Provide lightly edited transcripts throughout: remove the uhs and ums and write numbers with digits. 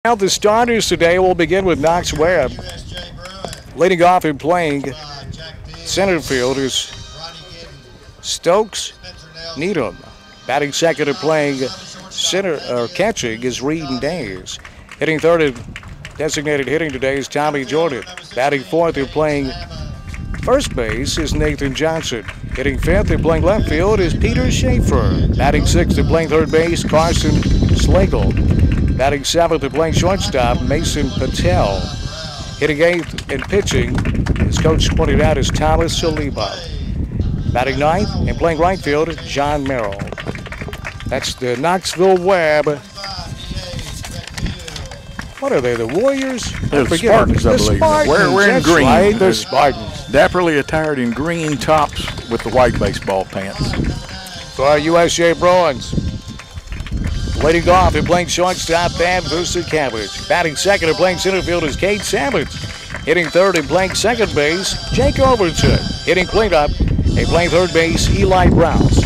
Now the starters today will begin with Knoxville Webb. Leading off and playing center field is Stokes Needham. Batting second and playing catching is Reed and Days. Hitting third and designated hitting today is Tommy Jordan. Batting fourth and playing first base is Nathan Johnson. Hitting fifth and playing left field is Peter Schaefer. Batting sixth and playing third base, Carson Slagle. Batting seventh and playing shortstop, Mason Patel. Hitting eighth and pitching, as Coach pointed out, is Thomas Saliba. Batting ninth and playing right field, John Merrill. That's the Knoxville Webb. What are they, the Warriors? They're the Spartans, I believe. Spartans, We're in green. Right, the Spartans. Dapperly attired in green tops with the white baseball pants. For our USJ Bruins. Leading off and playing shortstop, Van Booster Cabbage. Batting second and playing center field is Kate Savage. Hitting third and playing second base, Jake Overton. Hitting cleanup and playing third base, Eli Rouse.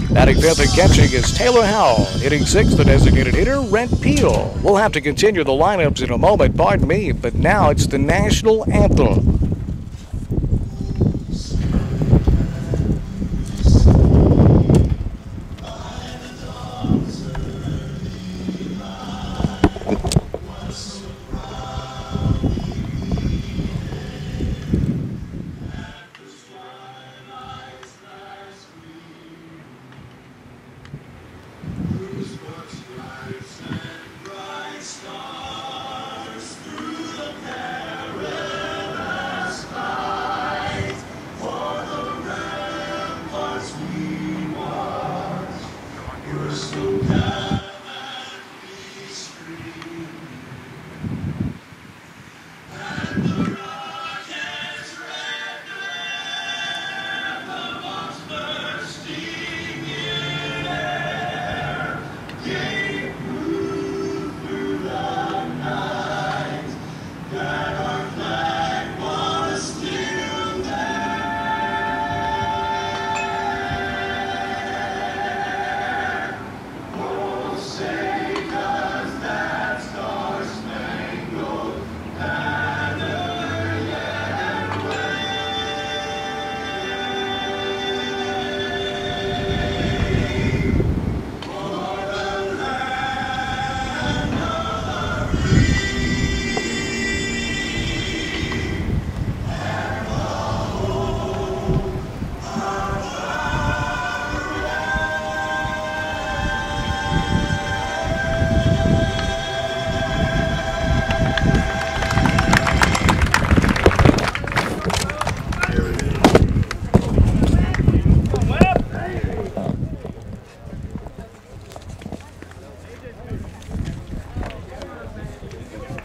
Batting fifth and catching is Taylor Howell. Hitting sixth, the designated hitter, Rent Peel. We'll have to continue the lineups in a moment, pardon me, but now it's the national anthem.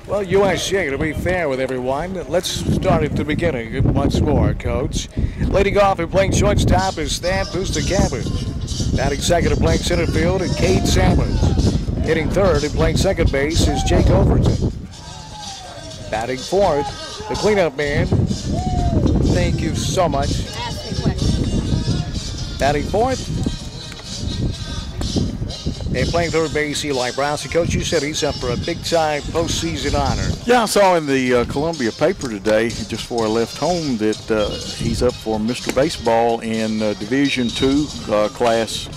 Well, USJ, to be fair with everyone, let's start at the beginning once more, Coach. Leading off and playing shortstop is Stan Booster Cabbage. Batting second and playing center field is Kate Sammons. Hitting third and playing second base is Jake Overton. Batting fourth, the cleanup man. Thank you so much. Batting fourth. And playing third base, Eli Browse. Coach, you said he's up for a big-time postseason honor. Yeah, I saw in the Columbia paper today, just before I left home, that he's up for Mr. Baseball in Division II, Class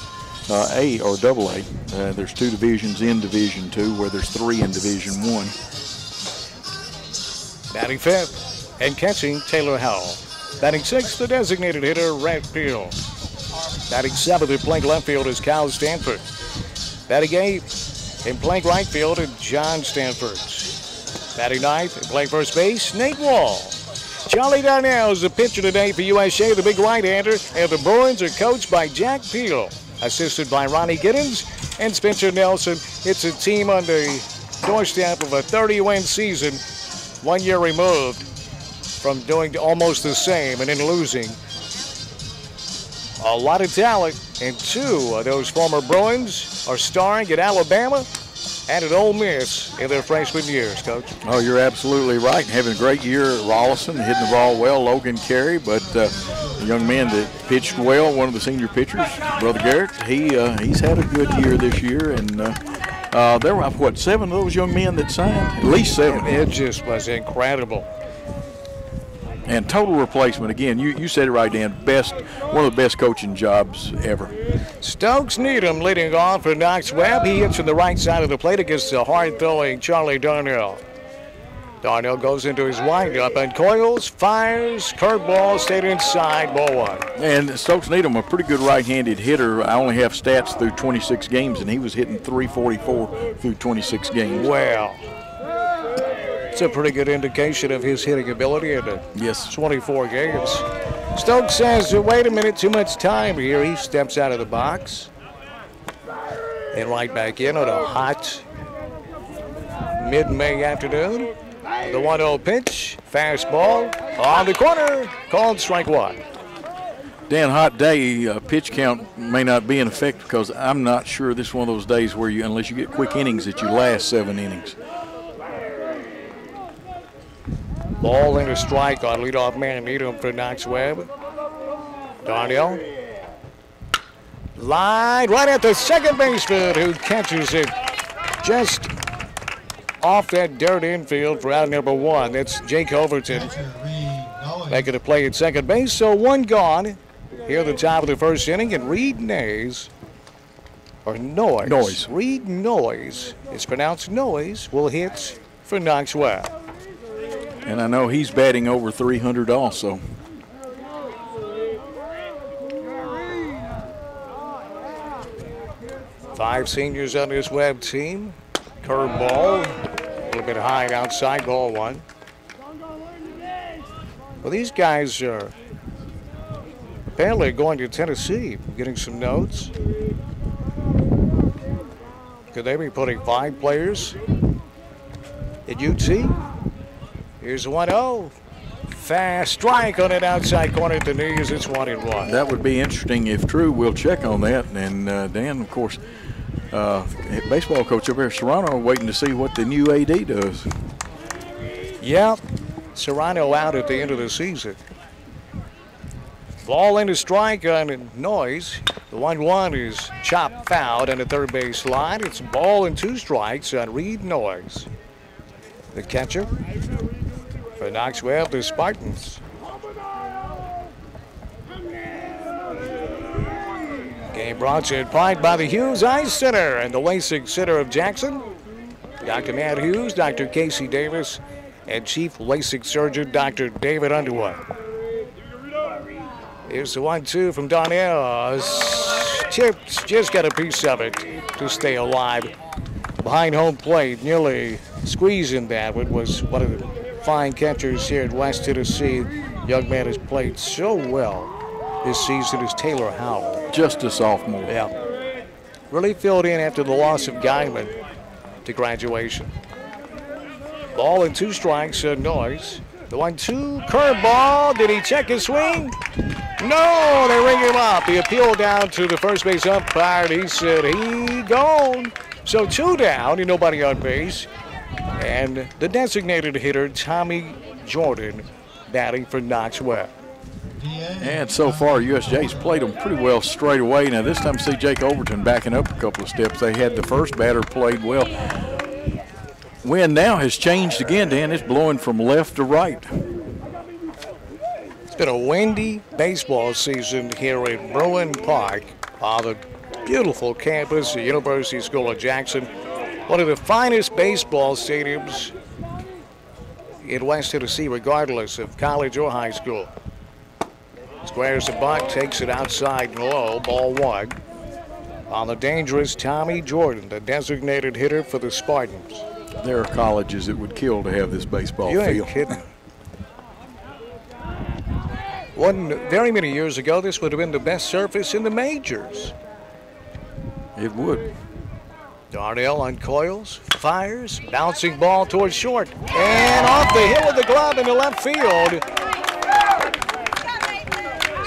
A or AA. There's two divisions in Division II, where there's three in Division I. Batting fifth and catching, Taylor Howell. Batting sixth, the designated hitter, Rhett Peel. Batting seventh and playing left field is Cal Stanford. Batting eighth and playing right field is John Stanford. Batting ninth and playing first base, Nate Wall. Charlie Darnell is the pitcher today for USA, the big right-hander, and the Bruins are coached by Jack Peel, assisted by Ronnie Giddens and Spencer Nelson. It's a team on the doorstep of a 30-win season, 1 year removed from doing almost the same and then losing. A lot of talent, and two of those former Bruins are starring at Alabama and at Ole Miss in their freshman years, Coach. Oh, you're absolutely right. Having a great year at Rollison, hitting the ball well, Logan Carey, but the young man that pitched well, one of the senior pitchers, Brother Garrett, he's had a good year this year, and There were, what, 7 of those young men that signed? At least 7. It just was incredible. And total replacement, again, you said it right, Dan, one of the best coaching jobs ever. Stokes Needham leading off for Knox Webb. He hits from the right side of the plate against the hard-throwing Charlie Darnell. Darnell goes into his windup and coils, fires, curveball, stayed inside, ball 1. And Stokes Needham, a pretty good right-handed hitter. I only have stats through 26 games, and he was hitting .344 through 26 games. Well, it's a pretty good indication of his hitting ability in yes. 24 games. Stokes says, wait a minute, too much time here. He steps out of the box and right back in on a hot mid-May afternoon. The 1-0 pitch, fastball on the corner, called strike 1. Dan, hot day, pitch count may not be in effect because I'm not sure this is one of those days where unless you get quick innings, that you last 7 innings. Ball and a strike on leadoff man Needham for Knox Webb. Darnell. Line right at the second baseman who catches it just off that dirt infield for out number 1. That's Jake Overton making a play at second base. So 1 gone here at the top of the first inning. And Reed Noyes, Reed Noyes, it's pronounced Noyes, will hit for Knox Webb. And I know he's batting over 300 also. Five seniors on this Webb team. Curveball, a little bit high and outside, ball 1. Well, these guys are apparently going to Tennessee, getting some notes. Could they be putting 5 players at UT? Here's the 1-0. Fast strike on an outside corner at the knees. It's 1-1. That would be interesting if true. We'll check on that. And Dan, of course, baseball coach up here, Serrano, waiting to see what the new AD does. Yeah, Serrano out at the end of the season. Ball into strike on Noyes. The 1-1 is chopped foul on the third base line. It's ball and 2 strikes on Reed Noyes. The catcher for Knox Webb, the Spartans. Game brought to you in part by the Hughes Eye Center and the LASIK Center of Jackson. Dr. Matt Hughes, Dr. Casey Davis, and Chief LASIK Surgeon Dr. David Underwood. Here's the 1-2 from Darnell. Chips just got a piece of it to stay alive. Behind home plate, nearly squeezing that. It was one of the fine catchers here at West Tennessee. Young man has played so well this season is Taylor Howell. Just a sophomore. Yeah. Really filled in after the loss of Guyman to graduation. Ball and 2 strikes, Noyes. The 1-2 curveball. Did he check his swing? No, they ring him up. The appeal down to the first base umpire. He said he gone. So 2 down and nobody on base. And the designated hitter, Tommy Jordan, batting for Knox Webb. And so far, USJ's played them pretty well straight away. Now, this time, see Jake Overton backing up a couple of steps. They had the first batter played well. Wind now has changed again, Dan. It's blowing from left to right. It's been a windy baseball season here in Bruin Park on the beautiful campus, the University School of Jackson. One of the finest baseball stadiums in West Tennessee, regardless of college or high school. Squares the bunt, takes it outside and low, ball 1. On the dangerous Tommy Jordan, the designated hitter for the Spartans. There are colleges that would kill to have this baseball field. You ain't kidding. Very many years ago, this would have been the best surface in the majors. It would. Darnell uncoils, fires, bouncing ball towards short, and off the hill of the glove into left field.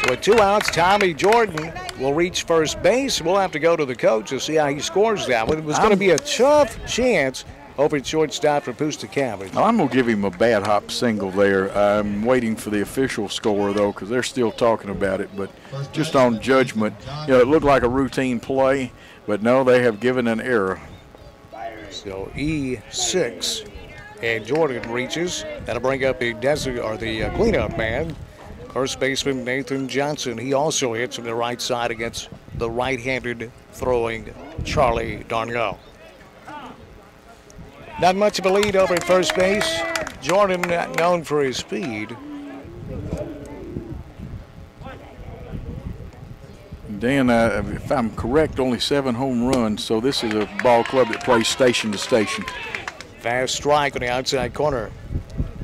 So with 2 outs, Tommy Jordan will reach first base. We'll have to go to the coach to see how he scores that one. It was going to be a tough chance over at shortstop for Pustakavage. I'm going to give him a bad hop single there. I'm waiting for the official score, though, because they're still talking about it. But just on judgment, it looked like a routine play. But no, they have given an error. So E6. And Jordan reaches. That'll bring up the cleanup man, first baseman Nathan Johnson. He also hits from the right side against the right-handed throwing Charlie Darnell. Not much of a lead over at first base. Jordan, known for his speed. Dan, if I'm correct, only 7 home runs, so this is a ball club that plays station to station. Fast strike on the outside corner.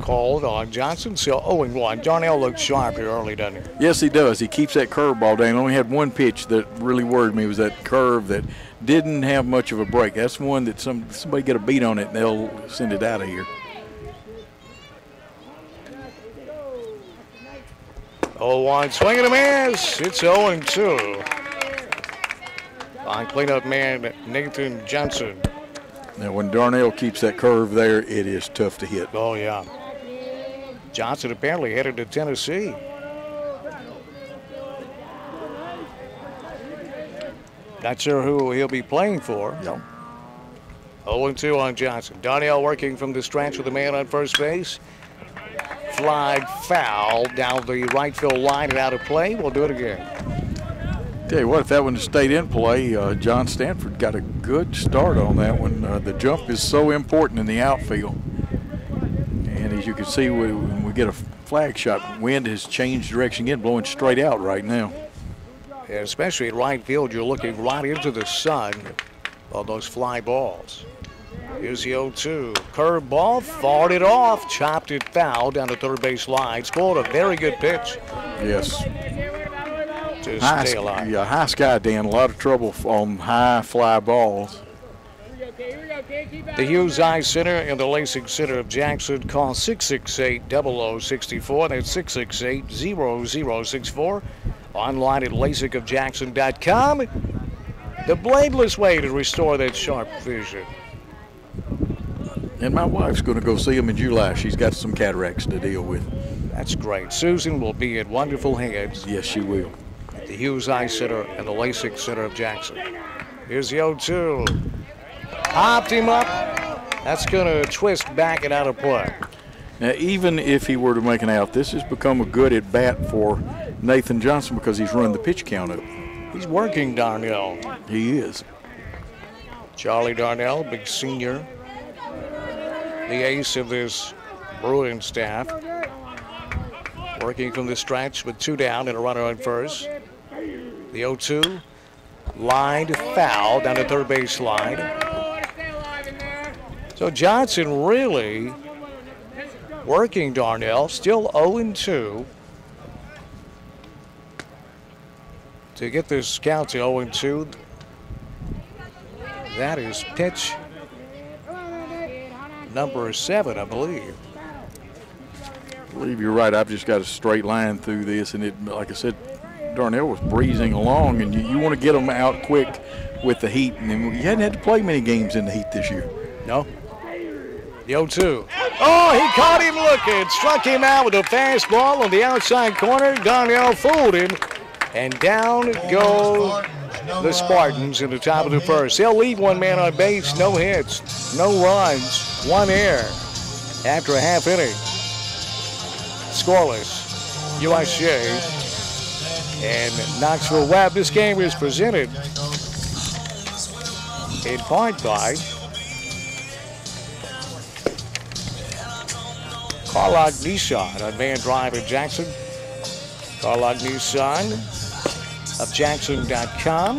Called on Johnson, so 0-1. Darnell looks sharp here early, doesn't he? Yes, he does. He keeps that curveball down. He only had one pitch that really worried me, was that curve that didn't have much of a break. That's one that somebody get a beat on it and they'll send it out of here. 0-1, swing and a miss. It's 0-2. On cleanup man Nathan Johnson. Now, when Darnell keeps that curve there, it is tough to hit. Oh, yeah. Johnson apparently headed to Tennessee. Not sure who he'll be playing for. No. 0-2 on Johnson. Darnell working from the stretch with the man on first base. Fly foul down the right field line and out of play. We'll do it again. Tell you what, if that one had stayed in play, John Stanford got a good start on that one. The jump is so important in the outfield. And as you can see, when we get a flag shot, wind has changed direction again, blowing straight out right now. Yeah, especially at right field, you're looking right into the sun on those fly balls. Here's the 0-2. Curve ball, fought it off, chopped it foul down the third base line. Scored a very good pitch. Yes. To stay alive. Yeah, high sky, Dan. A lot of trouble on high fly balls. The Hughes Eye Center and the LASIK Center of Jackson. Call 668-0064. That's 668-0064. Online at LASIKofJackson.com. The bladeless way to restore that sharp vision. And my wife's going to go see him in July. She's got some cataracts to deal with. That's great. Susan will be in wonderful hands. Yes, she will. The Hughes Eye Center and the LASIK Center of Jackson. Here's the 0-2. Popped him up. That's going to twist back and out of play. Now, even if he were to make an out, this has become a good at-bat for Nathan Johnson because he's run the pitch count up. He's working Darnell. He is. Charlie Darnell, big senior. The ace of this Bruin staff. Working from the stretch with 2 down and a runner on first. The 0-2. Lined foul down the third base line. So Johnson really working Darnell. Still 0-2. To get this count to 0-2. That is pitch number 7, I believe. I believe you're right. I've just got a straight line through this, and it, like I said, Darnell was breezing along, and you want to get them out quick with the heat. And you hadn't had to play many games in the heat this year. No. The 0-2. Oh, he caught him looking. Struck him out with a fastball on the outside corner. Darnell fooled him, and down go the Spartans in the top of the first. They'll leave one man on base, no hits, no runs, 1 error after a half inning. Scoreless, USJ and Knoxville Webb. This game is presented in part by Carlock Nissan on Van Drive in Jackson. Carlock Nissan of Jackson.com.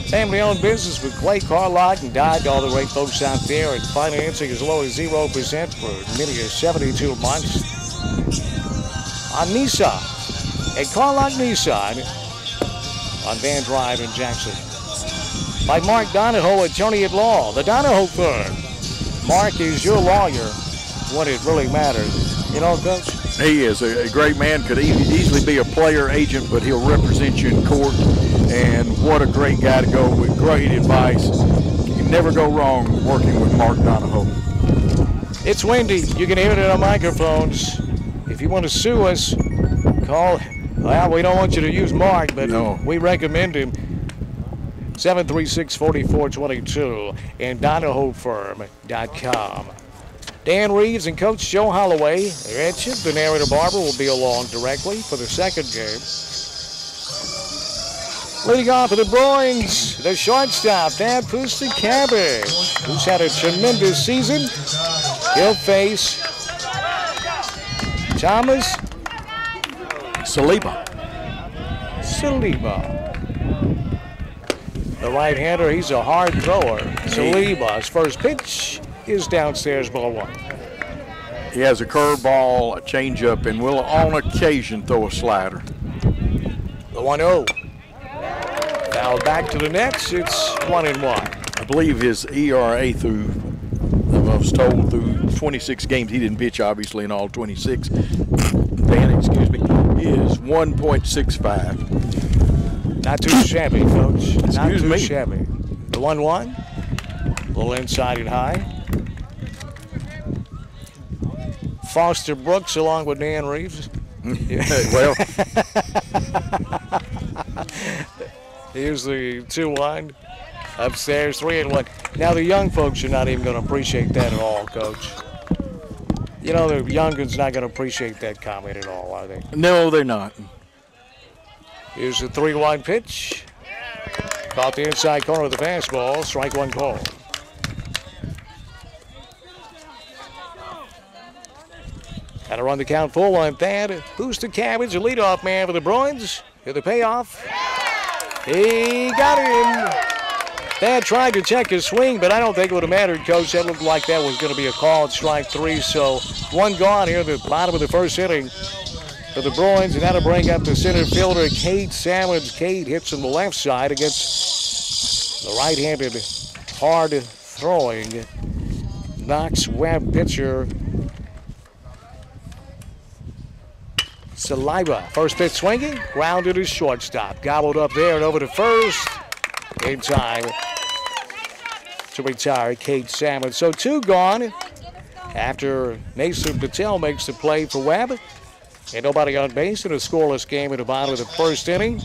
Family-owned business with Clay Carlock and Dodd, all the great folks out there, and financing as low as 0% for many as 72 months. On Nissan at Carlock Nissan on Van Drive in Jackson. By Mark Donahoe, attorney at law, the Donahoe firm. Mark is your lawyer when it really matters. You know, Coach? He is a great man. Could easily be a player agent, but he'll represent you in court. And what a great guy to go with. Great advice. You can never go wrong working with Mark Donahoe. It's windy. You can hear it on microphones. If you want to sue us, call. Well, we don't want you to use Mark, but no. We recommend him. 736-4422 and DonahoeFirm.com. Dan Reeves and Coach Joe Holloway are at you. The narrator Barber will be along directly for the second game. Leading off for the Bruins, the shortstop, Dan Pustekabich, who's had a tremendous season. He'll face Thomas Saliba. The right-hander, he's a hard thrower. Saliba's first pitch is downstairs, ball one. He has a curveball, a changeup, and will on occasion throw a slider. The 1-0. Now back to the Nets, it's 1-1. I believe his ERA I was told through 26 games, he didn't pitch obviously in all 26, Dan, excuse me, is 1.65. Not too shabby, Coach. Not Excuse too me. shabby. The 1-1, a little inside and high. Foster Brooks along with Dan Reeves. Well, Here's the 2-1. Upstairs, 3-1. Now the young folks are not even going to appreciate that at all, Coach. You know, the younguns not going to appreciate that comment at all, are they? no, they're not. Here's the 3-1 pitch. Caught the inside corner of the fastball. Strike one call. Got to run the count full on that. Pustekabich, the leadoff man for the Bruins. Here the payoff. He got him. Thad tried to check his swing, but I don't think it would have mattered, Coach. That looked like that was going to be a call at strike three. So one gone here at the bottom of the first inning for the Bruins. And that'll bring up the center fielder, Cade Salmons. Cade hits on the left side against the right-handed, hard-throwing Knoxville Webb pitcher, Saliba. First pitch swinging, grounded to shortstop. Gobbled up there and over to first. In time to retire Cade Salmon. So two gone after Nason Patel makes the play for Webb. And nobody on base in a scoreless game at the bottom of the first inning.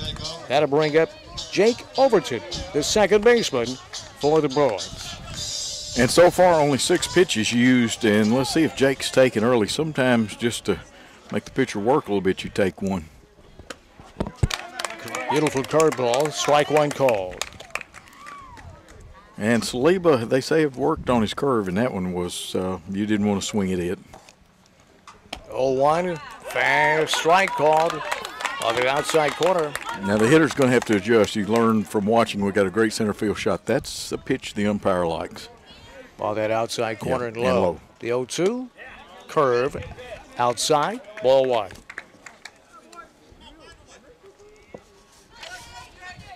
That'll bring up Jake Overton, the second baseman for the Bruins. And so far, only 6 pitches used. And let's see if Jake's taken early. Sometimes just to make the pitcher work a little bit, you take one. Beautiful curveball, strike one called. And Saliba, they say, have worked on his curve, and that one was, you didn't want to swing at it. 0-1, fast strike called on the outside corner. Now the hitter's going to have to adjust. You learned from watching, we got a great center field shot. That's a pitch the umpire likes. Ball that outside corner Yeah, and low. The 0-2, curve, outside, ball one.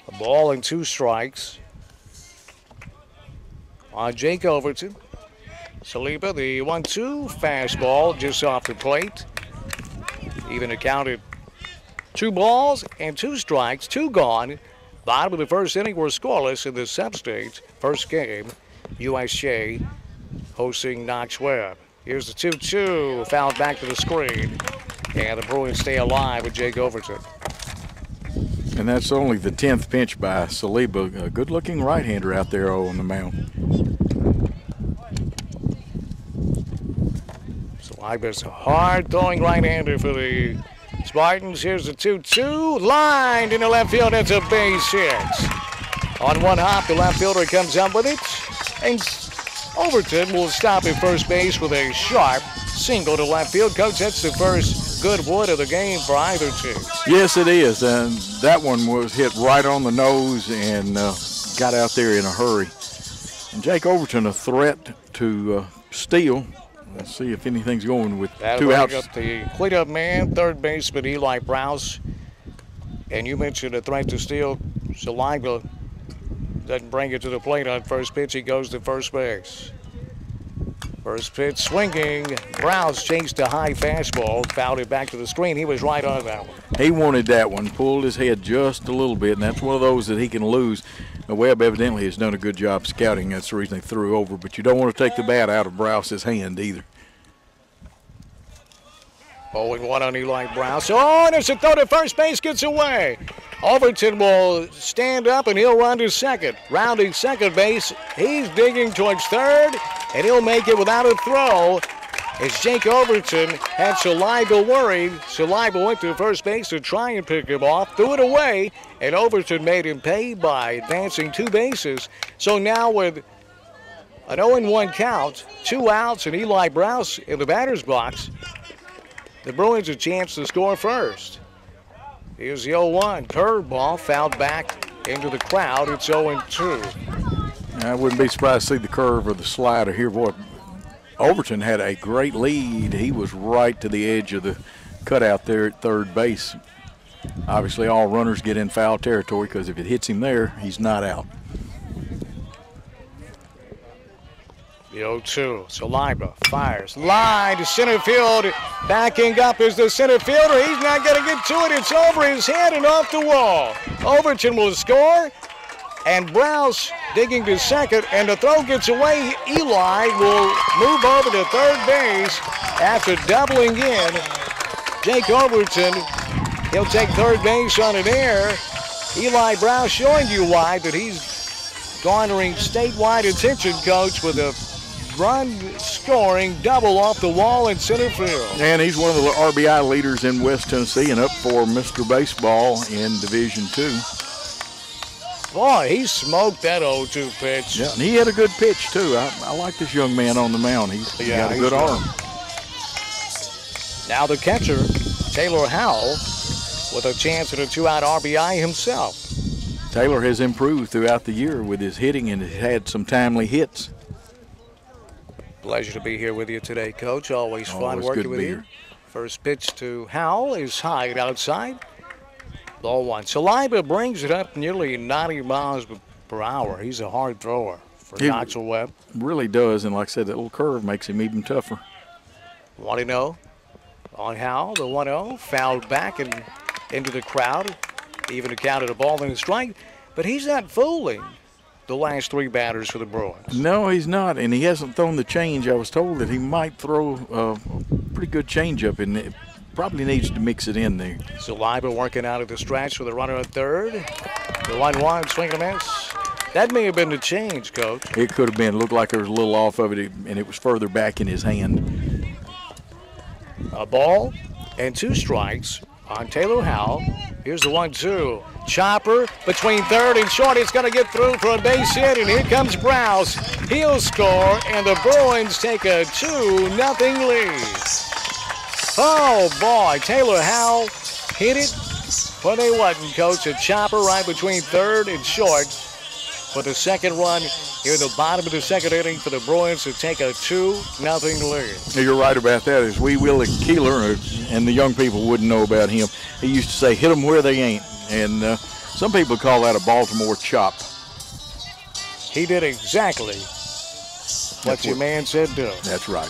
A ball and 2 strikes on Jake Overton. Saliba, the 1-2 fastball just off the plate. Even accounted 2 balls and 2 strikes, 2 gone. Bottom of the first inning, we're scoreless in the sub-state. First game, USJ hosting Knoxville Webb. Here's the 2-2, fouled back to the screen. And the Bruins stay alive with Jake Overton. And that's only the 10th pitch by Saliba. A good-looking right-hander out there on the mound. Saliba's a hard-throwing right-hander for the Spartans. Here's the 2-2, lined in the left field. It's a base hit. On one hop, the left fielder comes up with it. And Overton will stop at first base with a sharp single to left field. Coach, that's the first good wood of the game for either team. Yes, it is. And that one was hit right on the nose and got out there in a hurry. And Jake Overton, a threat to steal. Let's see if anything's going with That'll 2 outs. Up the cleanup man, third baseman Eli Browse. And you mentioned a threat to steal. Saliba doesn't bring it to the plate on first pitch. He goes to first base. First pitch swinging. Browse chased a high fastball, fouled it back to the screen. He was right on that one. He wanted that one, pulled his head just a little bit, and that's one of those that he can lose. Webb evidently has done a good job scouting. That's the reason they threw over, but you don't want to take the bat out of Browse's hand either. 0-1 on Eli Browse. Oh, and there's a throw to first base, gets away. Overton will stand up and he'll run to second. Rounding second base, he's digging towards third, and he'll make it without a throw. As Jake Overton had Saliba worried, Saliba went to first base to try and pick him off, threw it away, and Overton made him pay by advancing 2 bases. So now with an 0-1 count, 2 outs, and Eli Browse in the batter's box, the Bruins a chance to score first. Here's the 0-1. Curveball fouled back into the crowd. It's 0-2. I wouldn't be surprised to see the curve or the slider here. Boy, Overton had a great lead. He was right to the edge of the cutout there at third base. Obviously, all runners get in foul territory because if it hits him there, he's not out. The 0-2. Saliba fires. Line to center field. Backing up is the center fielder. He's not going to get to it. It's over his head and off the wall. Overton will score. And Browse digging to second. And the throw gets away. Eli will move over to third base after doubling in. Jake Overton, he'll take third base on an error. Eli Browse showing you why, that he's garnering statewide attention, Coach, with a run-scoring double off the wall in center field. And he's one of the RBI leaders in West Tennessee and up for Mr. Baseball in Division II. Boy, he smoked that 0-2 pitch. Yeah, and he had a good pitch, too. I like this young man on the mound. He's got a good arm. Now the catcher, Taylor Howell, with a chance at a 2-out RBI himself. Taylor has improved throughout the year with his hitting and has had some timely hits. Pleasure to be here with you today, Coach. Always fun working with you. First pitch to Howell is high and outside. Ball 1. Saliba brings it up nearly 90 miles per hour. He's a hard thrower for Knoxville Webb. Really does, and like I said, that little curve makes him even tougher. 1-0 on Howell. The 1-0 fouled back and into the crowd. Even accounted a ball and a strike. But he's not fooling the last 3 batters for the Bruins. No, he's not, and he hasn't thrown the change. I was told that he might throw a pretty good changeup, and it probably needs to mix it in there. Saliba working out of the stretch with a runner at third. The 1-1 swing and a miss. That may have been the change, Coach. It could have been. It looked like there was a little off of it, and it was further back in his hand. A ball and 2 strikes on Taylor Howell. Here's the 1-2. Chopper between third and short. It's going to get through for a base hit, and here comes Browse. He'll score, and the Bruins take a 2-0 lead. Oh, boy. Taylor Howell hit it, but they wasn't, Coach. A chopper right between third and short for the second run here in the bottom of the second inning for the Bruins to take a 2-0 lead. You're right about that. As Wee Willie Keeler, and the young people wouldn't know about him, he used to say, hit them where they ain't. And some people call that a Baltimore chop. He did exactly what your man said do. That's right.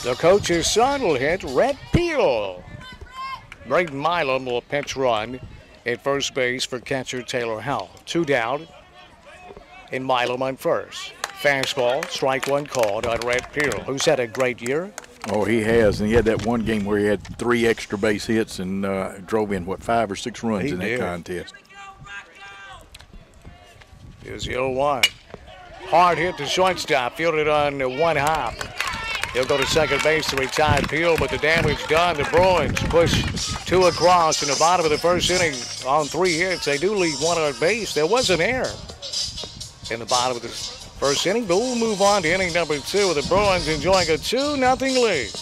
The coach's son will hit. Red Peel. Braden Milam will pinch run at first base for catcher Taylor Howell. 2 down, and Milam on first. Fastball, strike 1 called on Red Peel, who's had a great year. Oh, he has, and he had that one game where he had 3 extra base hits and drove in, 5 or 6 runs in that contest. Here's the 0-1. Hard hit to shortstop, fielded on 1 hop. He'll go to second base to retire Peel, but the damage done. The Bruins push 2 across in the bottom of the first inning on 3 hits. They do leave 1 on base. There was an error in the bottom of the first inning, but we'll move on to inning number 2 with the Bruins enjoying a 2-0 lead.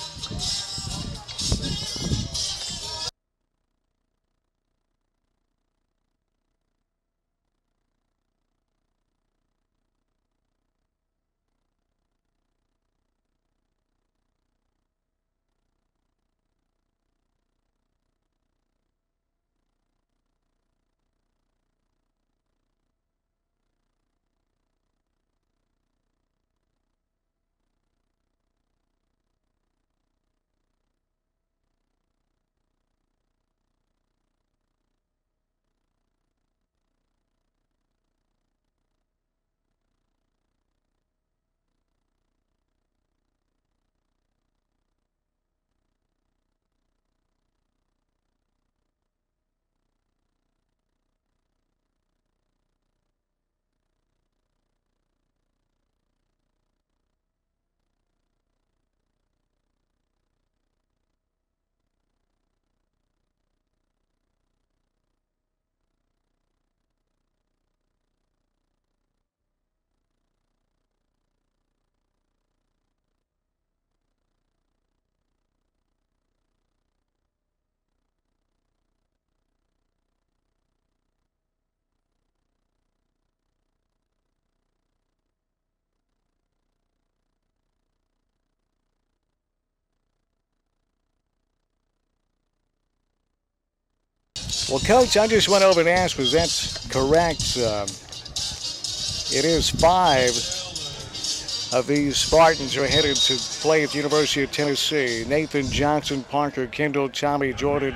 Well, Coach, I just went over and asked, was that correct? It is 5 of these Spartans are headed to play at the University of Tennessee. Nathan, Johnson, Parker, Kendall, Tommy, Jordan,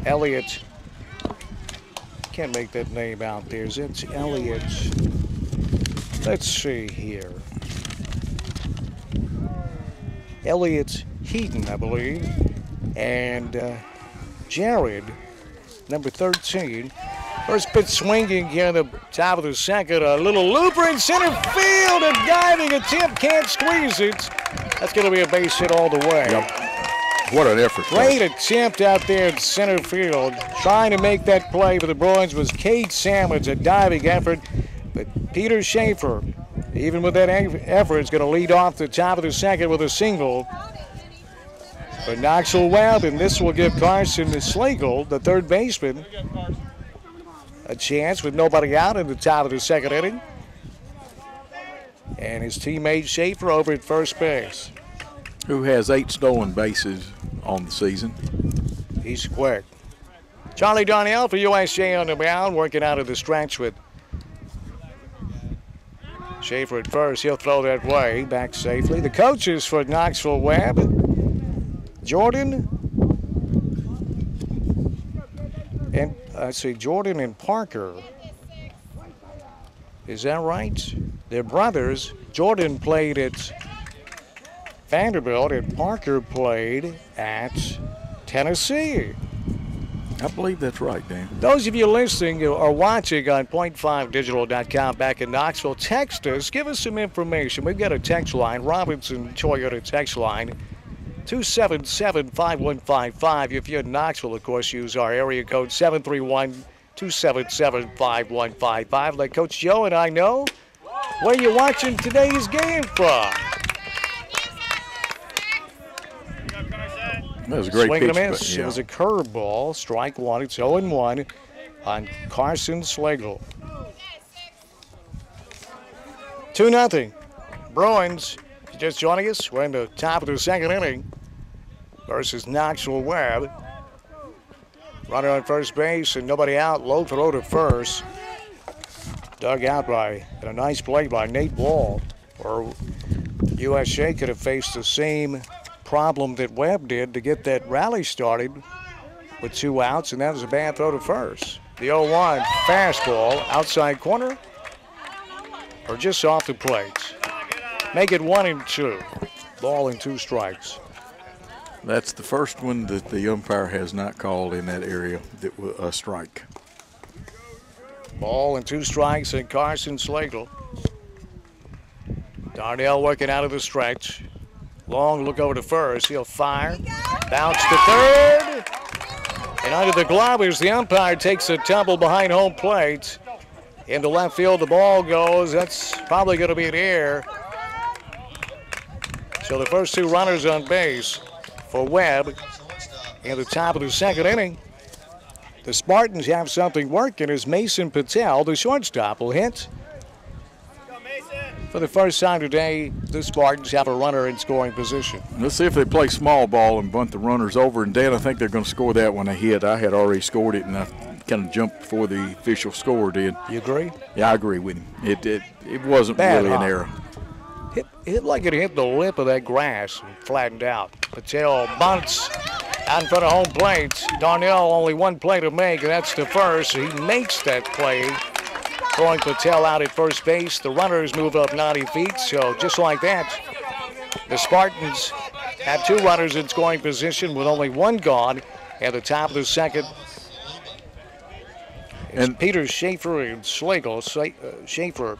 Elliott. Can't make that name out there. Is it Elliott? Let's see here. Elliott Heaton, I believe. And Jared, number 13. First pitch swinging here in the top of the second. A little looper in center field. A diving attempt. Can't squeeze it. That's going to be a base hit all the way. Yep. What an effort. Great attempt out there in center field. Trying to make that play for the Bruins was Cade Salmons. A diving effort. But Peter Schaefer, even with that effort, is going to lead off the top of the second with a single. But Knoxville Webb, and this will give Carson Slagle, the third baseman, a chance with nobody out in the top of the second inning. And his teammate Schaefer over at first base. Who has 8 stolen bases on the season. He's quick. Charlie Darnell for USJ on the mound, working out of the stretch with Schaefer at first. He'll throw that way, back safely. The coaches for Knoxville Webb, Jordan, and Jordan and Parker. Is that right? They're brothers. Jordan played at Vanderbilt and Parker played at Tennessee. I believe that's right, Dan. Those of you listening or watching on point5digital.com back in Knoxville, text us. Give us some information. We've got a text line, Robinson Toyota text line, 277-5155. If you're in Knoxville, of course, use our area code 731-277-5155. Let Coach Joe and I know where you're watching today's game from. That was a great Swing pitch. and a miss. Yeah. It was a curveball. Strike one. It's 0-1 on Carson Slagle. 2-0. Bruins, if you're just joining us, we're in the top of the second inning versus Knoxville Webb. Runner on first base and nobody out. Low throw to first. Dug out and a nice play by Nate Ball. Or USJ could have faced the same problem that Webb did to get that rally started with 2 outs, and that was a bad throw to first. The 0-1 fastball, outside corner, or just off the plate. Make it 1-2. Ball and 2 strikes. That's the first one that the umpire has not called in that area that was a strike. Ball and 2 strikes and Carson Slagle. Darnell working out of the stretch. Long look over to first. He'll fire. Bounce to third. And under the glove as the umpire takes a tumble behind home plate. Into left field, the ball goes. That's probably going to be an error. So the first 2 runners on base for Webb in the top of the second inning. The Spartans have something working as Mason Patel, the shortstop, will hit. For the first time today, the Spartans have a runner in scoring position. Let's see if they play small ball and bunt the runners over. And, Dan, I think they're going to score that when they hit. I had already scored it, and I kind of jumped before the official score did. You agree? Yeah, I agree with him. It wasn't Bad, really an error. Hit like it hit the lip of that grass and flattened out. Patel bunts out in front of home plate. Darnell only 1 play to make, and that's the first. He makes that play. Throwing Patel out at first base. The runners move up 90 feet, so just like that, the Spartans have 2 runners in scoring position with only 1 gone at the top of the second. It's Peter Schaefer and Slagle. Schaefer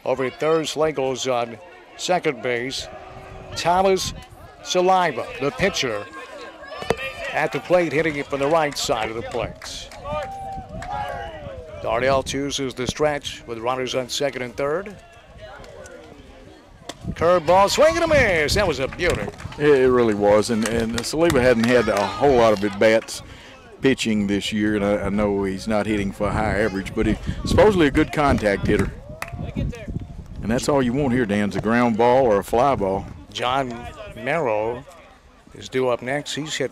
over at third. Slagle's on second base. Thomas Saliva, the pitcher, at the plate, hitting it from the right side of the plate. Darnell chooses the stretch with runners on second and third. Curveball, swing and a miss. That was a beauty. It really was. And Saliva hadn't had a whole lot of at-bats pitching this year, and I know he's not hitting for a high average, but he's supposedly a good contact hitter. And that's all you want here, Dan, is a ground ball or a fly ball. John Merrill is due up next. He's hit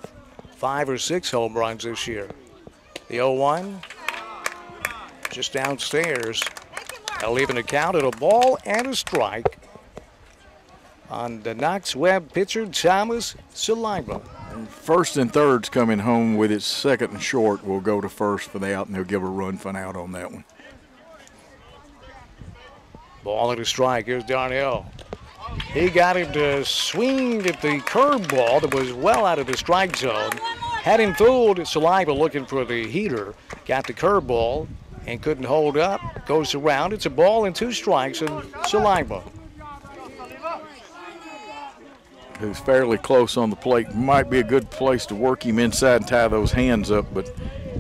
5 or 6 home runs this year. The 0-1 just downstairs. That'll even account at a ball and a strike on the Knox Webb pitcher, Thomas Saliba. First and third's coming home with its second and short. Will go to first for the out, and they'll give a run for an out on that one. Ball and a strike. Here's Darnell. He got him to swing at the curveball that was well out of the strike zone. Had him fooled. Saliba looking for the heater. Got the curveball and couldn't hold up. Goes around. It's a ball and 2 strikes, and Saliba, who's fairly close on the plate, might be a good place to work him inside and tie those hands up, but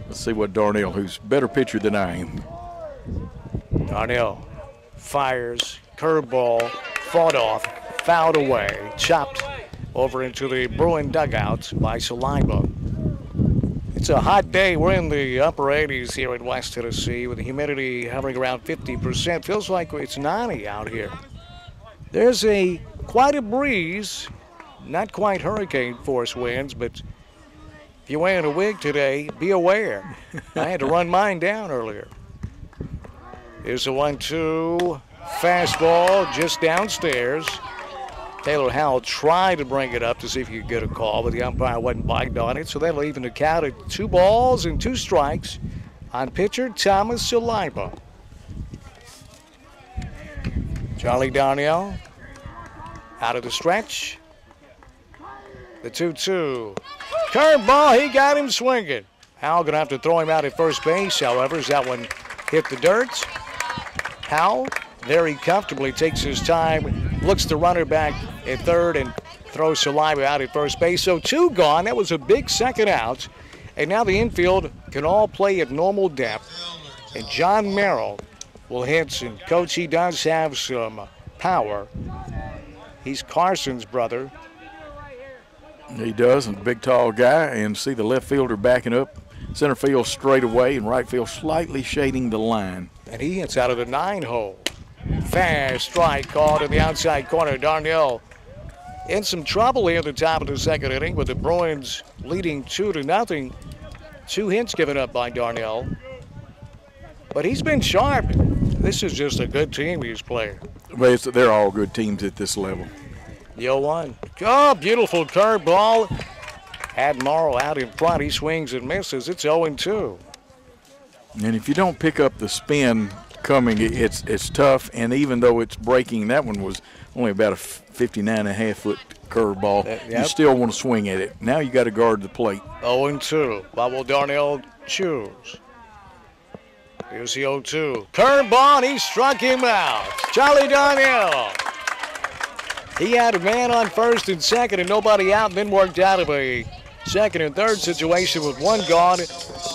let's see what Darnell, who's a better pitcher than I am. Darnell fires, curveball, fought off, fouled away, chopped over into the Bruin dugout by Saliba. It's a hot day. We're in the upper 80s here in West Tennessee with the humidity hovering around 50%. Feels like it's 90 out here. There's quite a breeze. Not quite hurricane force winds, but if you're wearing a wig today, be aware. I had to run mine down earlier. Here's a 1-2 fastball just downstairs. Taylor Howell tried to bring it up to see if he could get a call, but the umpire wasn't biting on it, so that'll even the count at 2 balls and 2 strikes on pitcher Thomas Saliba. Charlie Darnell out of the stretch. The 2-2. Curveball, he got him swinging. Howell going to have to throw him out at first base, however, as that one hit the dirt. Howell very comfortably takes his time, looks the runner back at third, and throws Saliba out at first base. So 2 gone. That was a big second out. And now the infield can all play at normal depth. And John Merrill will hit. And, Coach, he does have some power. He's Carson's brother. He does, and a big, tall guy, and see the left fielder backing up, center field straight away, and right field slightly shading the line. And he hits out of the 9-hole. Fast strike called in the outside corner. Darnell in some trouble here at the top of the second inning with the Bruins leading 2-0. 2 hits given up by Darnell. But he's been sharp. This is just a good team he's playing. But they're all good teams at this level. The 0-1. Oh, beautiful curveball. Had Morrow out in front. He swings and misses. It's 0-2. And if you don't pick up the spin coming, it's tough. And even though it's breaking, that one was only about a 59.5-foot curveball. Yep. You still want to swing at it. Now you got to guard the plate. 0-2. What will Darnell choose? Here's the 0-2. Curveball, and he struck him out. Charlie Darnell. He had a man on first and second and nobody out, and then worked out of a second and third situation with 1 gone.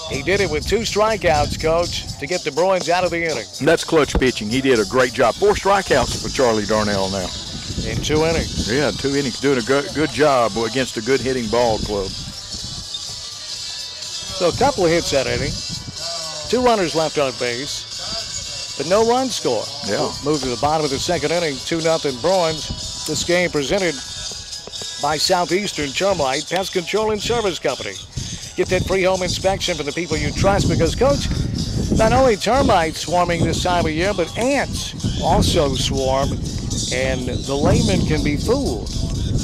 He did it with 2 strikeouts, Coach, to get the Bruins out of the inning. That's clutch pitching. He did a great job. 4 strikeouts for Charlie Darnell now. In 2 innings. Yeah, 2 innings. Doing a good job against a good hitting ball club. So a couple of hits that inning. 2 runners left on base, but no run score. Yeah. Move to the bottom of the second inning, 2-0 Bruins. This game presented by Southeastern Termite Pest Control and Service Company. Get that free home inspection from the people you trust because, Coach, not only termites swarming this time of year, but ants also swarm, and the layman can be fooled.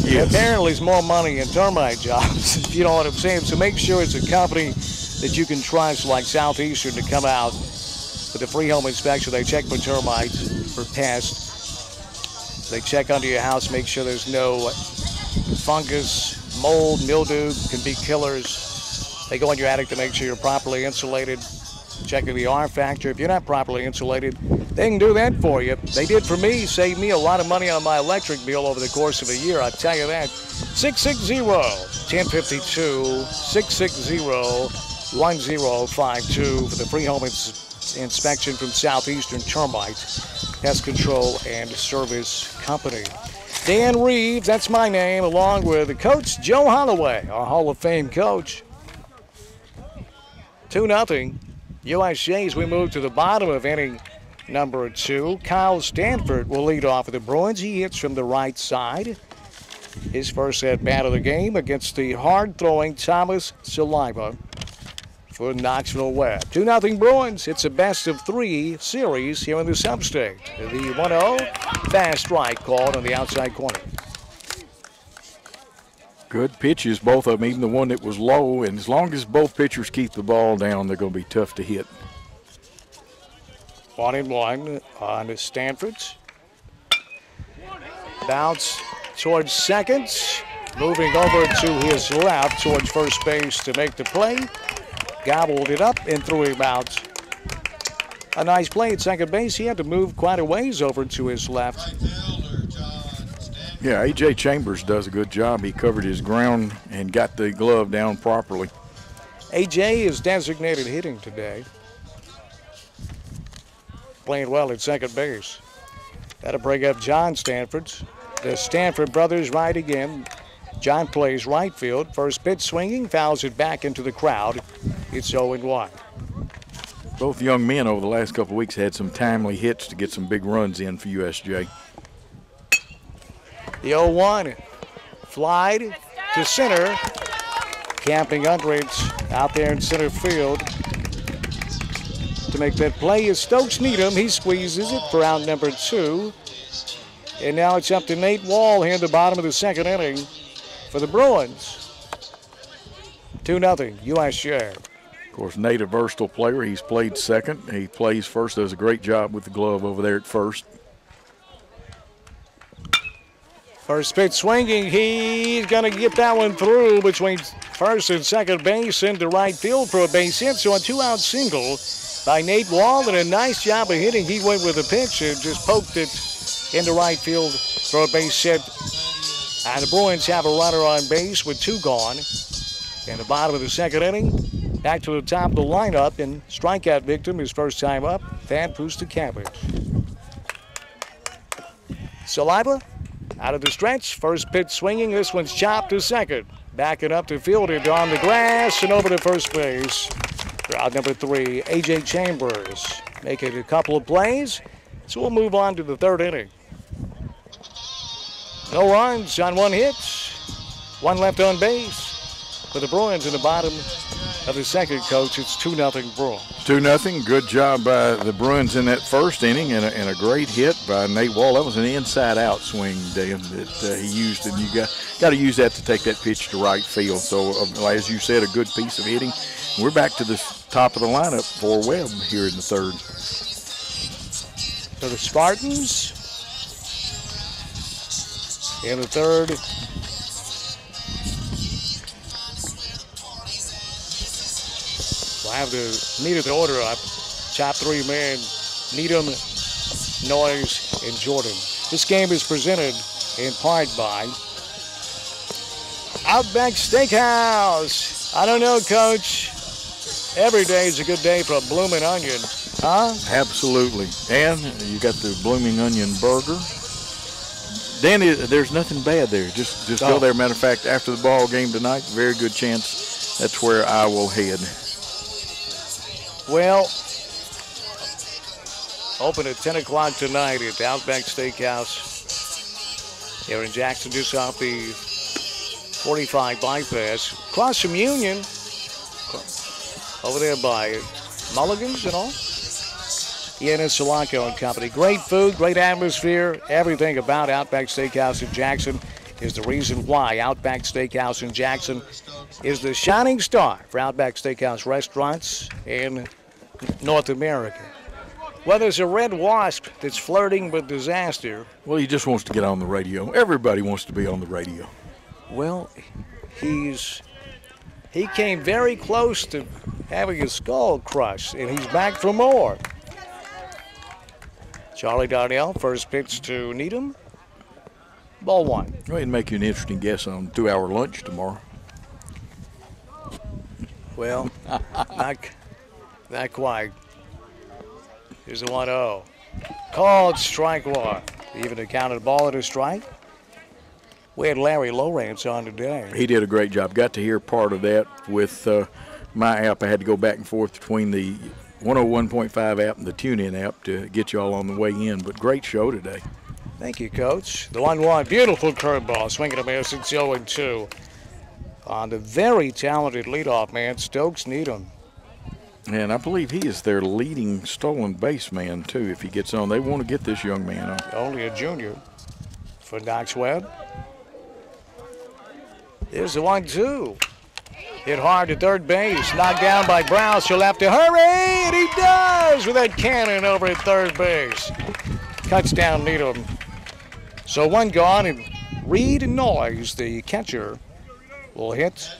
Yes. Apparently, there's more money in termite jobs, if you know what I'm saying. So make sure it's a company that you can trust, like Southeastern, to come out with a free home inspection. They check for termites, for pests. They check under your house, make sure there's no fungus, mold, mildew, can be killers. They go in your attic to make sure you're properly insulated. Checking the R factor. If you're not properly insulated, they can do that for you. They did for me, saved me a lot of money on my electric bill over the course of a year, I'll tell you that. 660-1052, 660-1052 for the free home inspection from Southeastern Termite Pest Control and Service Company. Dan Reeves, that's my name, along with Coach Joe Holloway, our Hall of Fame coach. 2-0 USJ as we move to the bottom of inning number 2. Kyle Stanford will lead off with the Bruins. He hits from the right side. His first at bat of the game against the hard-throwing Thomas Saliba. for Knoxville Webb. 2-0 Bruins. It's a best-of-3 series here in the Sub-State. The 1-0 fast strike called on the outside corner. Good pitches, both of them, even the one that was low. And as long as both pitchers keep the ball down, they're going to be tough to hit. 1-1 on Stanford's. Bounce towards second. Moving over to his left towards first base to make the play. Gobbled it up and threw him out. A nice play at second base. He had to move quite a ways over to his left. Yeah, A.J. Chambers does a good job. He covered his ground and got the glove down properly. A.J. is designated hitting today. Playing well at second base. That'll bring up John Stanford. The Stanford brothers right again. John plays right field. First pitch swinging, fouls it back into the crowd. It's 0-1. Both young men over the last couple of weeks had some timely hits to get some big runs in for USJ. The 0-1 flied to center. Camping under it out there in center field. To make that play is Stokes Needham. He squeezes it for out number 2. And now it's up to Nate Wall here in the bottom of the second inning for the Bruins. 2-0 USJ. Of course, Nate, a versatile player. He's played second. He plays first, does a great job with the glove over there at first. First pitch swinging. He's going to get that one through between first and second base into right field for a base hit. So a 2-out single by Nate Wall, and a nice job of hitting. He went with a pitch and just poked it into right field for a base hit. And the Bruins have a runner on base with 2 gone. In the bottom of the second inning, back to the top of the lineup, and strikeout victim his first time up, Van Pusta-Cabbage. Saliva out of the stretch, first pitch swinging. This one's chopped to second. Backing up to field it on the grass and over to first base. Out number 3, A.J. Chambers making a couple of plays. So we'll move on to the third inning. No runs on 1 hit. 1 left on base. For the Bruins in the bottom of the second, Coach, it's 2-0 Bruins. 2-0. Good job by the Bruins in that first inning, and a great hit by Nate Wall. That was an inside-out swing, Dan, that he used, and you got to use that to take that pitch to right field. So, as you said, a good piece of hitting. We're back to the top of the lineup for Webb here in the third. So the Spartans in the third. We'll have the meat of the order up. Top 3 men, Needham, Noyes, and Jordan. This game is presented in part by Outback Steakhouse. I don't know, Coach. Every day is a good day for a blooming onion, huh? Absolutely. And you got the blooming onion burger. Danny, there's nothing bad there. Just go there. Matter of fact, after the ball game tonight, very good chance that's where I will head. Well, open at 10 o'clock tonight at Outback Steakhouse here in Jackson, just off the 45 bypass. Across from Union, over there by Mulligan's and all. Ian Solanco and company. Great food, great atmosphere. Everything about Outback Steakhouse in Jackson is the reason why Outback Steakhouse in Jackson is the shining star for Outback Steakhouse restaurants in North America. Well, there's a red wasp that's flirting with disaster. Well, he just wants to get on the radio. Everybody wants to be on the radio. Well, he came very close to having his skull crushed, and he's back for more. Charlie Darnell, first pitch to Needham. Ball 1. Go ahead and make you an interesting guess on 2-hour lunch tomorrow. Well, not quite. Here's the 1-0. Called strike 1. Even accounted ball at a strike. We had Larry Lawrence on today. He did a great job. Got to hear part of that with my app. I had to go back and forth between the 101.5 app and the TuneIn app to get you all on the way in. But great show today. Thank you, Coach. The 1-1, beautiful curveball, swinging a miss. It's 0-2 on the very talented leadoff man, Stokes Needham. And I believe he is their leading stolen base man, too, if he gets on. They want to get this young man on. Only a junior for Knox Webb. There's the 1-2. Hit hard to third base. Knocked down by Browse. He'll have to hurry, and he does with that cannon over at third base. Cuts down Needham. So one gone, and Reed Noyes, the catcher, will hit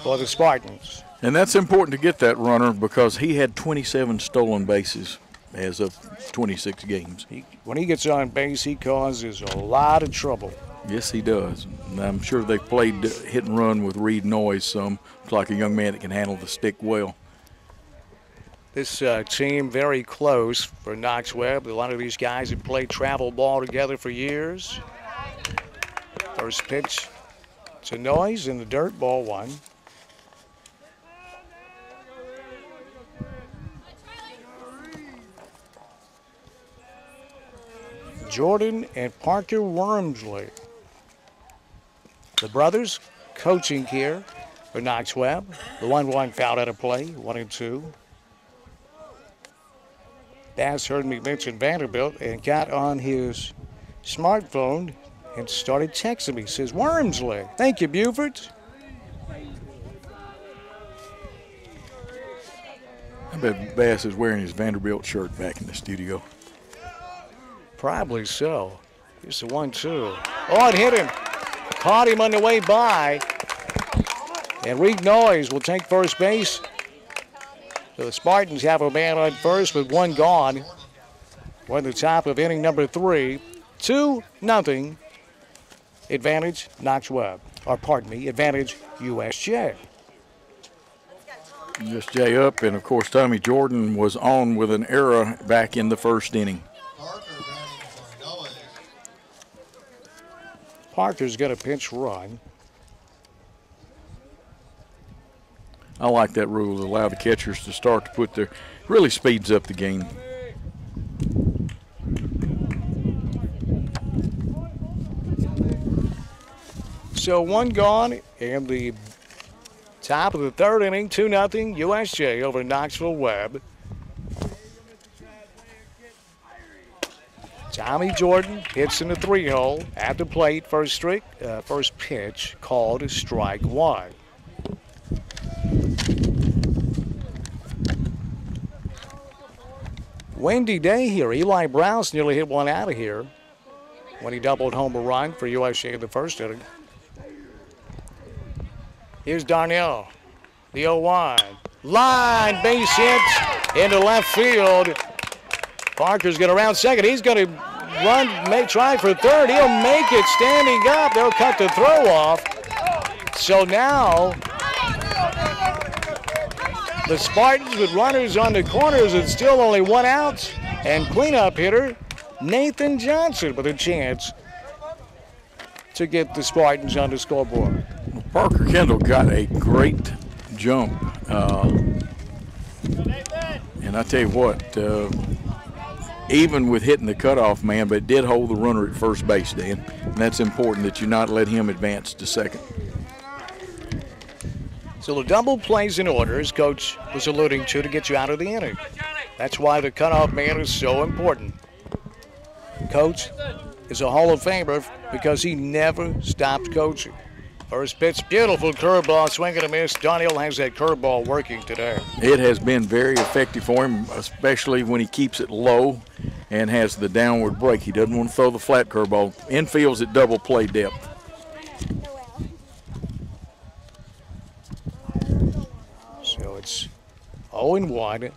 for the Spartans. And that's important to get that runner because he had 27 stolen bases as of 26 games. When he gets on base, he causes a lot of trouble. Yes, he does. And I'm sure they played hit and run with Reed Noyes some. Looks like a young man that can handle the stick well. This team very close for Knox Webb. A lot of these guys have played travel ball together for years. First pitch to Noyes in the dirt, ball one. Jordan and Parker Wormsley. The brothers coaching here for Knox Webb. The 1-1 fouled out of play, 1-2. Bass heard me mention Vanderbilt and got on his smartphone and started texting me. Says, Wormsley. Thank you, Buford. I bet Bass is wearing his Vanderbilt shirt back in the studio. Probably so. Here's the 1-2. Oh, it hit him. Caught him on the way by. And Reed Noyes will take first base. So the Spartans have a man on first with one gone. We're at the top of inning number 3. 2-0. Advantage Knox Webb. Or pardon me, advantage USJ. USJ up, and of course Tommy Jordan was on with an error back in the first inning. Parker's got a pinch run. I like that rule to allow the catchers to start to put their, really speeds up the game. So one gone in the top of the third inning, 2-0 USJ over Knoxville Webb. Tommy Jordan hits in the 3-hole at the plate. First pitch called strike one. Windy day here. Eli Browse nearly hit one out of here when he doubled home a run for USJ in the first inning. Here's Darnell, the 0-1. Line base hit into left field. Parker's going to round second. He's going to try for third. He'll make it standing up. They'll cut the throw off. So now the Spartans with runners on the corners and still only one out. And cleanup hitter Nathan Johnson with a chance to get the Spartans on the scoreboard. Parker Kendall got a great jump. And I tell you what, even with hitting the cutoff man, but it did hold the runner at first base, Dan. And that's important that you not let him advance to second. So the double plays in order, as Coach was alluding to get you out of the inning. That's why the cutoff man is so important. Coach is a Hall of Famer because he never stopped coaching. First pitch, beautiful curveball, swing and a miss. Darnell has that curveball working today. It has been very effective for him, especially when he keeps it low and has the downward break. He doesn't want to throw the flat curveball. Infield's at double play depth. So it's 0-1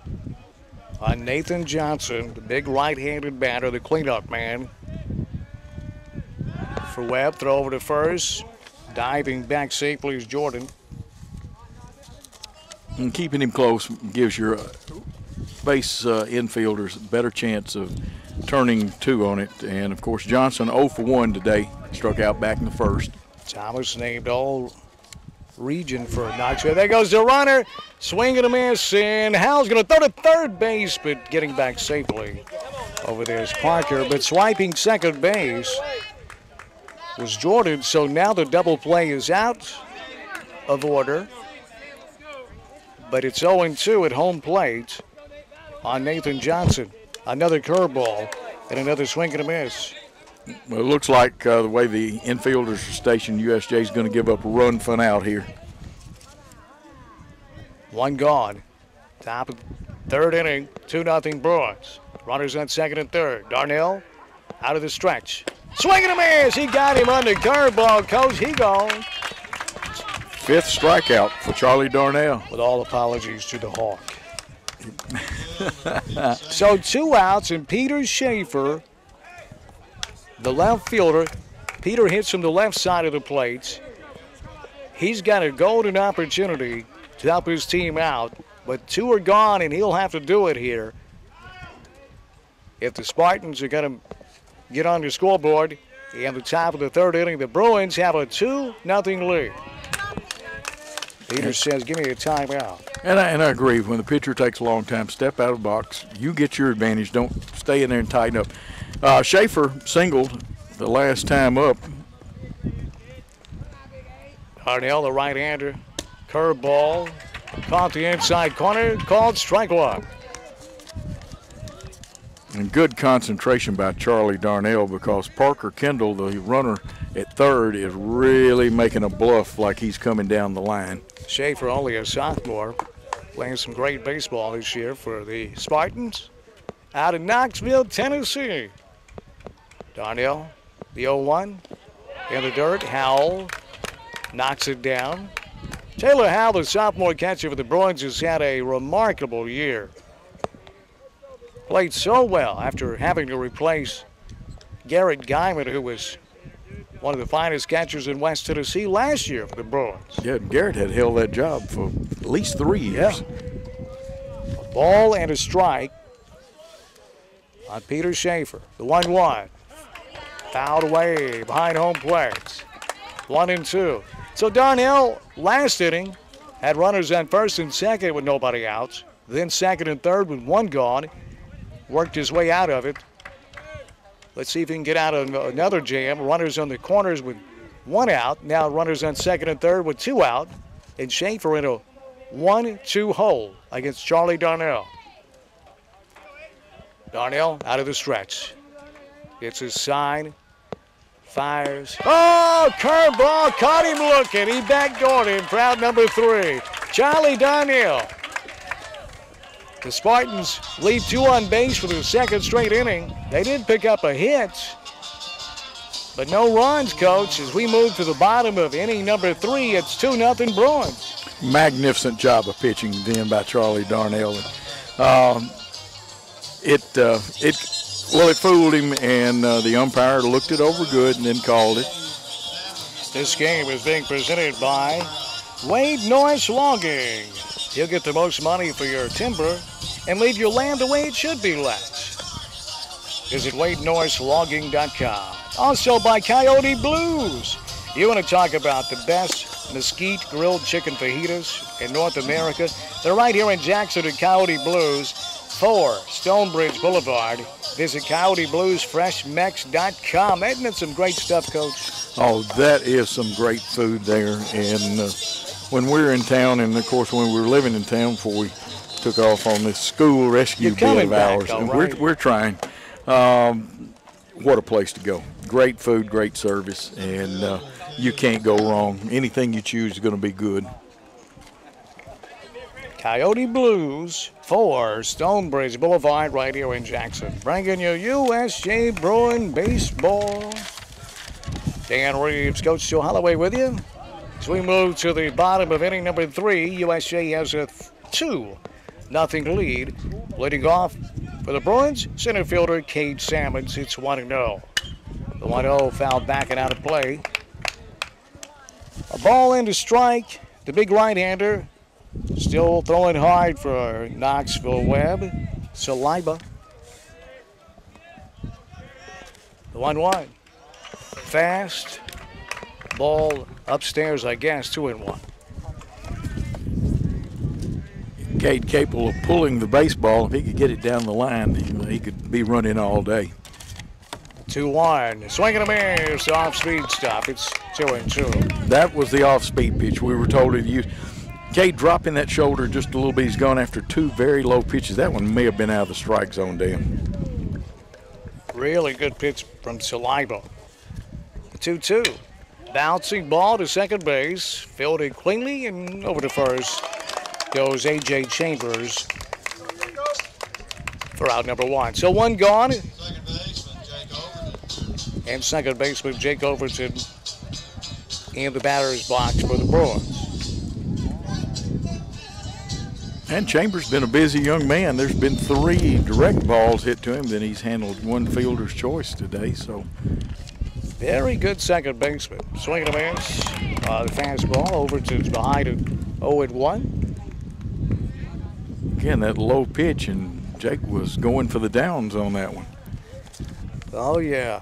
on Nathan Johnson, the big right-handed batter, the cleanup man. For Webb, throw over to first. Diving back safely is Jordan. And keeping him close gives your base infielders a better chance of turning two on it. And, of course, Johnson 0 for 1 today. Struck out back in the first. Thomas named all region for Knoxville. There goes the runner. Swing and a miss. And Hal's going to throw to third base, but getting back safely. Over there's Parker, but swiping second base was Jordan. So now the double play is out of order. but it's 0-2 at home plate on Nathan Johnson. Another curveball and another swing and a miss. Well, it looks like the way the infielders are stationed, USJ is going to give up a run fun out here. One gone. Top of third inning, 2-0 Bruins. Runners on second and third. Darnell out of the stretch. Swing and a miss. He got him on the curveball, Coach. He gone. Fifth strikeout for Charlie Darnell. With all apologies to the Hawk. So 2 outs, and Peter Schaefer, the left fielder. Peter hits from the left side of the plate. He's got a golden opportunity to help his team out, but 2 are gone, and he'll have to do it here. If the Spartans are going to get on the scoreboard in the top of the third inning, the Bruins have a 2-0 lead. Peter says, give me a timeout. And I agree. When the pitcher takes a long time, step out of the box. You get your advantage. Don't stay in there and tighten up. Schaefer singled the last time up. Darnell, the right-hander. Curveball. Caught the inside corner. Called strike one. And good concentration by Charlie Darnell, because Parker Kendall, the runner at third, is really making a bluff like he's coming down the line. Schaefer, only a sophomore, playing some great baseball this year for the Spartans out of Knoxville, Tennessee. Darnell, the 0-1 in the dirt. Howell knocks it down. Taylor Howell, the sophomore catcher for the Bruins, has had a remarkable year. Played so well after having to replace Garrett Guyman, who was one of the finest catchers in West Tennessee last year for the Bruins. Yeah, Garrett had held that job for at least 3 years. Yeah. A ball and a strike on Peter Schaefer. The 1-1. Fouled away behind home plate. 1-2. So Darnell, last inning, had runners on first and second with nobody out. Then second and third with 1 gone. Worked his way out of it. Let's see if he can get out of another jam. Runners on the corners with 1 out. Now runners on second and third with 2 out. And Schaefer in a 1-2 hole against Charlie Darnell. Darnell out of the stretch. It's his sign. Fires. Oh, curveball. Caught him looking. He backdoored him. Proud number 3. Charlie Darnell. The Spartans leave 2 on base for the second straight inning. They did pick up a hit, but no runs, Coach. As we move to the bottom of inning number 3, it's 2-0 Bruins. Magnificent job of pitching then by Charlie Darnell. It fooled him, and the umpire looked it over good and then called it. This game is being presented by Wade Norris Logging. You'll get the most money for your timber and leave your land the way it should be left. Visit WadeNorrisLogging.com. Also by Coyote Blues. You want to talk about the best mesquite grilled chicken fajitas in North America? They're right here in Jackson at Coyote Blues, 4 Stonebridge Boulevard. Visit CoyoteBluesFreshMex.com. Isn't it some great stuff, Coach? Oh, that is some great food there. And when we were in town, and of course when we were living in town before we took off on this school rescue bid of ours, and we're trying. What a place to go. Great food, great service, and you can't go wrong. Anything you choose is going to be good. Coyote Blues, 4 Stonebridge Boulevard, right here in Jackson. Bringing you USJ Bruin baseball. Dan Reeves, Coach Joe Holloway with you. As we move to the bottom of inning number 3, USJ has a 2-0 lead. Leading off for the Bruins, center fielder Cade Salmons. It's 1-0. The 1-0 fouled back and out of play. A ball and a strike. The big right-hander still throwing hard for Knoxville Webb. Saliba. The 1-1. Fast. Ball upstairs, I guess, 2-1. Cade capable of pulling the baseball. If he could get it down the line, he could be running all day. 2-1. Swing and a miss. Off-speed stop. It's 2-2. That was the off-speed pitch we were told to use. Kay dropping that shoulder just a little bit. He's gone after 2 very low pitches. That one may have been out of the strike zone, Dan. Really good pitch from Saliba. 2-2. Bouncing ball to second base. Fielded cleanly and over to first goes A.J. Chambers for out number 1. So 1 gone. And second baseman Jake Overton in the batter's box for the Bruins. And Chambers been a busy young man. There's been 3 direct balls hit to him. Then he's handled 1 fielder's choice today. So very good second baseman. Swing and a miss. The fastball. Overton's behind it 0-1. Again, that low pitch, and Jake was going for the downs on that one. Oh, yeah.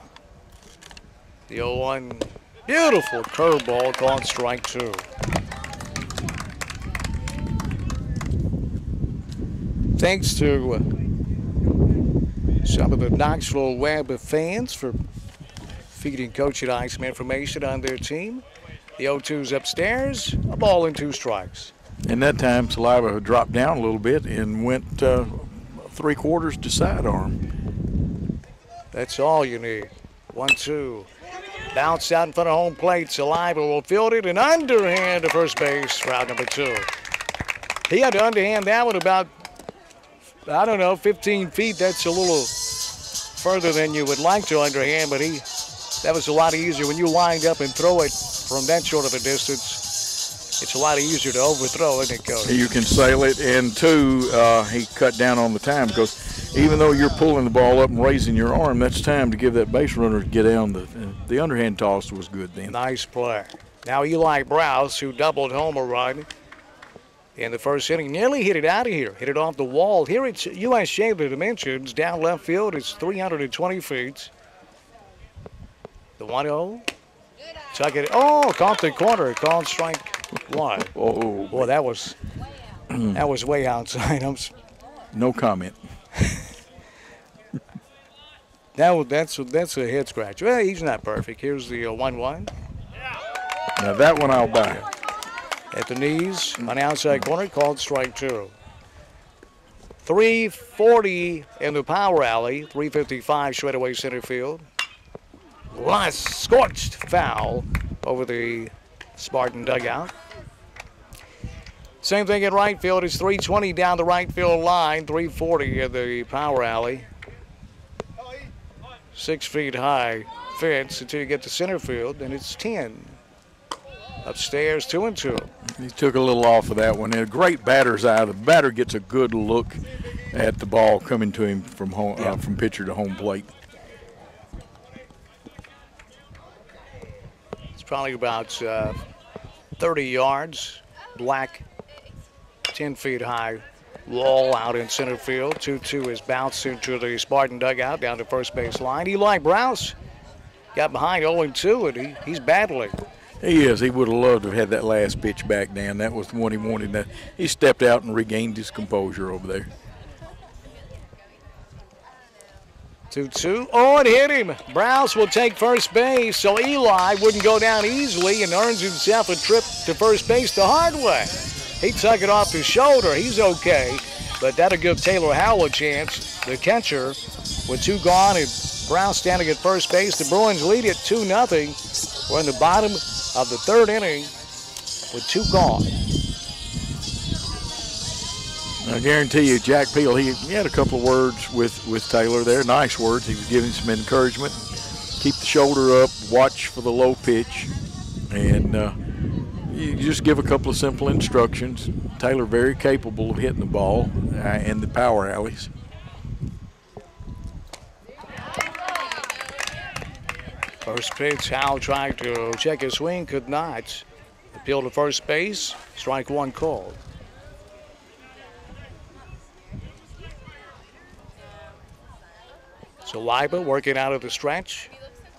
The 0-1. Beautiful curveball called strike 2. Thanks to some of the Knoxville Webb fans for feeding Coach and I some information on their team. The 0-2's upstairs, a ball and 2 strikes. And that time, Saliba dropped down a little bit and went 3/4 to sidearm. That's all you need. 1-2. Bounce out in front of home plate. Saliba will field it and underhand to first base, route number 2. He had to underhand that one about, 15 feet. That's a little further than you would like to underhand, but that was a lot easier. When you lined up and throw it from that short of a distance, it's a lot easier to overthrow, isn't it, Coach? You can sail it, and 2, he cut down on the time because even though you're pulling the ball up and raising your arm, that's time to give that base runner to get down. The underhand toss was good then. Nice play. Now Eli Browse, who doubled home a run in the first inning, nearly hit it out of here. Hit it off the wall. Here it's USJ, the dimensions. Down left field, it's 320 feet. The 1-0. Tuck it. Oh, caught the corner. Called strike 1. Oh, boy, that was way outside. No comment. That's a head scratch. Well, he's not perfect. Here's the 1-1. Now that one I'll buy. At the knees, on the outside corner, called strike 2. 340 in the power alley, 355 straightaway center field. Last scorched foul over the Spartan dugout. Same thing in right field. It's 320 down the right field line, 340 in the power alley. 6 feet high fence until you get to center field, and it's 10. Upstairs, 2-2. He took a little off of that one. And a great batter's eye. The batter gets a good look at the ball coming to him from home, from pitcher to home plate. It's probably about 30 yards. Black, 10 feet high wall out in center field. 2-2 is bounced into the Spartan dugout down to first base line. Eli Browse got behind 0-2, and he's battling. He is. He would have loved to have had that last pitch back, Dan. That was the one he wanted. He stepped out and regained his composure over there. 2-2. Oh, it hit him. Browse will take first base, so Eli wouldn't go down easily and earns himself a trip to first base the hard way. He took it off his shoulder. He's okay, but that'll give Taylor Howell a chance. The catcher with 2 gone and Browse standing at first base. The Bruins lead it 2-0. We're in the bottom of the 3rd inning with 2 gone. I guarantee you, Jack Peel, he had a couple of words with Taylor there. Nice words. He was giving some encouragement. Keep the shoulder up, watch for the low pitch, and you just give a couple of simple instructions. Taylor very capable of hitting the ball in the power alleys. First pitch, Howell tried to check his swing, could not. Appeal to first base, strike 1 called. Saliba working out of the stretch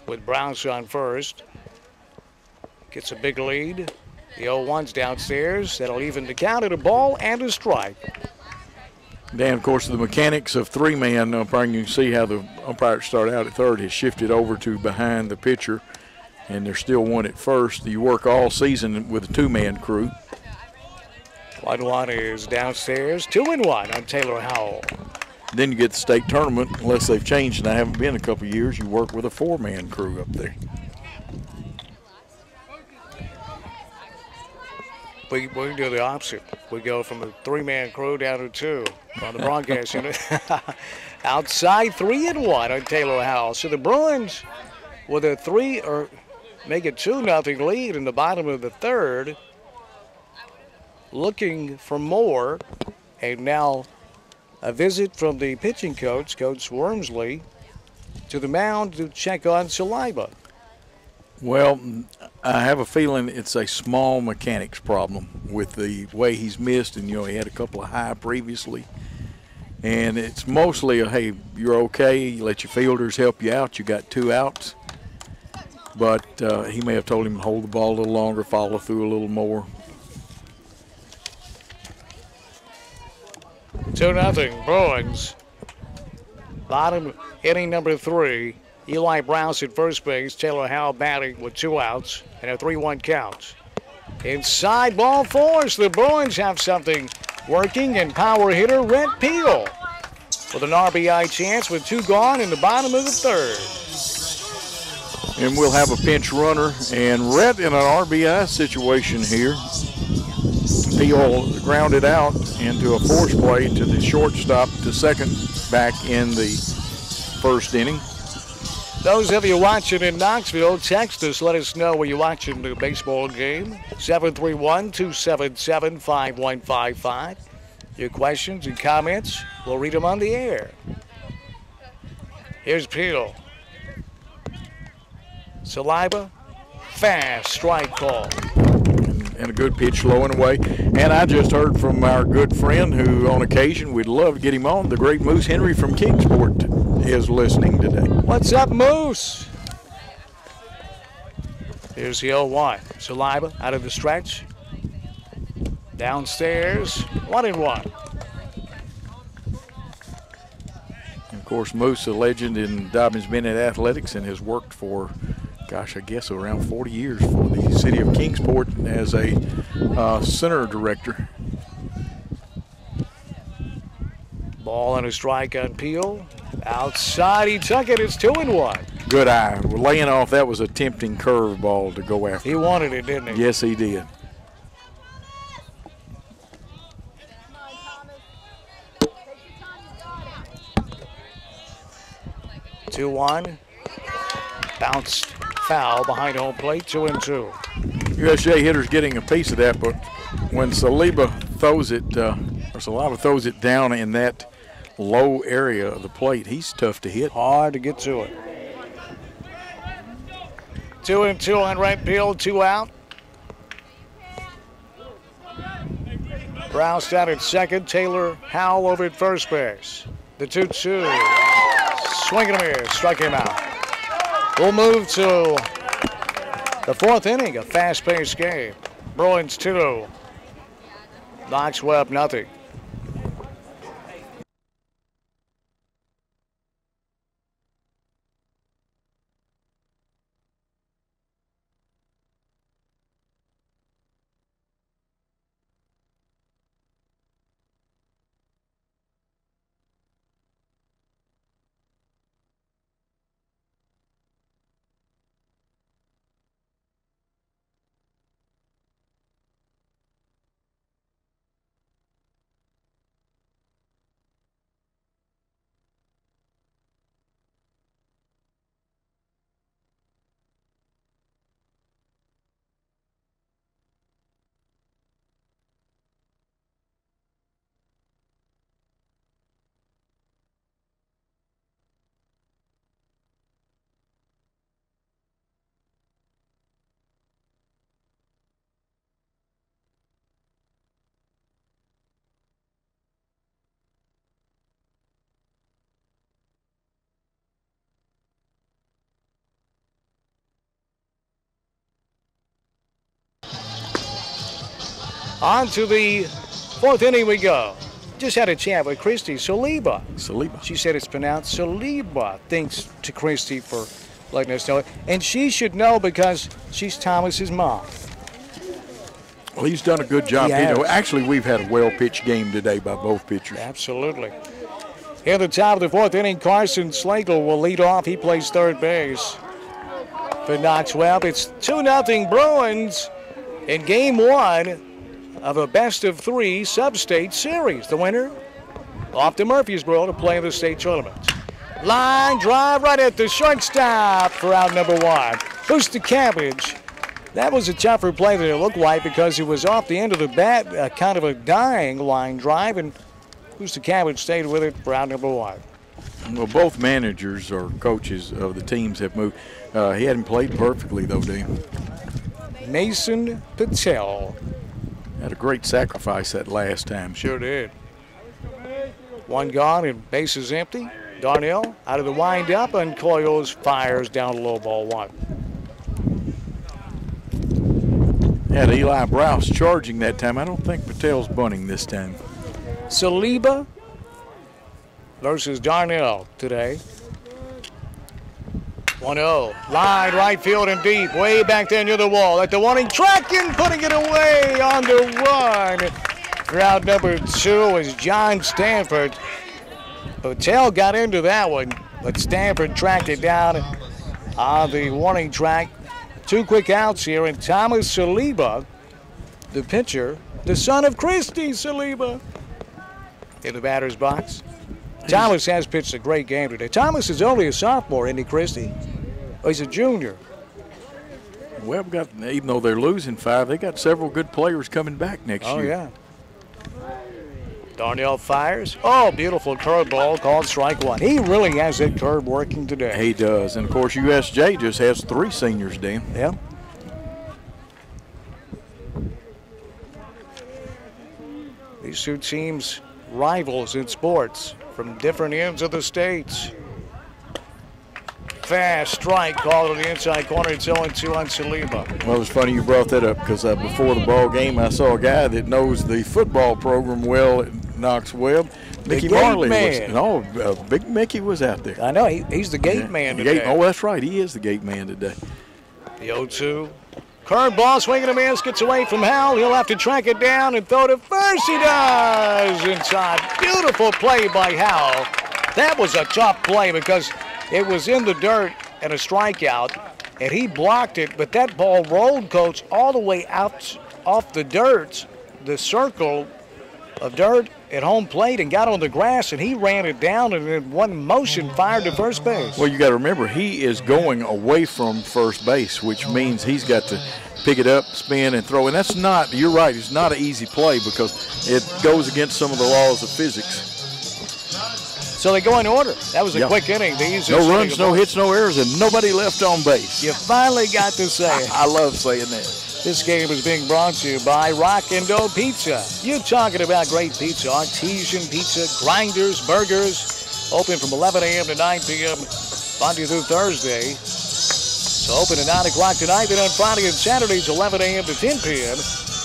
with Browns on first. Gets a big lead. The 0-1's downstairs. That'll even the count at a ball and a strike. Dan, of course, the mechanics of 3-man umpiring, you can see how the umpires start out at third has shifted over to behind the pitcher, and there's still one at first. You work all season with a 2-man crew. 1-1 is downstairs. 2-1 on Taylor Howell. Then you get the state tournament, unless they've changed, and I haven't been in a couple of years, you work with a 4-man crew up there. We do the opposite. We go from a 3-man crew down to 2 on the broadcast unit. Outside 3-1 on Taylor Howell. So the Bruins with a 2-0 lead in the bottom of the third, looking for more. And now a visit from the pitching coach, Coach Wormsley, to the mound to check on Saliba. Well, I have a feeling it's a small mechanics problem with the way he's missed, and, he had a couple of high previously. And it's mostly hey, you're okay, you let your fielders help you out, you got 2 outs. But he may have told him to hold the ball a little longer, follow through a little more. 2-0 Bruins. Bottom inning number 3. Eli Browse at first base. Taylor Howell batting with 2 outs and a 3-1 count. Inside ball 4. So the Bruins have something working, and power hitter Rhett Peel with an RBI chance with 2 gone in the bottom of the third. And we'll have a pinch runner, and Rhett in an RBI situation here. Peel grounded out into a force play to the shortstop to second back in the first inning. Those of you watching in Knoxville, text us. Let us know where you're watching the baseball game. 731-277-5155. Your questions and comments, we'll read them on the air. Here's Peel. Saliba, fast strike call. And a good pitch low and away. And I just heard from our good friend who on occasion we'd love to get him on, the great Moose Henry from Kingsport is listening today. What's up, Moose? Here's the 0-1. Saliba out of the stretch. Downstairs, 1-1. And of course, Moose, a legend in Dobyns-Bennett athletics, and has worked for, gosh, I guess around 40 years for the city of Kingsport as a center director. Ball and a strike on Peel. Outside, he took it. It's 2-1. Good eye. Laying off, that was a tempting curveball to go after. He wanted it, didn't he? Yes, he did. Two one. Bounced foul behind home plate. 2-2. USJ hitters getting a piece of that, but when Saliba throws it, Saliba throws it down in that low area of the plate, he's tough to hit. Hard to get to it. 2-2 on right field, 2 out. Browse down at second. Taylor Howell over at first base. The 2-2. Swing and a miss. Struck him out. We'll move to the 4th inning, a fast-paced game. Bruins 2. Knoxville Webb nothing. On to the 4th inning we go. Just had a chat with Christy Saliba. Saliba. She said it's pronounced Saliba. Thanks to Christy for letting us know it. And she should know because she's Thomas's mom. Well, he's done a good job. He has. Actually, we've had a well-pitched game today by both pitchers. Absolutely. Here at the top of the fourth inning, Carson Slagle will lead off. He plays third base for Knoxville Webb. It's 2-0 Bruins in game one of a best-of-3 sub-state series. The winner off to Murfreesboro to play in the state tournament. Line drive right at the shortstop for out number one. Booster Cabbage. That was a tougher play than it looked like because it was off the end of the bat, kind of a dying line drive, and Booster Cabbage stayed with it for out number one. Well, both managers or coaches of the teams have moved. He hadn't played perfectly, though, Dan. Mason Patel. Had a great sacrifice that last time. Sure did. One gone and bases empty. Darnell out of the windup, and Coyles fires down low ball one. Had Eli Browse charging that time. I don't think Patel's bunting this time. Saliba versus Darnell today. 1-0. Line right field and deep. Way back there near the wall. At the warning track and putting it away on the run. Crowd number two is John Stanford. Patel got into that one, but Stanford tracked it down on the warning track. Two quick outs here, and Thomas Saliba, the pitcher, the son of Christy Saliba, in the batter's box. Thomas has pitched a great game today. Thomas is only a sophomore, isn't he, Christy? Oh, he's a junior. Webb got, even though they're losing 5, they got several good players coming back next year. Oh, yeah. Darnell fires. Oh, beautiful curveball called strike one. He really has that curve working today. He does. And, of course, USJ just has 3 seniors, Dan. Yeah. These two teams, rivals in sports from different ends of the states. Fast strike called on the inside corner. It's 0-2 on Saliba. Well, it was funny you brought that up because before the ball game, I saw a guy that knows the football program well at Knoxville Webb. Mickey Marley was. No, Big Mickey was out there. I know. He's the gate man today. Oh, that's right. He is the gate man today. The 0-2. Curveball swinging a miss. Gets away from Howell. He'll have to track it down and throw to first. He does. Inside. Beautiful play by Howell. That was a tough play because it was in the dirt and a strikeout, and he blocked it, but that ball rolled, Coach, all the way out off the dirt, the circle of dirt at home plate, and got on the grass, and he ran it down and in one motion fired to first base. Well, you got to remember, he is going away from first base, which means he's got to pick it up, spin, and throw. And that's not, you're right, it's not an easy play because it goes against some of the laws of physics. So they go in order. That was a quick inning. No runs, no hits, no errors, and nobody left on base. You finally got to say it. I love saying that. This game is being brought to you by Rock and Dough Pizza. You're talking about great pizza, artesian pizza, grinders, burgers. Open from 11 a.m. to 9 p.m. Monday through Thursday. So open at 9 o'clock tonight. Then on Friday and Saturdays, 11 a.m. to 10 p.m.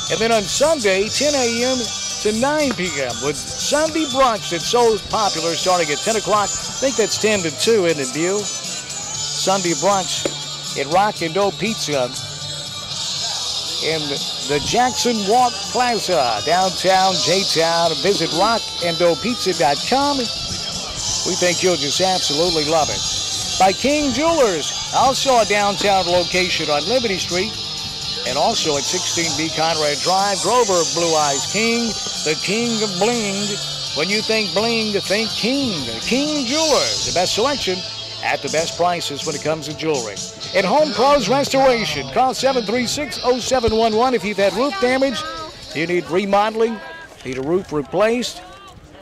And then on Sunday, 10 a.m. to 9 p.m. with Sunday brunch that's so popular starting at 10 o'clock. I think that's 10 to 2, isn't it, View? Sunday brunch at Rock and Dough Pizza in the Jackson Walk Plaza, downtown J-Town. Visit rockanddoughtpizza.com. We think you'll just absolutely love it. By King Jewelers, also a downtown location on Liberty Street, and also at 16B Conrad Drive. Grover Blue Eyes King, the king of bling. When you think bling, think King. King Jewelers, the best selection at the best prices when it comes to jewelry. At Home Pros Restoration, call 736-0711 if you've had roof damage, you need remodeling, need a roof replaced.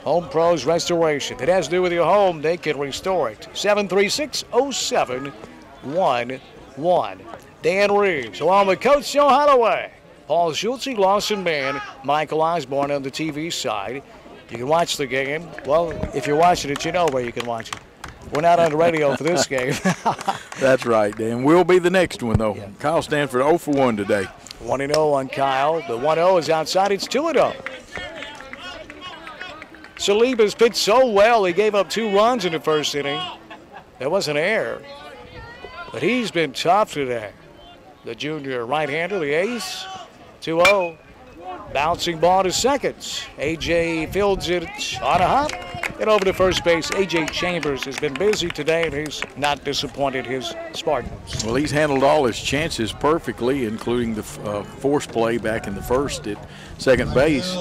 Home Pros Restoration. If it has to do with your home, they can restore it. 736-0711. Dan Reeves, along with Coach Joe Holloway, Paul Schultze, Lawson Mann, Michael Osborne on the TV side. You can watch the game. Well, if you're watching it, you know where you can watch it. We're not on the radio for this game. That's right, Dan. We'll be the next one, though. Yeah. Kyle Stanford 0 for 1 today. 1-0 on Kyle. The 1-0 is outside. It's 2-0. Saliba's pitched so well, he gave up 2 runs in the first inning. That was an error. But he's been tough today. The junior right-hander, the ace. 2-0. Bouncing ball to second. A.J. fields it on a hop. And over to first base, A.J. Chambers has been busy today, and he's not disappointed his Spartans. Well, he's handled all his chances perfectly, including the force play back in the first at second base.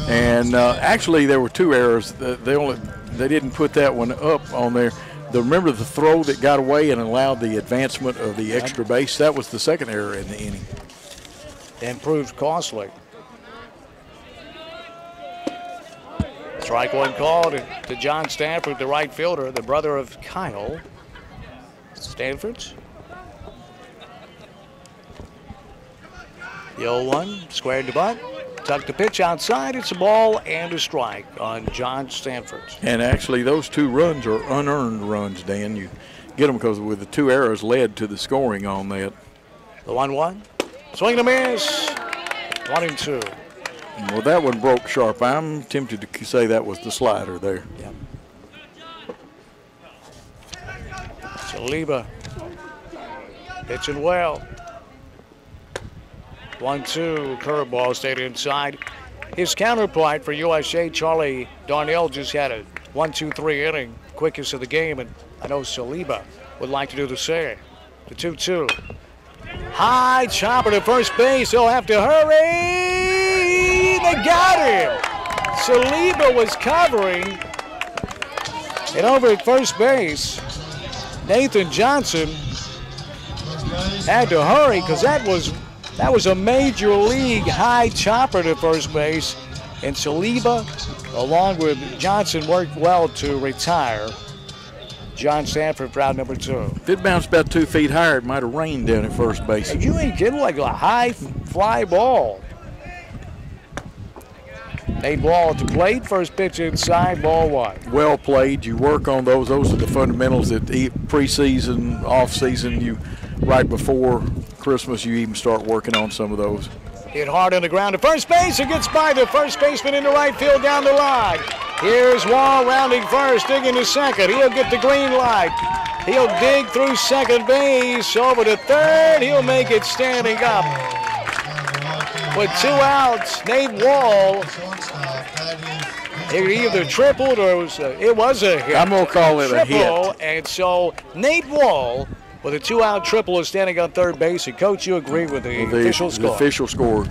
And actually, there were 2 errors. They didn't put that one up on there. Remember the throw that got away and allowed the advancement of the extra base? That was the second error in the inning. And proved costly. Strike one called to John Stanford, the right fielder, the brother of Kyle Stanford. The 0-1, squared to butt. Tuck the pitch outside. It's a ball and a strike on John Stanford. And actually, those 2 runs are unearned runs, Dan. You get them because with the 2 errors led to the scoring on that. The 1-1. Swing and a miss. 1-2. Well, that one broke sharp. I'm tempted to say that was the slider there. Yeah. Saliba pitching well. 1-2, curveball stayed inside. His counterpart for USJ, Charlie Darnell, just had a 1-2-3 inning, quickest of the game, and I know Saliba would like to do the same. The 2-2. High chopper to first base. He'll have to hurry. They got him. Saliba was covering. And over at first base, Nathan Johnson had to hurry because that was a major league high chopper to first base. And Saliba, along with Johnson, worked well to retire John Stanford for out number 2. If it bounced about 2 feet higher, it might have rained down at first base. And you ain't kidding, like a high fly ball. Nate Wall at the plate, first pitch inside, ball 1. Well played. You work on those. Those are the fundamentals that preseason, off-season, right before Christmas, you even start working on some of those. Hit hard on the ground to first base. It gets by the first baseman in the right field down the line. Here's Wall rounding first, digging to second. He'll get the green light. He'll dig through second base, over to third. He'll make it standing up. With 2 outs, Nate Wall, it either tripled or it was a hit. I'm going to call it a hit. And so Nate Wall, with a 2-out triple, is standing on third base. And, Coach, you agree with the official score? The official score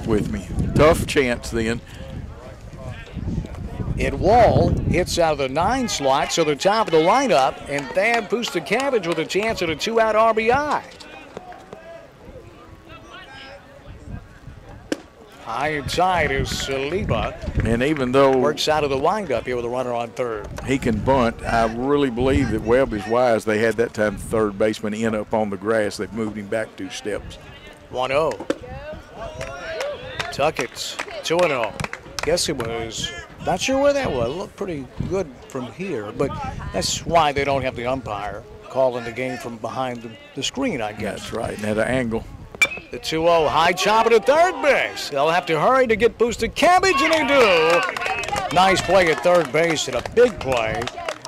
with me. Tough chance then. And Wall hits out of the 9 slot, so the top of the lineup, and Thad Pusta-Cabbage with a chance at a 2-out RBI. High inside is Saliba. And even though works out of the windup here with a runner on third. He can bunt. I really believe that Webb is wise. They had that time third baseman in up on the grass. They've moved him back 2 steps. 1-0. Tuckett's 2-0. Guess it was, not sure where that was. It looked pretty good from here, but that's why they don't have the umpire calling the game from behind the screen, I guess. That's right, and at an angle. The 2-0 high chopper to third base. They'll have to hurry to get Pusta-Cabbage, and they do. Nice play at third base and a big play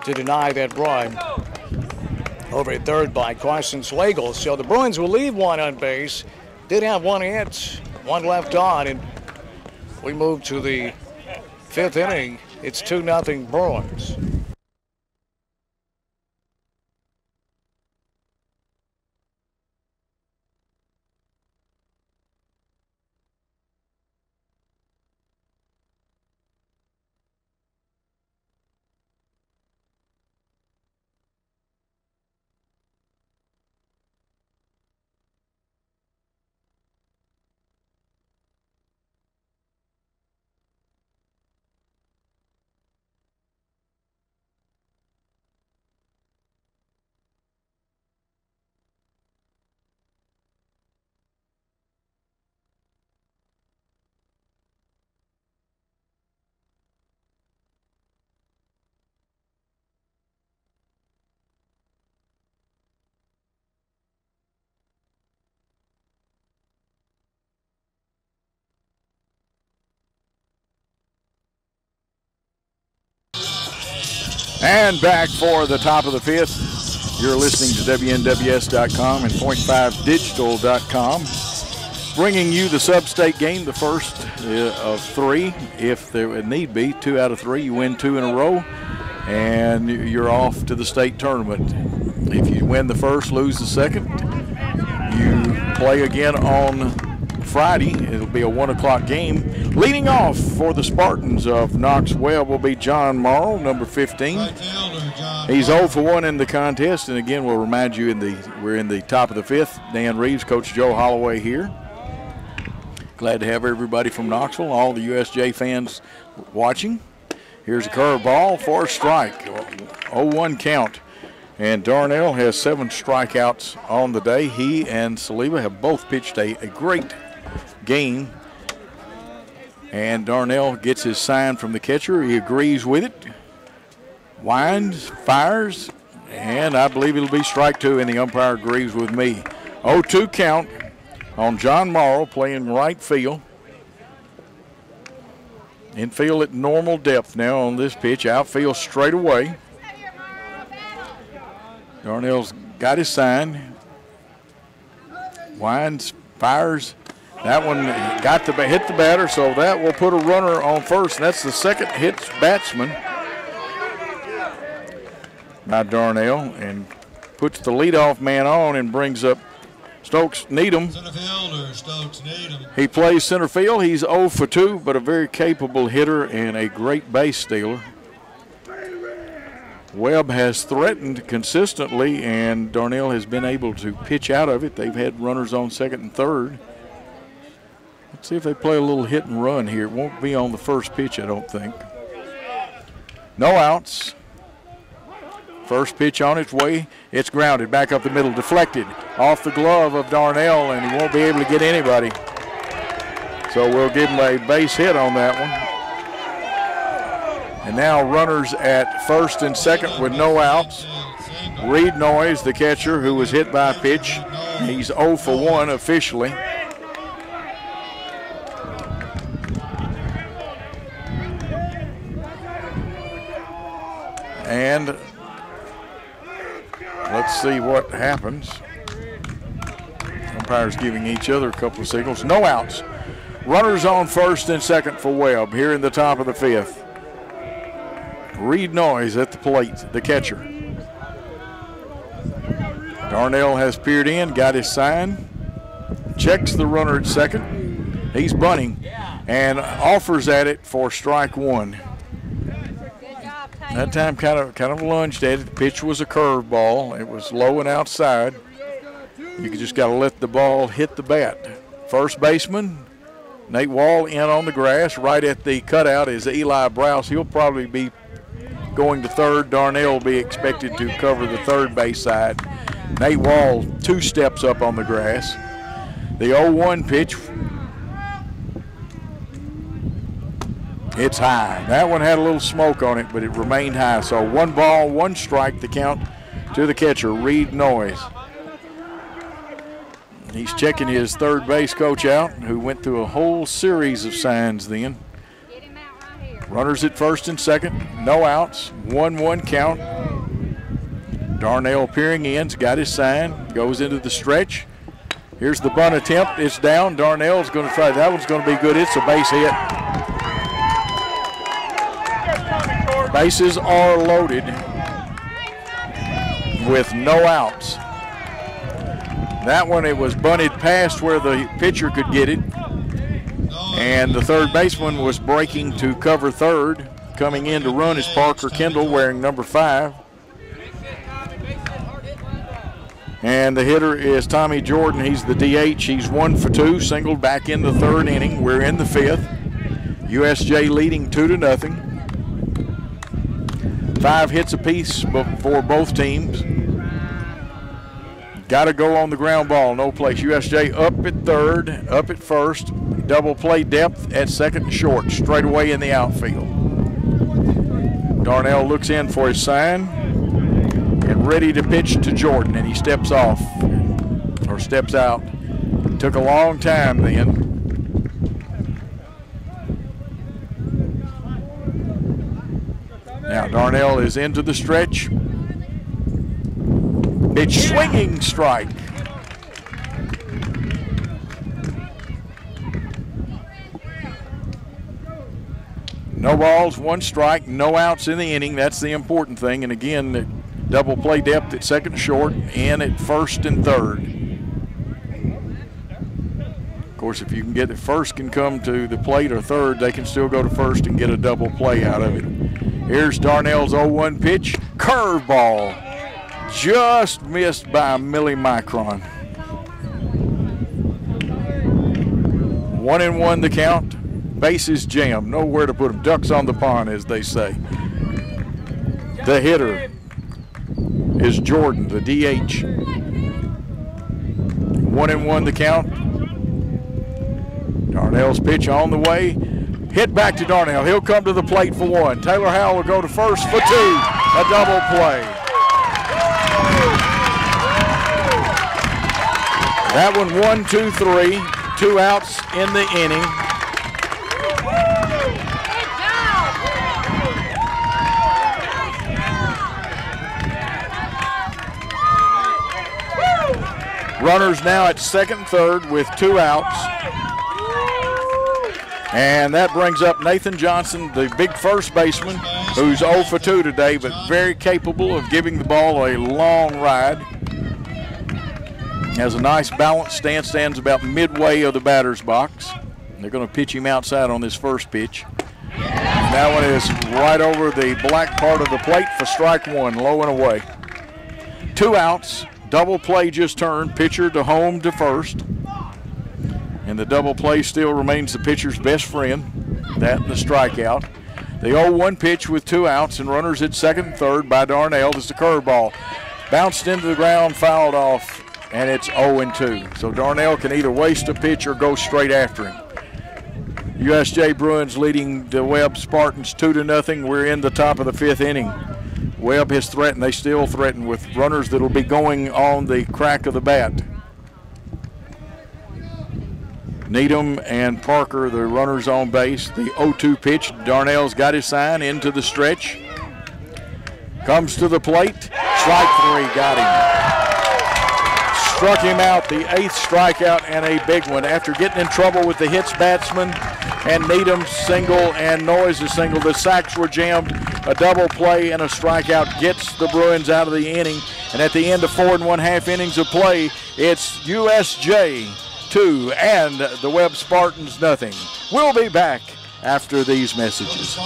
to deny that run over at third by Carson Slagle. So the Bruins will leave 1 on base. Did have 1 hit, 1 left on, and we move to the 5th inning. It's 2-0 Bruins. And back for the top of the 5th. You're listening to WNWS.com and .5digital.com. bringing you the sub-state game, the first of 3. If there would need be, 2 out of 3, you win 2 in a row, and you're off to the state tournament. If you win the first, lose the second, you play again on Friday. It'll be a 1 o'clock game. Leading off for the Spartans of Knox Webb will be John Morrow, number 15. He's 0 for 1 in the contest, and again, we'll remind you we're in the top of the 5th. Dan Reeves, Coach Joe Holloway here. Glad to have everybody from Knoxville, all the USJ fans watching. Here's a curveball for a strike, 0-1 count. And Darnell has 7 strikeouts on the day. He and Saliba have both pitched a great game. And Darnell gets his sign from the catcher. He agrees with it. Winds, fires, and I believe it'll be strike 2, and the umpire agrees with me. 0-2 count on John Morrow, playing right field. Infield at normal depth now on this pitch. Outfield straight away. Darnell's got his sign. Winds, fires. That one hit the batter, so that will put a runner on first. And that's the second hit batsman by Darnell, and puts the leadoff man on and brings up Stokes Needham. Center fielder, Stokes Needham. He plays center field. He's 0 for 2, but a very capable hitter and a great base stealer. Webb has threatened consistently, and Darnell has been able to pitch out of it. They've had runners on second and third. Let's see if they play a little hit and run here. It won't be on the first pitch, I don't think. No outs. First pitch on its way. It's grounded back up the middle, deflected off the glove of Darnell, and he won't be able to get anybody. So we'll give him a base hit on that one. And now runners at first and second with no outs. Reed Noyes, the catcher, who was hit by a pitch. He's 0 for 1 officially. And let's see what happens. Umpires giving each other a couple of signals. No outs. Runners on first and second for Webb here in the top of the 5th. Reed Noyes at the plate, the catcher. Darnell has peered in, got his sign, checks the runner at second. He's bunting and offers at it for strike 1. That time kind of lunged at it. The pitch was a curveball. It was low and outside. You just got to let the ball hit the bat. First baseman, Nate Wall, in on the grass. Right at the cutout is Eli Browse. He'll probably be going to third. Darnell will be expected to cover the third base side. Nate Wall 2 steps up on the grass. The 0-1 pitch. It's high. That one had a little smoke on it, but it remained high. So 1 ball, 1 strike, the count to the catcher, Reed Noyes. He's checking his third base coach out, who went through a whole series of signs then. Runners at first and second, no outs, 1-1 count. Darnell peering in's got his sign, goes into the stretch. Here's the bunt attempt. It's down. Darnell's going to try. That one's going to be good. It's a base hit. Bases are loaded with no outs. That one, it was bunted past where the pitcher could get it. And the third baseman was breaking to cover third. Coming in to run is Parker Kendall, wearing number 5. And the hitter is Tommy Jordan. He's the DH. He's 1 for 2, singled back in the third inning. We're in the 5th. USJ leading 2-0. 5 hits apiece for both teams. Got to go on the ground ball, no place. USJ up at third, up at first. Double play depth at second and short, straight away in the outfield. Darnell looks in for his sign and ready to pitch to Jordan, and he steps off, or steps out. Took a long time then. Now Darnell is into the stretch. Pitch swinging strike. No balls, 1 strike, no outs in the inning. That's the important thing. And again, the double play depth at second short and at first and third. Of course, if you can get it, first can come to the plate or third, they can still go to first and get a double play out of it. Here's Darnell's 0-1 pitch. Curveball. Just missed by a millimicron. 1-1 the count. Bases jammed. Nowhere to put them. Ducks on the pond, as they say. The hitter is Jordan, the DH. 1-1 the count. Darnell's pitch on the way. Hit back to Darnell. He'll come to the plate for 1. Taylor Howell will go to first for 2. A double play. That one 1, 2, 3. 2 outs in the inning. Runners now at second and third with 2 outs. And that brings up Nathan Johnson, the big first baseman, who's 0 for 2 today, but very capable of giving the ball a long ride. Has a nice balanced stance, stands about midway of the batter's box. They're going to pitch him outside on this first pitch. That one is right over the black part of the plate for strike 1, low and away. 2 outs, double play just turned, pitcher to home to first. And the double play still remains the pitcher's best friend, that and the strikeout. The 0-1 pitch with 2 outs and runners at second and third by Darnell is the curveball. Bounced into the ground, fouled off, and it's 0-2. So Darnell can either waste a pitch or go straight after him. USJ Bruins leading the Webb Spartans 2-0. We're in the top of the 5th inning. Webb has threatened, they still threaten with runners that will be going on the crack of the bat. Needham and Parker, the runners on base. The 0-2 pitch, Darnell's got his sign into the stretch. Comes to the plate, strike 3, got him. Struck him out, the 8th strikeout and a big one. After getting in trouble with the hits batsman and Needham's single and Noyes' single, the sacks were jammed. A double play and a strikeout gets the Bruins out of the inning. And at the end of 4 1/2 innings of play, it's USJ 2 and the Webb Spartans nothing. We'll be back after these messages.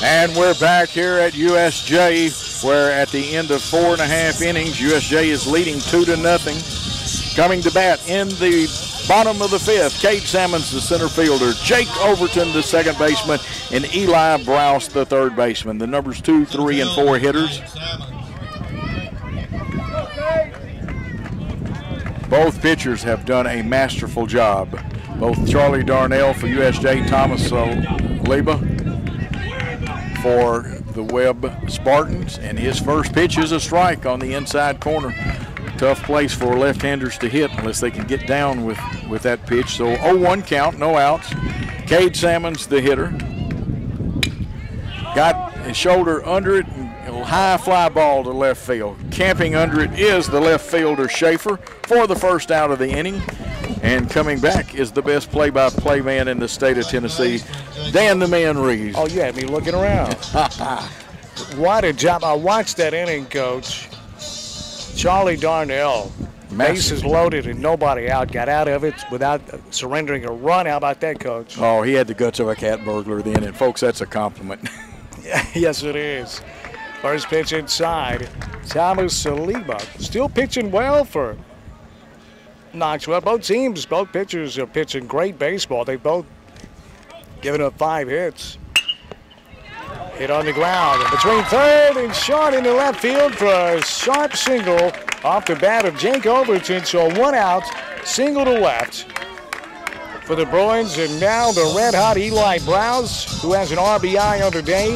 And we're back here at USJ, where at the end of 4 1/2 innings, USJ is leading 2-0. Coming to bat in the bottom of the 5th, Cade Salmons, the center fielder, Jake Overton, the second baseman, and Eli Browse, the third baseman. The numbers 2, 3, and 4 hitters. Both pitchers have done a masterful job. Both Charlie Darnell for USJ, Thomas Leba for the Webb Spartans, and his first pitch is a strike on the inside corner. Tough place for left-handers to hit unless they can get down with that pitch. So 0-1 count, no outs. Cade Salmons, the hitter. Got his shoulder under it, and a high fly ball to left field. Camping under it is the left fielder Schaefer for the first out of the inning. And coming back is the best play-by-play man in the state of Tennessee, Dan the Man Reeves. Oh, you had me looking around. What a job. I watched that inning, Coach. Charlie Darnell, bases loaded and nobody out, got out of it without surrendering a run. How about that, Coach? Oh, he had the guts of a cat burglar then, and folks, that's a compliment. Yes, it is. First pitch inside. Thomas Saliba still pitching well for Knoxville. Both teams, both pitchers are pitching great baseball. They both given up 5 hits. Hit on the ground between third and short into left field for a sharp single off the bat of Jake Overton. So a 1 out, single to left for the Bruins. And now the red-hot Eli Browse, who has an RBI on the day,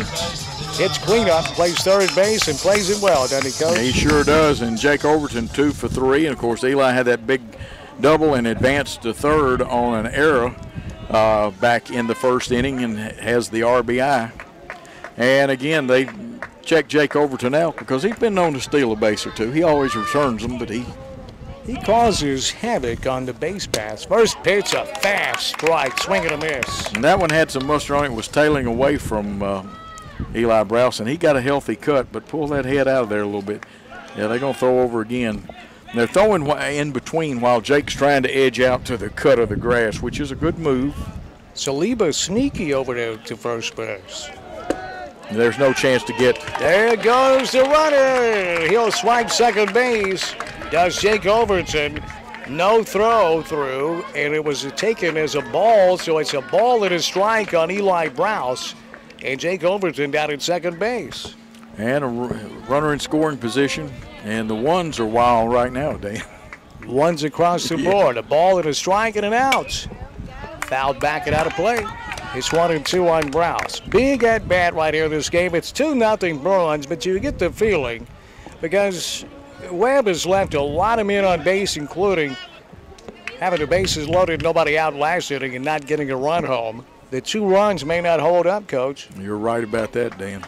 hits cleanup, plays third base, and plays it well, doesn't he, Coach? He sure does. And Jake Overton 2 for 3. And, of course, Eli had that big double and advanced to third on an error back in the first inning and has the RBI. And, again, they check Jake Overton out because he's been known to steal a base or two. He always returns them, but he causes havoc on the base paths. First pitch, a fast strike, swing and a miss. And that one had some muster on it, was tailing away from Eli Browse, and he got a healthy cut, but pull that head out of there a little bit. Yeah, they're going to throw over again. And they're throwing in between while Jake's trying to edge out to the cut of the grass, which is a good move. Saliba sneaky over there to first base. There's no chance to get. There goes the runner. He'll swipe second base. Does Jake Overton. No throw through, and it was taken as a ball, so it's a ball and a strike on Eli Browse. And Jake Overton down at second base. And a runner in scoring position. And the ones are wild right now, Dan. Ones across the board. A ball and a strike and an out. Fouled back and out of play. It's 1-2 on Browse. Big at bat right here in this game. It's 2-0 Bruins, but you get the feeling because Webb has left a lot of men on base, including having the bases loaded, nobody out last inning, and not getting a run home. The 2 runs may not hold up, Coach. You're right about that, Dan.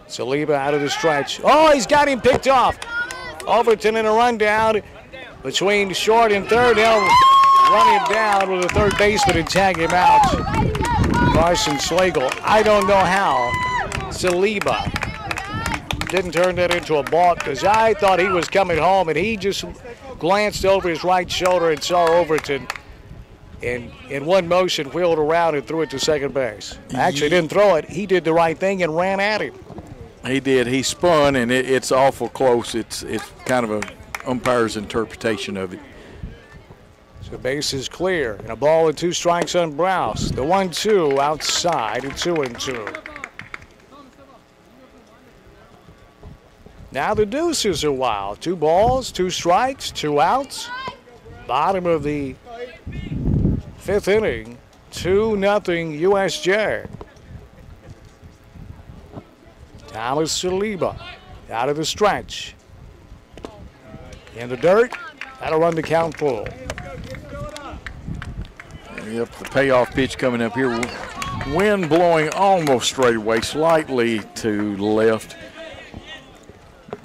Saliba out of the stretch. Oh, he's got him picked off. Overton in a rundown between short and third. They'll run him down with a third baseman and tag him out. Carson Slagle. I don't know how Saliba didn't turn that into a balk because I thought he was coming home and he just glanced over his right shoulder and saw Overton. And in one motion, wheeled around and threw it to second base. Actually, didn't throw it. He did the right thing and ran at him. He did. He spun, and it's awful close. It's kind of a umpire's interpretation of it. So base is clear. And a ball and 2 strikes on Browse. The 1-2 outside and 2-2. Now the deuces are wild. 2 balls, 2 strikes, 2 outs. Bottom of the 5th inning, 2-0 USJ. Thomas Saliba out of the stretch. In the dirt, that'll run the count full. Yep, the payoff pitch coming up here. Wind blowing almost straight away, slightly to the left.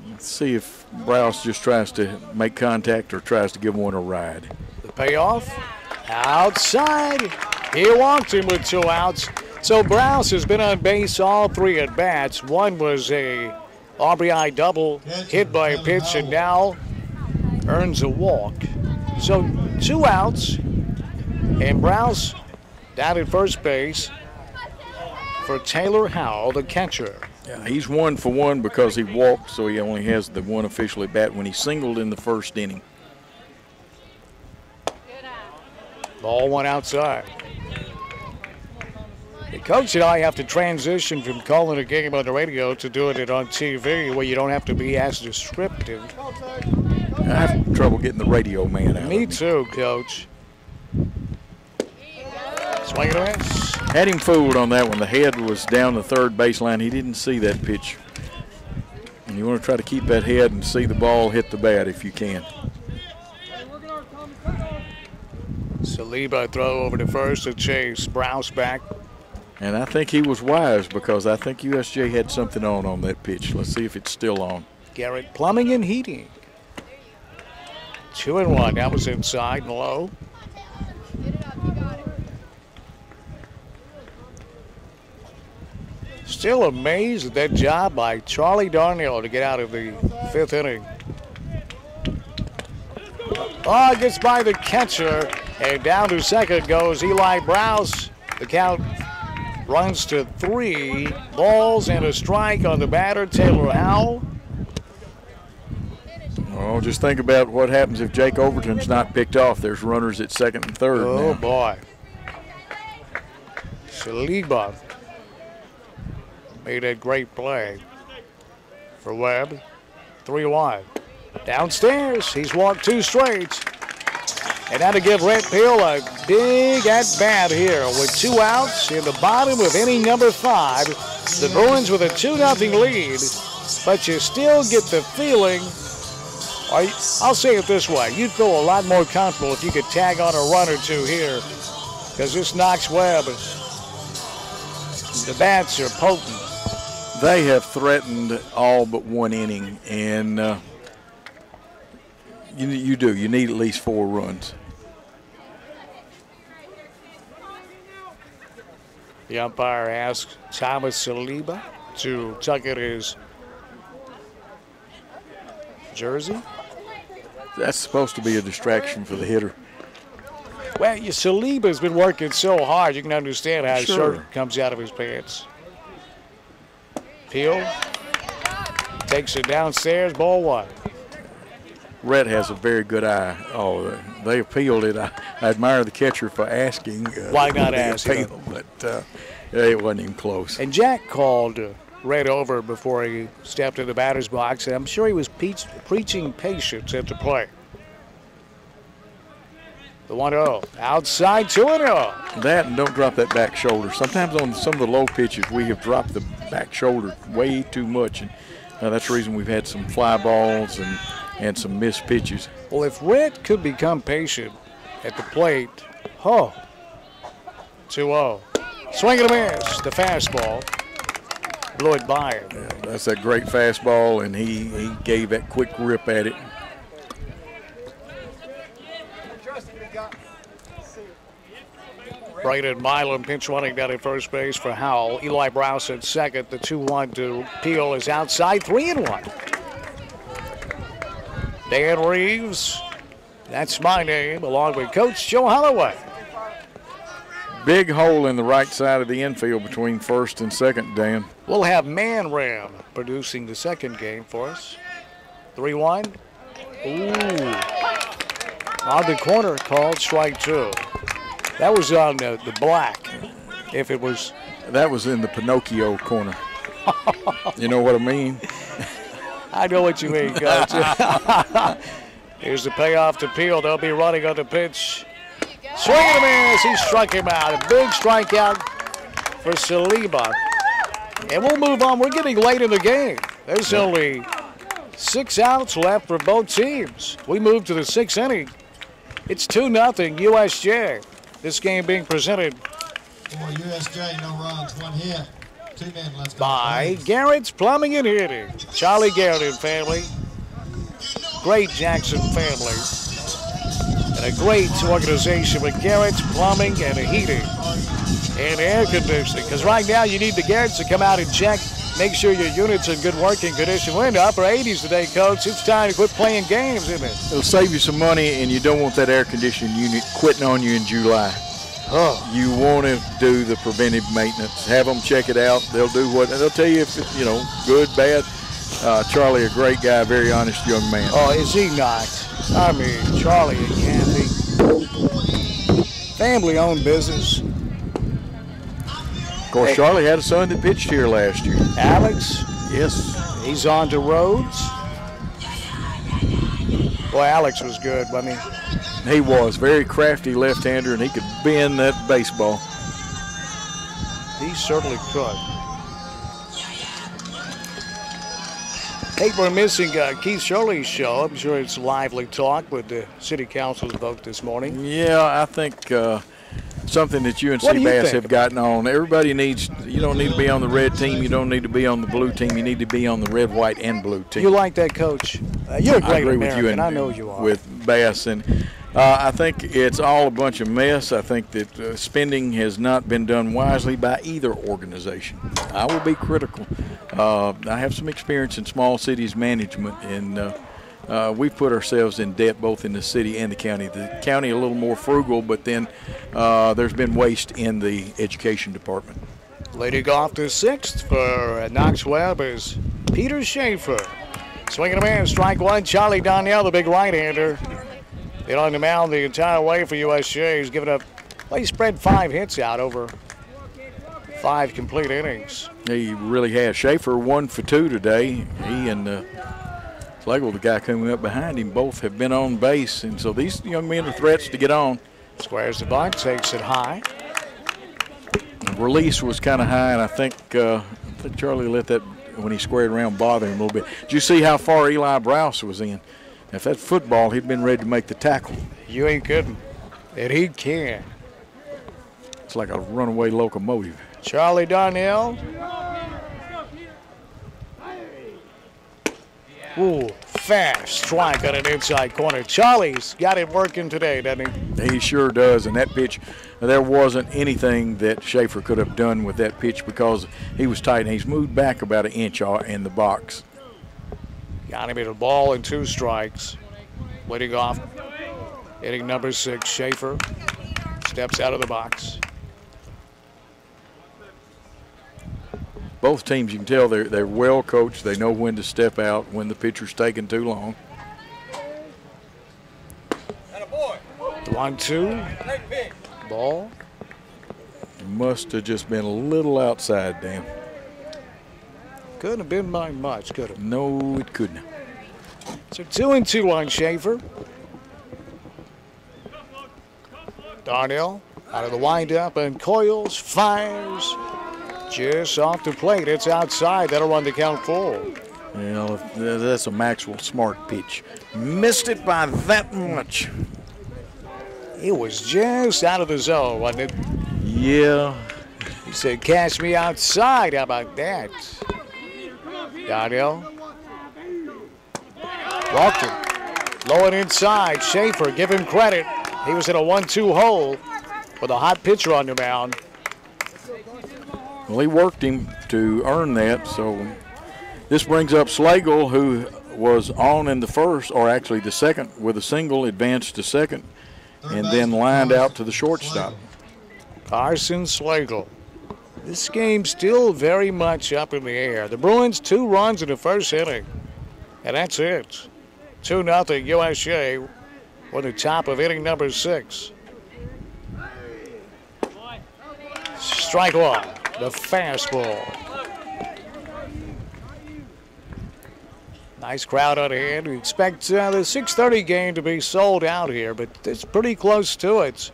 Let's see if Browse just tries to make contact or tries to give one a ride. The payoff outside. He walked him with 2 outs. So Browse has been on base all 3 at bats. One was a RBI double hit by a pitch and now earns a walk. So 2 outs and Browse down at first base for Taylor Howell, the catcher. Yeah, he's 1 for 1 because he walked, so he only has the 1 official at bat when he singled in the first inning. Ball 1 outside. The coach and I have to transition from calling a game on the radio to doing it on TV where you don't have to be as descriptive. I have trouble getting the radio man out. Me too, Coach. Swing and a miss. Had him fooled on that one. The head was down the third baseline. He didn't see that pitch. And you want to try to keep that head and see the ball hit the bat if you can. Saliba throw over to first to chase. Browse back. And I think he was wise because I think USJ had something on that pitch. Let's see if it's still on. Garrett Plumbing and Heating. 2-1. That was inside and low. Still amazed at that job by Charlie Darnell to get out of the 5th inning. Oh, gets by the catcher, and down to second goes Eli Browse. The count runs to 3 balls and a strike on the batter, Taylor Howell. Oh, just think about what happens if Jake Overton's not picked off. There's runners at second and third now. Oh, boy. Saliba made a great play for Webb. 3-1. Downstairs, he's walked 2 straight. And now to give Rhett Peel a big at-bat here with 2 outs in the bottom of inning number 5. The Bruins with a 2-0 lead, but you still get the feeling, I'll say it this way, you'd feel a lot more comfortable if you could tag on a run or 2 here, because this Knox Webb, the bats are potent. They have threatened all but 1 inning, and you do. You need at least 4 runs. The umpire asks Thomas Saliba to tuck in his jersey. That's supposed to be a distraction for the hitter. Well, Saliba's been working so hard, you can understand how his Sure. shirt comes out of his pants. Peel takes it downstairs, ball 1. Rhett has a very good eye. Oh, they appealed it. I admire the catcher for asking. Why not the ask? appeal, but it wasn't even close. And Jack called Rhett over before he stepped in the batter's box, and I'm sure he was preaching patience at the plate. The 1-0. Outside 2-0. That, and don't drop that back shoulder. Sometimes on some of the low pitches, we have dropped the back shoulder way too much, and that's the reason we've had some fly balls and some missed pitches. Well, if Rhett could become patient at the plate, 2-0. Swing and a miss, the fastball. Blew it by him. Yeah, that's a great fastball, and he gave that quick rip at it. Braden Milam pinch running down at first base for Howell. Eli Browse at second. The 2-1 to Peel is outside, 3-1. Dan Reeves, that's my name, along with Coach Joe Holloway. Big hole in the right side of the infield between first and second, Dan. We'll have Man Ram producing the second game for us. 3-1. Ooh. On the corner, called strike 2. That was on the black. If it was. That was in the Pinocchio corner. You know what I mean? I know what you mean, Coach. Here's the payoff to Peel. They'll be running on the pitch. Swing and a miss. He struck him out. A big strikeout for Saliba. And we'll move on. We're getting late in the game. There's only 6 outs left for both teams. We move to the 6th inning. It's 2-0 USJ. This game being presented For USJ, no runs, 1 hit. 2 men left. by Garrett's Plumbing and Heating. Charlie Garrett and family. Great Jackson family. And a great organization with Garrett's Plumbing and Heating and air conditioning. Because right now you need the Garretts to come out and check, make sure your unit's in good working condition. We're in the upper 80s today, Coach. It's time to quit playing games, isn't it? It'll save you some money, and you don't want that air conditioning unit quitting on you in July. Oh. You want to do the preventive maintenance. Have them check it out. They'll do what they'll tell you if it's, good, bad. Charlie, a great guy, very honest young man. Oh, is he not? I mean, Charlie and Candy. Family-owned business. Of course, Charlie had a son that pitched here last year. Alex, Yes. he's on to Rhodes. Boy, Alex was good, wasn't he? He was very crafty left-hander, and he could bend that baseball. He certainly could. Hey, we're missing Keith Shirley's show. I'm sure it's lively talk with the city council's vote this morning. Yeah, I think something that UNC What do you Bass think? have gotten on. Everybody needs, you don't need to be on the red team. You don't need to be on the blue team. You need to be on the red, white, and blue team. You like that, Coach? You're a I great agree American. with you and I know you are. with Bass, and I think it's all a bunch of mess. I think that spending has not been done wisely by either organization. I will be critical. I have some experience in small cities management, and we've put ourselves in debt both in the city and the county. The county a little more frugal, but then there's been waste in the education department. Leading off the 6th for Knox Webb is Peter Schaefer. Swinging a man, strike 1. Charlie Donnell, the big right-hander. Been on the mound the entire way for USJ. He's given up, well, he spread 5 hits out over 5 complete innings. He really has. Schaefer 1 for 2 today. He and Slagle, the guy coming up behind him, both have been on base, and so these young men are threats to get on. Squares the bunt, takes it high. The release was kind of high, and I think Charlie let that, when he squared around, bother him a little bit. Did you see how far Eli Browse was in? If that's football, he'd been ready to make the tackle. You ain't kidding. And he can. It's like a runaway locomotive. Charlie Darnell. Ooh, fast strike on an inside corner. Charlie's got it working today, doesn't he? He sure does, and that pitch, there wasn't anything that Schaefer could have done with that pitch because he was tight, and he's moved back about an inch in the box. Got him at a ball and 2 strikes. Leading off, hitting number 6, Schaefer. Steps out of the box. Both teams, you can tell they're well coached. They know when to step out when the pitcher's taking too long. 1-2. Ball. Must have just been a little outside, Dan. Couldn't have been by much, could it? No, it couldn't. So 2-2 on Schaefer. Darnell out of the windup and coils, fires. Just off the plate. It's outside. That'll run the count full. Well, that's a Maxwell Smart pitch. Missed it by that much. It was just out of the zone, wasn't it? Yeah. He said, catch me outside. How about that? Darnell. Walked him. Low and inside. Schaefer, give him credit. He was in a 1-2 hole with a hot pitcher on the mound. Well, he worked him to earn that, so this brings up Slagle, who was on in the first, or actually the second, with a single, advanced to second, and then lined out to the shortstop. Carson Slagle. This game's still very much up in the air. The Bruins 2 runs in the first inning, and that's it. 2-0 USJ with the top of inning number 6. Strike 1. The fastball. Nice crowd on hand. We expect the 6:30 game to be sold out here, but it's pretty close to it.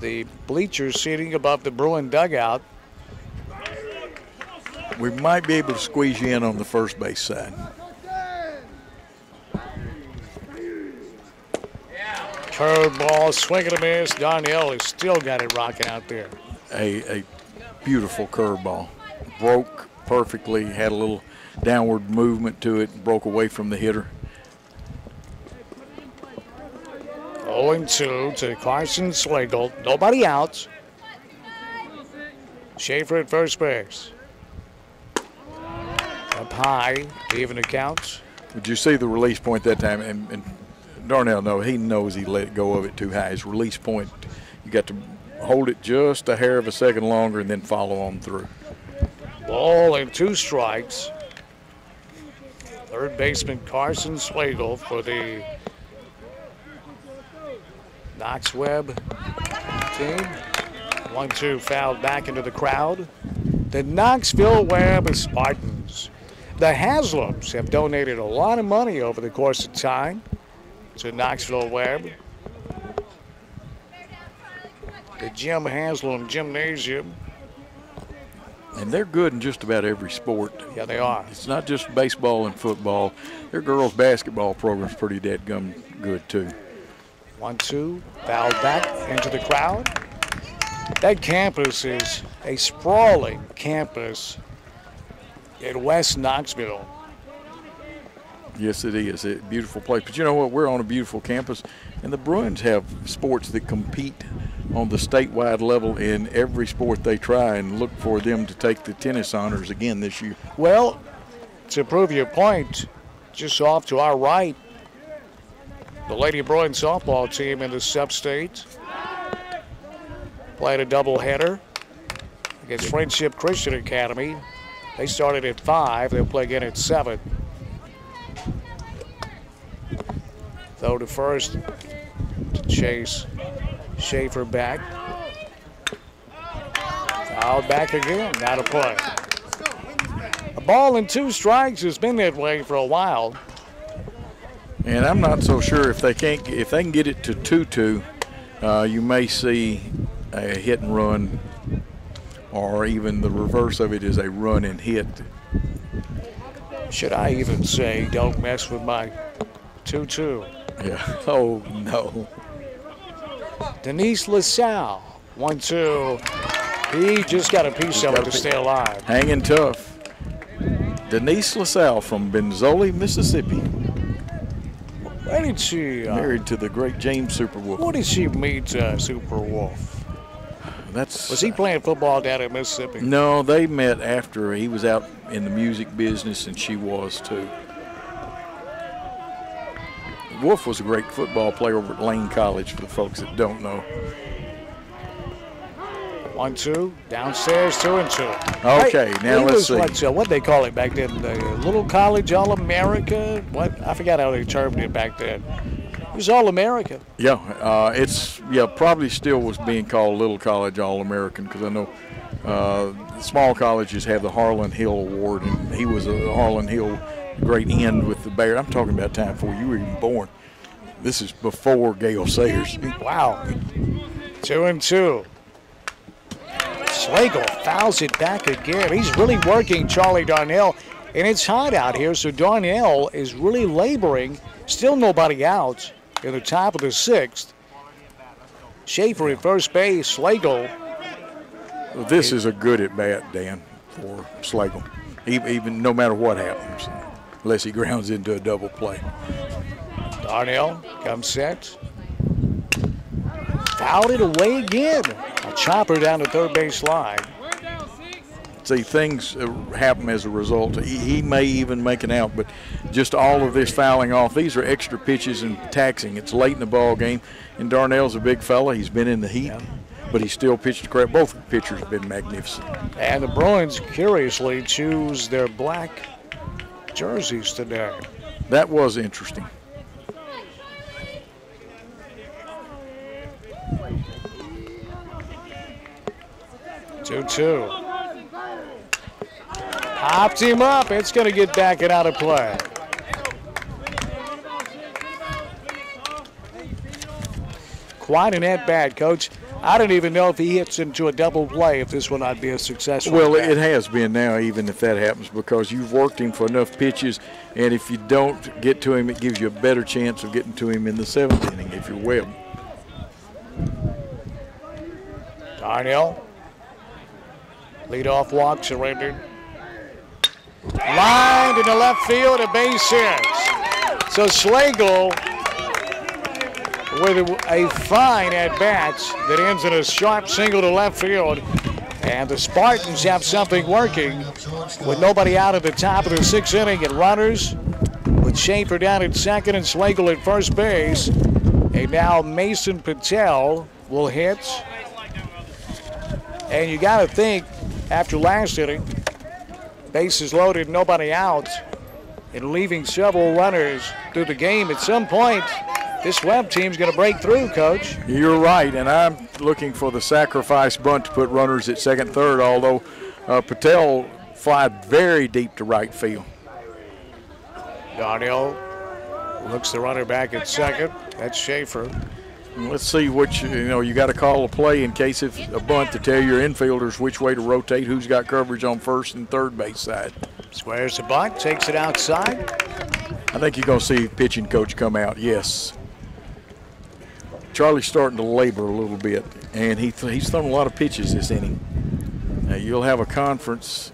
The bleachers seating above the Bruin dugout. We might be able to squeeze you in on the first base side. Curveball, swing and a miss. Darnell has still got it rocking out there. A beautiful curveball. Broke perfectly, had a little downward movement to it, broke away from the hitter. 0-2 to Carson Slagle. Nobody out. Schaefer at first base. Up high, even the count. Did you see the release point that time? And Darnell, no, he knows he let it go of it too high. His release point, you got to hold it just a hair of a second longer and then follow on through. Ball and 2 strikes. Third baseman Carson Slagle for the Knoxville Webb team. 1-2 fouled back into the crowd. The Knoxville Webb Spartans. The Haslams have donated a lot of money over the course of time to Knoxville Webb. The Jim Haslam Gymnasium. And they're good in just about every sport. Yeah, they are. It's not just baseball and football. Their girls' basketball program's pretty dadgum good, too. 1-2, fouled back into the crowd. That campus is a sprawling campus in West Knoxville. Yes, it is. A beautiful place. But you know what? We're on a beautiful campus, and the Bruins have sports that compete on the statewide level in every sport they try, and look for them to take the tennis honors again this year. Well, to prove your point, just off to our right, the Lady Bruins softball team in the sub-state played a doubleheader against Friendship Christian Academy. They started at 5. They'll play again at 7. Throw to first to chase Schaefer back. Fouled back again. Not a play. Ball and 2 strikes has been that way for a while. And I'm not so sure if they can get it to 2-2, you may see a hit and run, or even the reverse of it is a run and hit. Should I even say, don't mess with my 2-2? Yeah. Oh no. Denise LaSalle, 1-2. He just got a piece of it to stay alive. Hanging tough. Denise LaSalle from Benzoli, Mississippi. Where did she? Married to the great James Superwolf. Where did she meet Superwolf? Was he playing football down in Mississippi? No, they met after he was out in the music business, and she was too. Wolf was a great football player over at Lane College, for the folks that don't know. 1-2, downstairs, 2-2. Okay, now let's see. What they call it back then? The Little College All-America? What? I forgot how they termed it back then. It was All-America. Yeah, probably still was being called Little College All-American, because I know small colleges have the Harlan Hill Award, and he was a Harlan Hill great end with the Bears. I'm talking about time before you were even born. This is before Gale Sayers. Wow. 2-2. Slagle fouls it back again. He's really working Charlie Darnell, and it's hot out here, so Darnell is really laboring. Still nobody out in the top of the 6th. Schaefer at first base. Slagle. This is a good at bat, Dan, for Slagle. Even no matter what happens, unless he grounds into a double play. Darnell comes set. Fouled it away again. A chopper down the third base line. See, things happen as a result. He may even make an out, but just all of this fouling off, these are extra pitches and taxing. It's late in the ball game, and Darnell's a big fella. He's been in the heat, but he still pitched the crap. Both pitchers have been magnificent. And the Bruins, curiously, choose their black jerseys today. That was interesting. Two. Popped him up. It's going to get back and out of play. Quite an at-bat, Coach. I don't even know if he hits into a double play if this will not be a successful. Well, it has been now, even if that happens, because you've worked him for enough pitches, and if you don't get to him, it gives you a better chance of getting to him in the 7th inning if you're Webb. Darnell. Leadoff walk surrendered. Lined in the left field, a base hit. So Slagle with a fine at-bat that ends in a sharp single to left field. And the Spartans have something working with nobody out at the top of the 6th inning and runners with Schaefer down at second and Slagle at first base. And now Mason Patel will hit. And you got to think, after last inning, bases loaded, nobody out, and leaving several runners through the game, at some point, this Webb team's going to break through, Coach. You're right, and I'm looking for the sacrifice bunt to put runners at second, third, although Patel flied very deep to right field. Darnell looks the runner back at second. That's Schaefer. Let's see which, you got to call a play in case it's a bunt to tell your infielders which way to rotate, who's got coverage on first and third base side. Squares the bunt, takes it outside. I think you're going to see pitching coach come out, yes. Charlie's starting to labor a little bit, and he's thrown a lot of pitches this inning. Now, you'll have a conference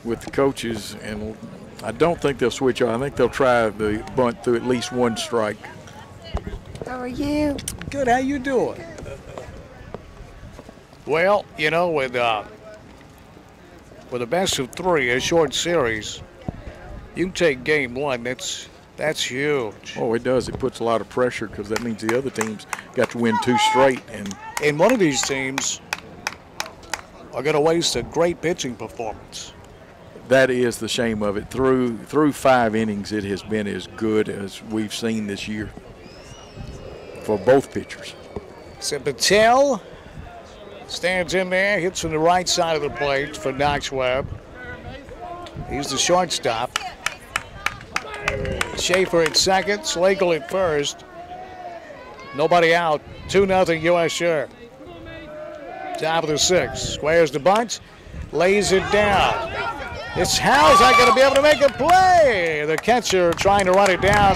with the coaches, and I don't think they'll switch on. I think they'll try the bunt through at least one strike. How are you? Good, how you doing? Well, with a best of 3, a short series, you can take game 1. That's huge. Oh, it does. It puts a lot of pressure because that means the other team's got to win 2 straight. And one of these teams are going to waste a great pitching performance. That is the shame of it. Through 5 innings, it has been as good as we've seen this year for both pitchers. So Patel stands in there, hits from the right side of the plate for Knox Webb. He's the shortstop. Schaefer at second, Slagle at first. Nobody out. 2-0 USJ. Top of the sixth. Squares the bunt. Lays it down. It's How's not going to be able to make a play. The catcher trying to run it down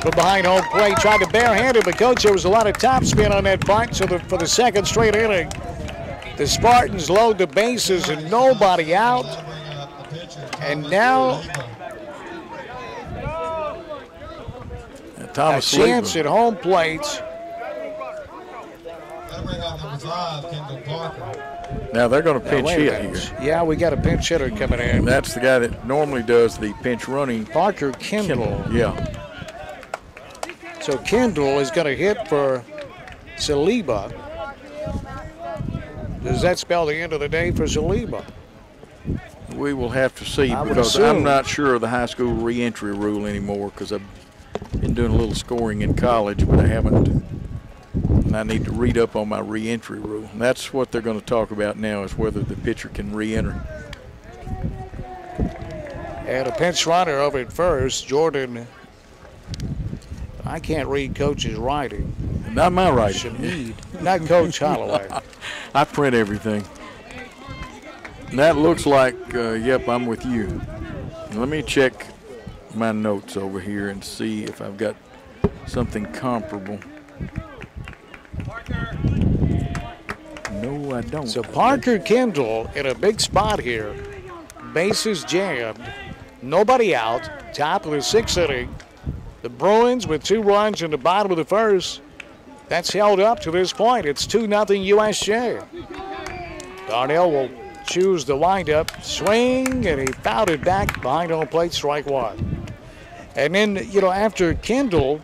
from behind home plate. Tried to barehand it, but Coach, there was a lot of topspin on that bunt. So for the second straight inning, the Spartans load the bases and nobody out. And now a chance at home plate. Now they're going to pinch hit here. Yeah, we got a pinch hitter coming in. And that's the guy that normally does the pinch running. Parker Kendall. Yeah. So Kendall is going to hit for Saliba. Does that spell the end of the day for Saliba? We will have to see, because I'm not sure of the high school reentry rule anymore, because I've been doing a little scoring in college, but I haven't. And I need to read up on my reentry rule. And that's what they're going to talk about now, is whether the pitcher can reenter. And a pinch runner over at first, Jordan. I can't read Coach's writing. Not my writing. Shamid, not Coach Holloway. I print everything. And that looks like, yep, I'm with you. Let me check my notes over here and see if I've got something comparable. No, I don't. So Parker Kendall in a big spot here. Bases jammed. Nobody out. Top of the sixth inning. The Bruins with 2 runs in the bottom of the first. That's held up to this point. It's 2-0 USJ. Darnell will choose the windup. Swing, and he fouled it back behind home plate, strike one. And then, after Kendall,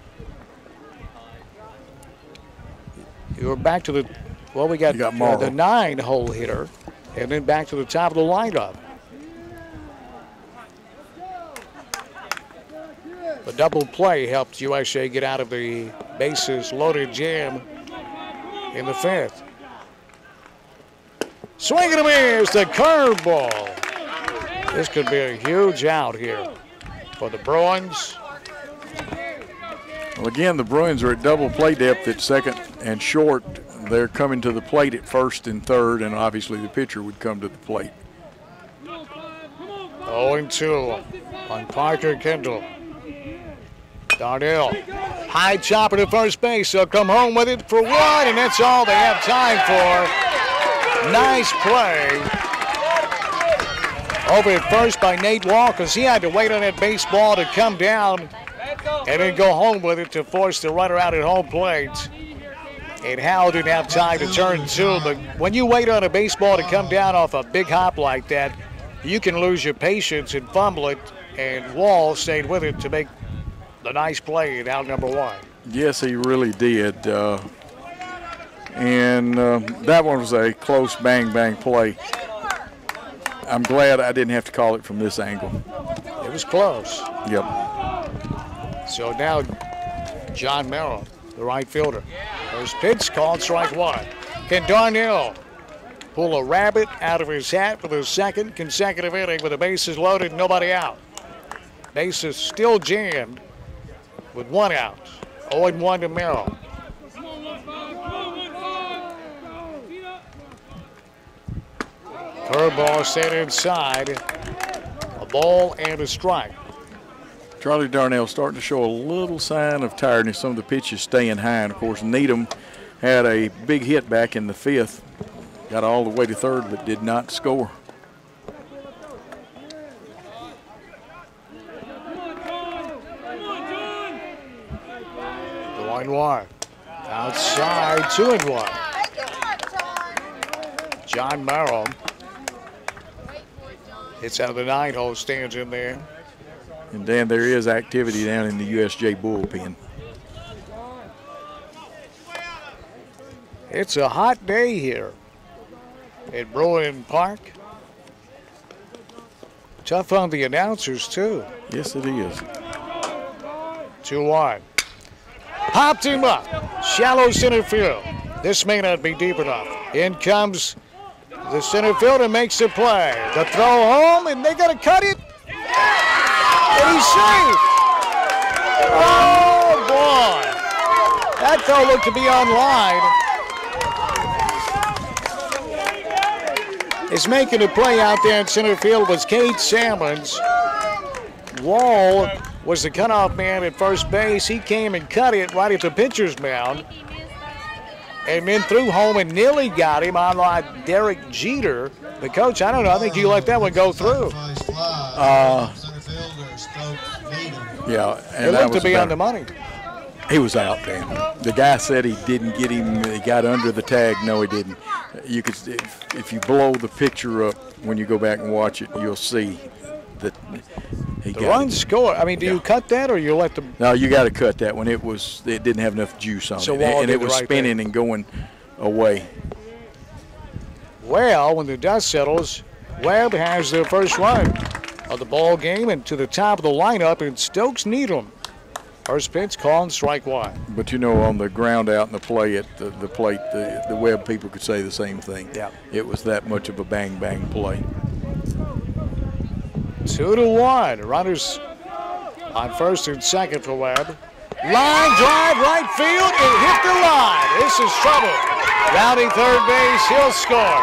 you're back to the, we got the 9-hole hitter, and then back to the top of the lineup. The double play helped USJ get out of the bases loaded jam in the fifth. Swing and a miss, the curveball. This could be a huge out here for the Bruins. Well, again, the Bruins are at double play depth at second and short. They're coming to the plate at first and third, and obviously the pitcher would come to the plate. 0-2 on Parker Kendall. Darnell, high chopper to first base. They'll come home with it for one, and that's all they have time for. Nice play over at first by Nate Wall, because he had to wait on that baseball to come down and then go home with it to force the runner out at home plate. And Howell didn't have time to turn two, but when you wait on a baseball to come down off a big hop like that, you can lose your patience and fumble it, and Wall stayed with it to make the nice play at out number one. Yes, he really did. And that one was a close bang-bang play. I'm glad I didn't have to call it from this angle. It was close. Yep. So now John Merrill, the right fielder. First pitch called strike one. Can Darnell pull a rabbit out of his hat for the second consecutive inning with the bases loaded, nobody out? Bases still jammed with one out. 0-1 to Merrill. Curveball set inside. A ball and a strike. Charlie Darnell starting to show a little sign of tiredness. Some of the pitches staying high. And, of course, Needham had a big hit back in the fifth. Got all the way to third, but did not score. The 1-1. Outside, 2-1. John Merrill. It's out of the 9-hole, stands in there. And, Dan, there is activity down in the USJ bullpen. It's a hot day here at Bruin Park. Tough on the announcers, too. Yes, it is. 2-1. Popped him up. Shallow center field. This may not be deep enough. In comes the center fielder, makes the play. The throw home, and they're going to cut it. And he's safe. Oh, boy. That throw looked to be online. Is making a play out there in center field was Cade Salmons. Wall was the cutoff man at first base. He came and cut it right at the pitcher's mound. And then threw home and nearly got him, unlike Derek Jeter. The coach, I don't know, I think you let that one go through. Yeah. And it looked to be on the money. He was out, Dan. The guy said he didn't get him, he got under the tag. No, he didn't. You could, if you blow the picture up when you go back and watch it, you'll see that he got run it. Score. I mean, do you cut that or you let the? No, you got to cut that one. It didn't have enough juice on So it, Wall and did it was right spinning there. and going away. Well, when the dust settles, Webb has their first run of the ball game, and to the top of the lineup, and Stokes Needham. First pitch, called strike one. But you know, on the ground out in the play at the plate, the Webb people could say the same thing. Yeah. It was that much of a bang bang play. 2-1. Runners on first and second for Webb. Line drive, right field. It hit the line. This is trouble. Rounding third base, he'll score.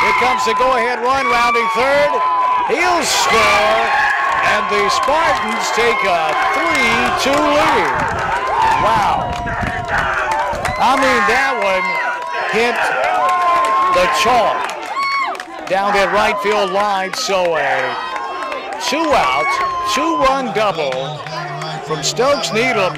Here comes the go-ahead run, rounding third. He'll score. And the Spartans take a 3-2 lead. Wow. I mean, that one hit the chalk down that right field line. So a 2-out, 2-run double from Stokes Needham.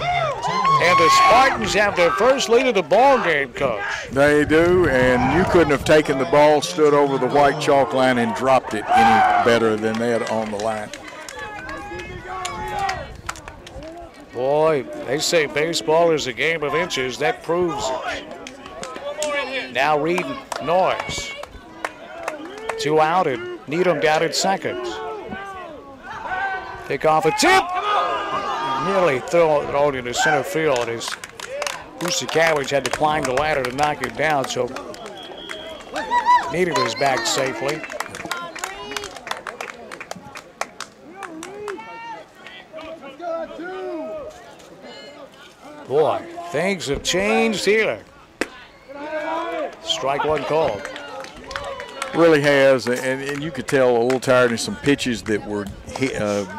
And the Spartans have their first lead of the ball game, Coach. They do, and you couldn't have taken the ball, stood over the white chalk line, and dropped it any better than that on the line. Boy, they say baseball is a game of inches. That proves it. Now Reed Norris. 2 out and Needham down at second. Pick off a tip. Nearly thrown into center field as Booster Cowage had to climb the ladder to knock it down. So Needham is back safely. Boy, things have changed here. Strike one called. Really has, and you could tell a little tired of some pitches that were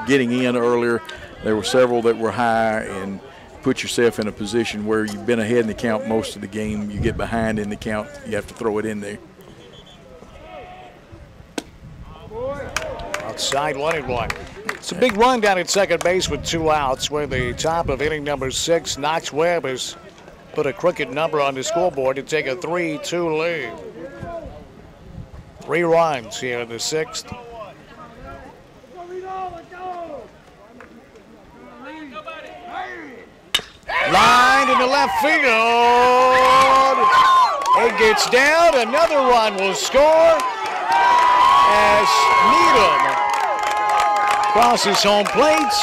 getting in earlier. There were several that were high, and put yourself in a position where you've been ahead in the count most of the game. You get behind in the count, you have to throw it in there. Outside 1-1. It's a big run down at second base with 2 outs. We're the top of inning number 6. Knox Webb has put a crooked number on the scoreboard to take a 3-2 lead. 3 runs here in the 6th. Lined in the left field. It gets down. Another run will score as Needham crosses home plate,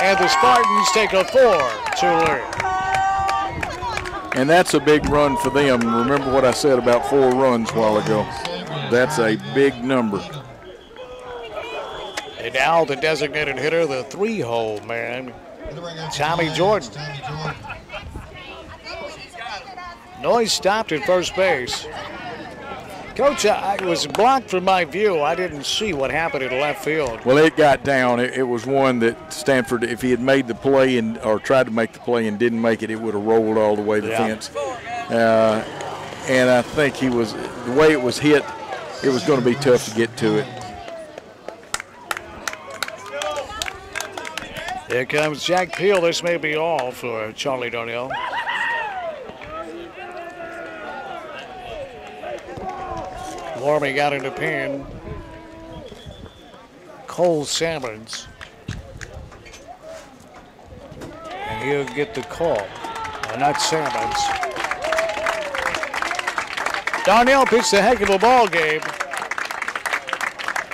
and the Spartans take a 4-2 lead. And that's a big run for them. Remember what I said about 4 runs a while ago. That's a big number. And now the designated hitter, the 3-hole man, Tommy Jordan. Noise stopped at first base. Coach, I was blocked from my view. I didn't see what happened in left field. Well, it got down. It was one that Stanford, if he had made the play or tried to make the play and didn't make it, it would have rolled all the way to the fence. And I think the way it was hit, it was going to be tough to get to it. Here comes Jack Peel. This may be all for Charlie Darnell. Warming out in the pen. Cole Salmons. And he'll get the call. Not Salmons. Darnell pitched a heck of a ball game.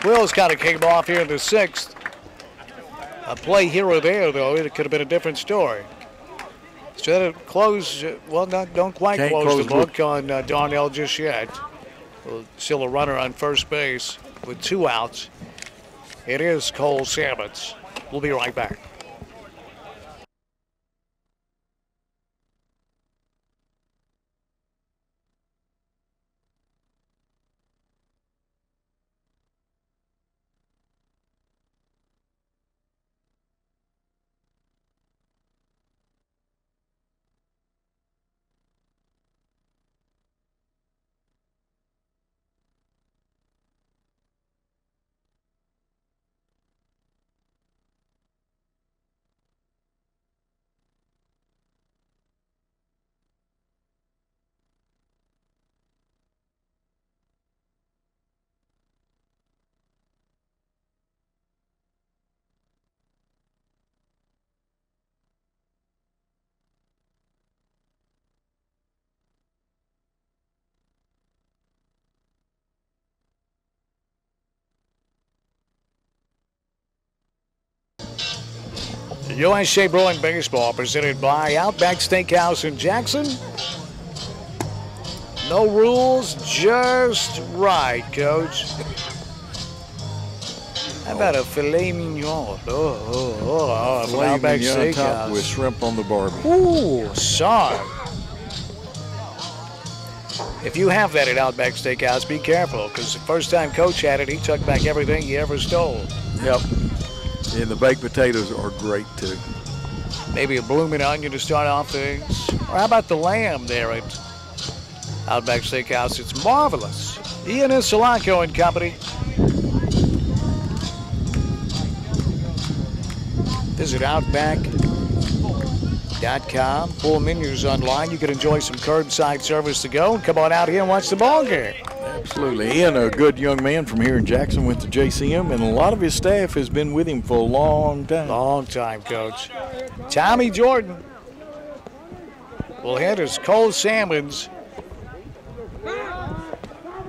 Wills kind of came off here in the 6th. A play here or there, though, it could have been a different story. Instead of close, well, don't quite close the book on Darnell just yet. Still a runner on first base with 2 outs. It is Cole Sammons. We'll be right back. USJ Bruin Baseball presented by Outback Steakhouse in Jackson. No rules, just right, Coach. How about a filet mignon? From Outback Steakhouse with shrimp on the barbie. Ooh, son. If you have that at Outback Steakhouse, be careful, because the first time Coach had it, he took back everything he ever stole. Yep. And the baked potatoes are great, too. Maybe a blooming onion to start off things. Or how about the lamb there at Outback Steakhouse? It's marvelous. Ian Isolaco and company. Visit Outback.com. Full menus online. You can enjoy some curbside service to go. Come on out here and watch the ball game. Absolutely. Ian, a good young man from here in Jackson, went to JCM, and a lot of his staff has been with him for a long time. Long time, Coach. Tommy Jordan will hit as Cole Sammons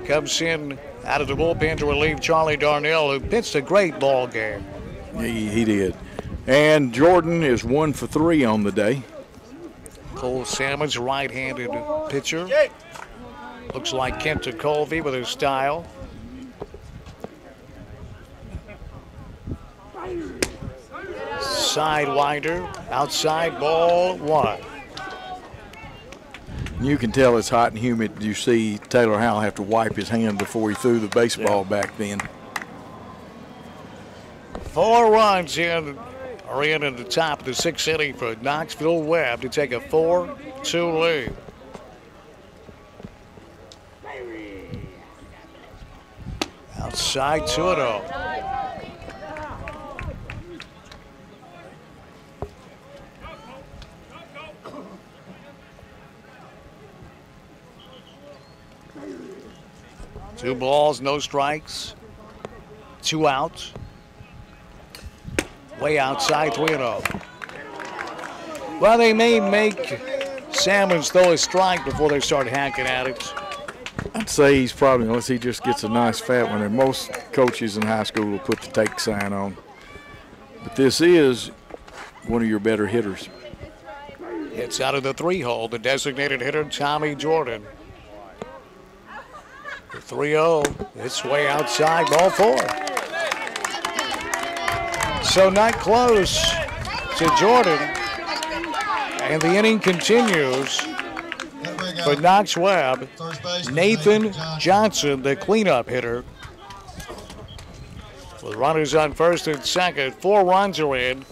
comes in out of the bullpen to relieve Charlie Darnell, who pitched a great ball game. He did. And Jordan is 1 for 3 on the day. Cole Sammons, right-handed pitcher. Looks like Kenta Colby with his style. Sidewinder, outside, ball 1. You can tell it's hot and humid. You see Taylor Howell have to wipe his hand before he threw the baseball back then. 4 runs are in at the top of the 6th inning for Knoxville Webb to take a 4-2 lead. Outside 2-0. Two balls, no strikes. 2 outs. Way outside, 3-0. Well, they may make Sammons throw a strike before they start hacking at it. I'd say he's probably, unless he just gets a nice fat one, and most coaches in high school will put the take sign on. But this is one of your better hitters. It's out of the 3-hole, the designated hitter, Tommy Jordan. The 3-0, it's way outside, ball 4. So not close to Jordan, and the inning continues. For Knox Webb, Nathan Johnson, the cleanup hitter. With runners on first and second, 4 runs are in.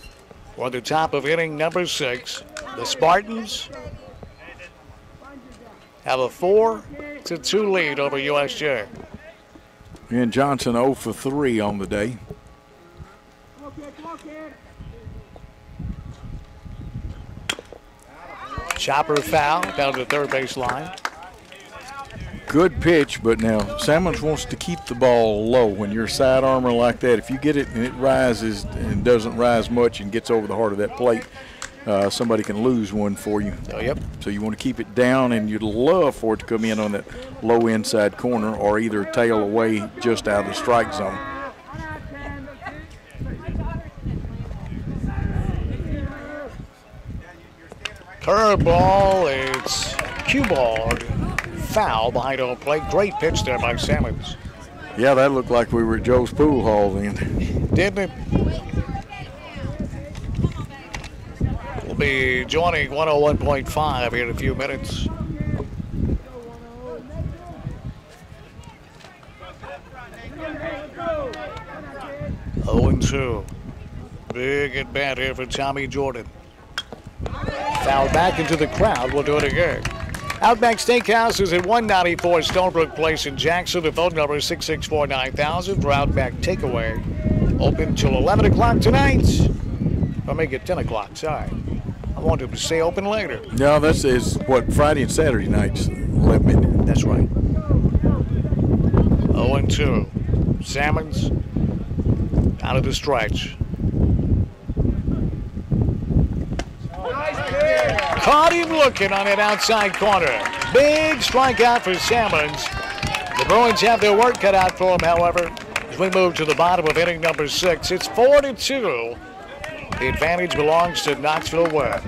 We're at the top of inning number 6. The Spartans have a 4-2 lead over USJ. And Johnson 0 for 3 on the day. Chopper foul down to the third base line. Good pitch, but now Sammons wants to keep the ball low. When you're a side armor like that, if you get it and it rises and doesn't rise much and gets over the heart of that plate, somebody can lose one for you. Oh, yep. So you want to keep it down, and you'd love for it to come in on that low inside corner or either tail away just out of the strike zone. Curveball, it's cue ball, foul behind home plate. Great pitch there by Sammons. Yeah, that looked like we were at Joe's pool hall then. didn't it? We'll be joining 101.5 here in a few minutes. Oh, and 2. Big at bat here for Tommy Jordan. Foul back into the crowd. We'll do it again. Outback Steakhouse is at 194 Stonebrook Place in Jackson. The phone number is 664-9000 for Outback Takeaway. Open till 11 o'clock tonight. Or make it 10 o'clock, sorry. I wanted to stay open later. No, this is what, Friday and Saturday nights, 11 midnight. That's right. 0-2. Salmons out of the stretch. Caught him looking on that outside corner. Big strikeout for Salmons. The Bruins have their work cut out for them, however, as we move to the bottom of inning number 6. It's 4-2. The advantage belongs to Knoxville Webb.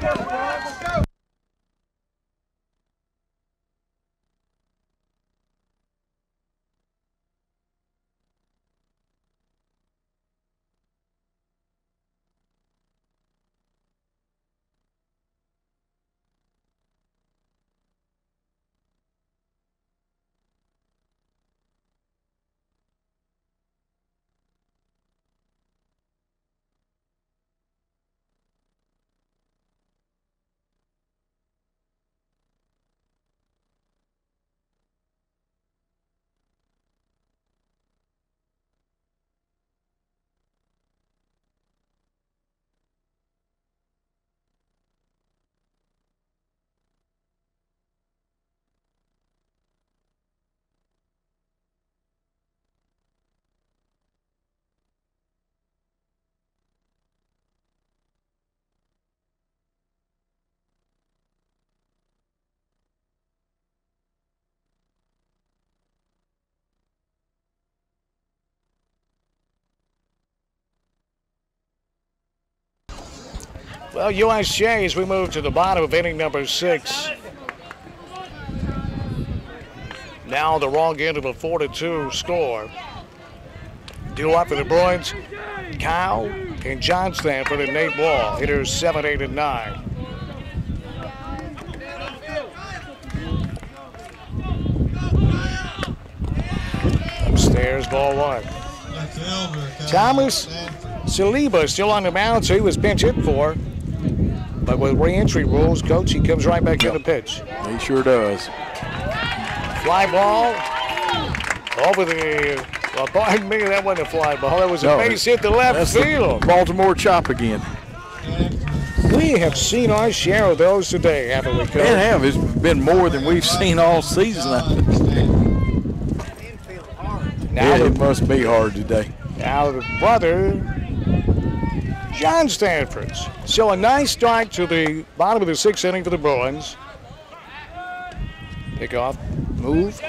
Well, USJ as we move to the bottom of inning number 6. Now the wrong end of a 4-2 score. Due up for the Bruins, Kyle and John Stanford and Nate Wall. Hitters 7, 8, and 9. Upstairs, ball 1. Thomas Saliba still on the mound, so he was bench hit for. But with re-entry rules, Coach, he comes right back in the pitch. He sure does. Fly ball over the, well, pardon me, that wasn't a fly ball. That was a base hit to left field. Baltimore chop again. We have seen our share of those today, haven't we, Coach? It have. It's been more than we've seen all season. Now it must be hard today. Now the brother, John Stanford's. So a nice start to the bottom of the 6th inning for the Bruins. Pick off, move.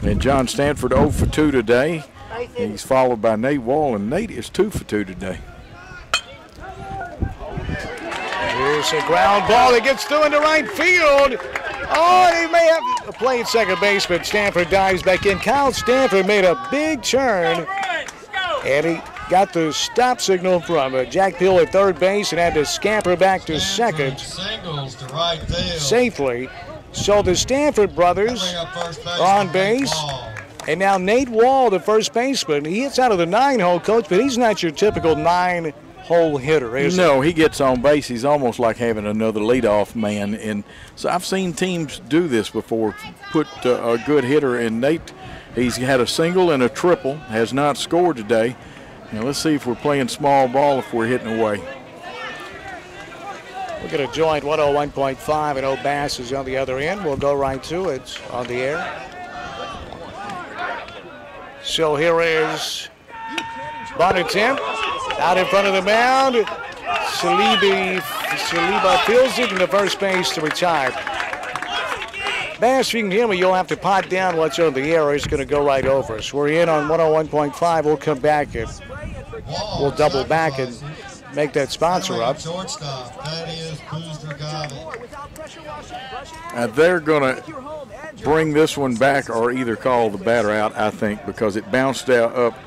And John Stanford 0 for 2 today. He's followed by Nate Wall, and Nate is 2 for 2 today. Here's a ground ball that gets through into right field. Oh, he may have played second base, but Stanford dives back in. Kyle Stanford made a big turn, and he got the stop signal from Jack Peel at third base and had to scamper back to second safely. So the Stanford brothers are on base, and now Nate Wall, the first baseman, he hits out of the 9-hole, Coach, but he's not your typical 9-hole hitter, is he? No, he gets on base. He's almost like having another leadoff man. And so I've seen teams do this before, put a good hitter in. Nate, he's had a single and a triple, has not scored today. Now let's see if we're playing small ball, if we're hitting away. We're going to join 101.5, and O'Bass is on the other end. We'll go right to it on the air. So here is bunt attempt out in front of the mound. Saliba fields it in the first base to retire. Bass, you can hear me, you'll have to pot down what's on the air. It's going to go right over us. We're in on 101.5. We'll come back and we'll double back and make that sponsor up. They're going to bring this one back or either call the batter out, I think, because it bounced out up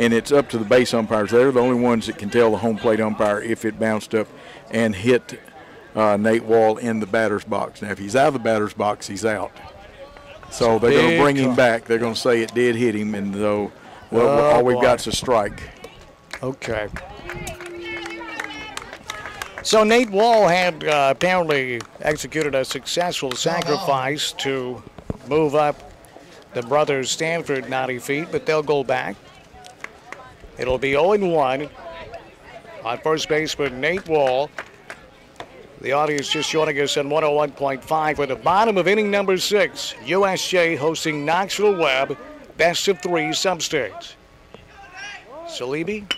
and it's up to the base umpires. They're the only ones that can tell the home plate umpire if it bounced up and hit Nate Wall in the batter's box. Now, if he's out of the batter's box, he's out. So they're going to bring him back. They're going to say it did hit him, and though all we've got is a strike. Okay. So Nate Wall had apparently executed a successful sacrifice to move up the brothers Stanford 90 feet, but they'll go back. It'll be 0-1 on first baseman Nate Wall. The audience just joining us on 101.5 for the bottom of inning number 6. USJ hosting Knoxville Webb, best of 3 substates. Salibi.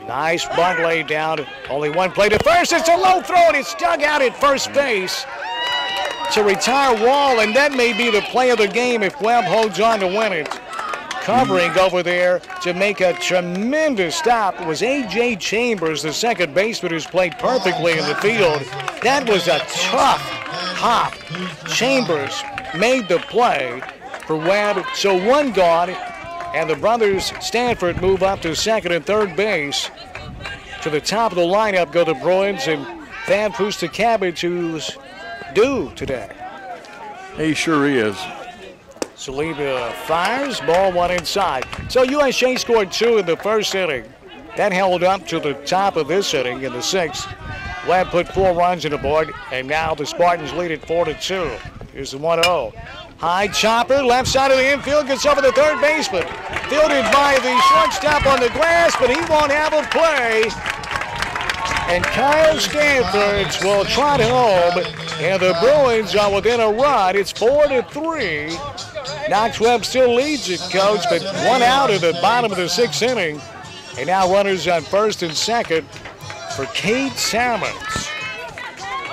Nice bunt laid down. Only one play to first. It's a low throw, and it's dug out at first base to retire Wall, and that may be the play of the game if Webb holds on to win it. Covering over there to make a tremendous stop was A.J. Chambers, the second baseman, who's played perfectly in the field. That was a tough hop. Chambers made the play for Webb. So one gone, and the brothers Stanford move up to second and third base. To the top of the lineup go the Bruins and Van Cabbage, who's due today. He sure is. Saliba fires, ball one inside. So USJ scored 2 in the first inning. That held up to the top of this inning in the 6th. Webb put 4 runs on the board, and now the Spartans lead it 4-2. Here's the 1-0. High chopper, left side of the infield, gets over the third baseman. Fielded by the shortstop on the grass, but he won't have a play. And Kyle Stanford will trot home, and the Bruins are within a run. It's 4-3. Knox Webb still leads it, Coach, but 1 out at the bottom of the 6th inning. And now runners on first and second for Cade Salmons.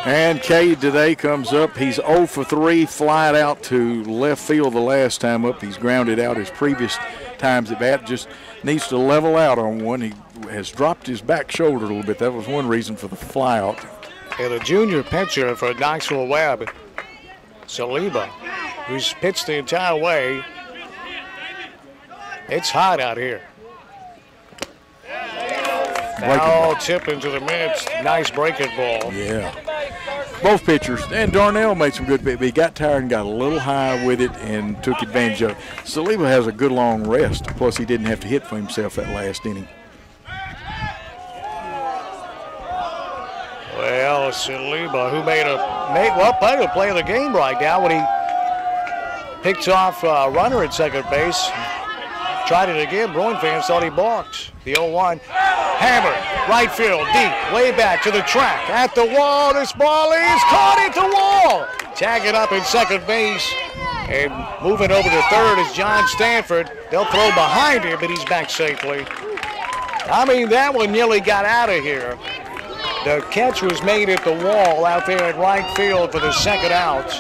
And Cade today comes up. He's 0 for 3, flied out to left field the last time up. He's grounded out his previous times at bat. Just needs to level out on one. He has dropped his back shoulder a little bit. That was one reason for the fly out. And the junior pitcher for Knoxville Webb, Saliba, who's pitched the entire way. It's hot out here. Foul tip into the midst. Nice breaking ball. Yeah. Both pitchers, and Darnell made some good, but he got tired and got a little high with it and took advantage of it. Saliba has a good long rest, plus he didn't have to hit for himself that last inning. Well, Saliba, who made a play of the game right now when he picked off a runner at second base. Tried it again. Bruin fans thought he balked. The 0-1. Hammer, right field, deep, way back to the track. At the wall, this ball is caught at the wall. Tag it up in second base. And moving over to third is John Stanford. They'll throw behind him, but he's back safely. I mean, that one nearly got out of here. The catch was made at the wall out there at right field for the second out.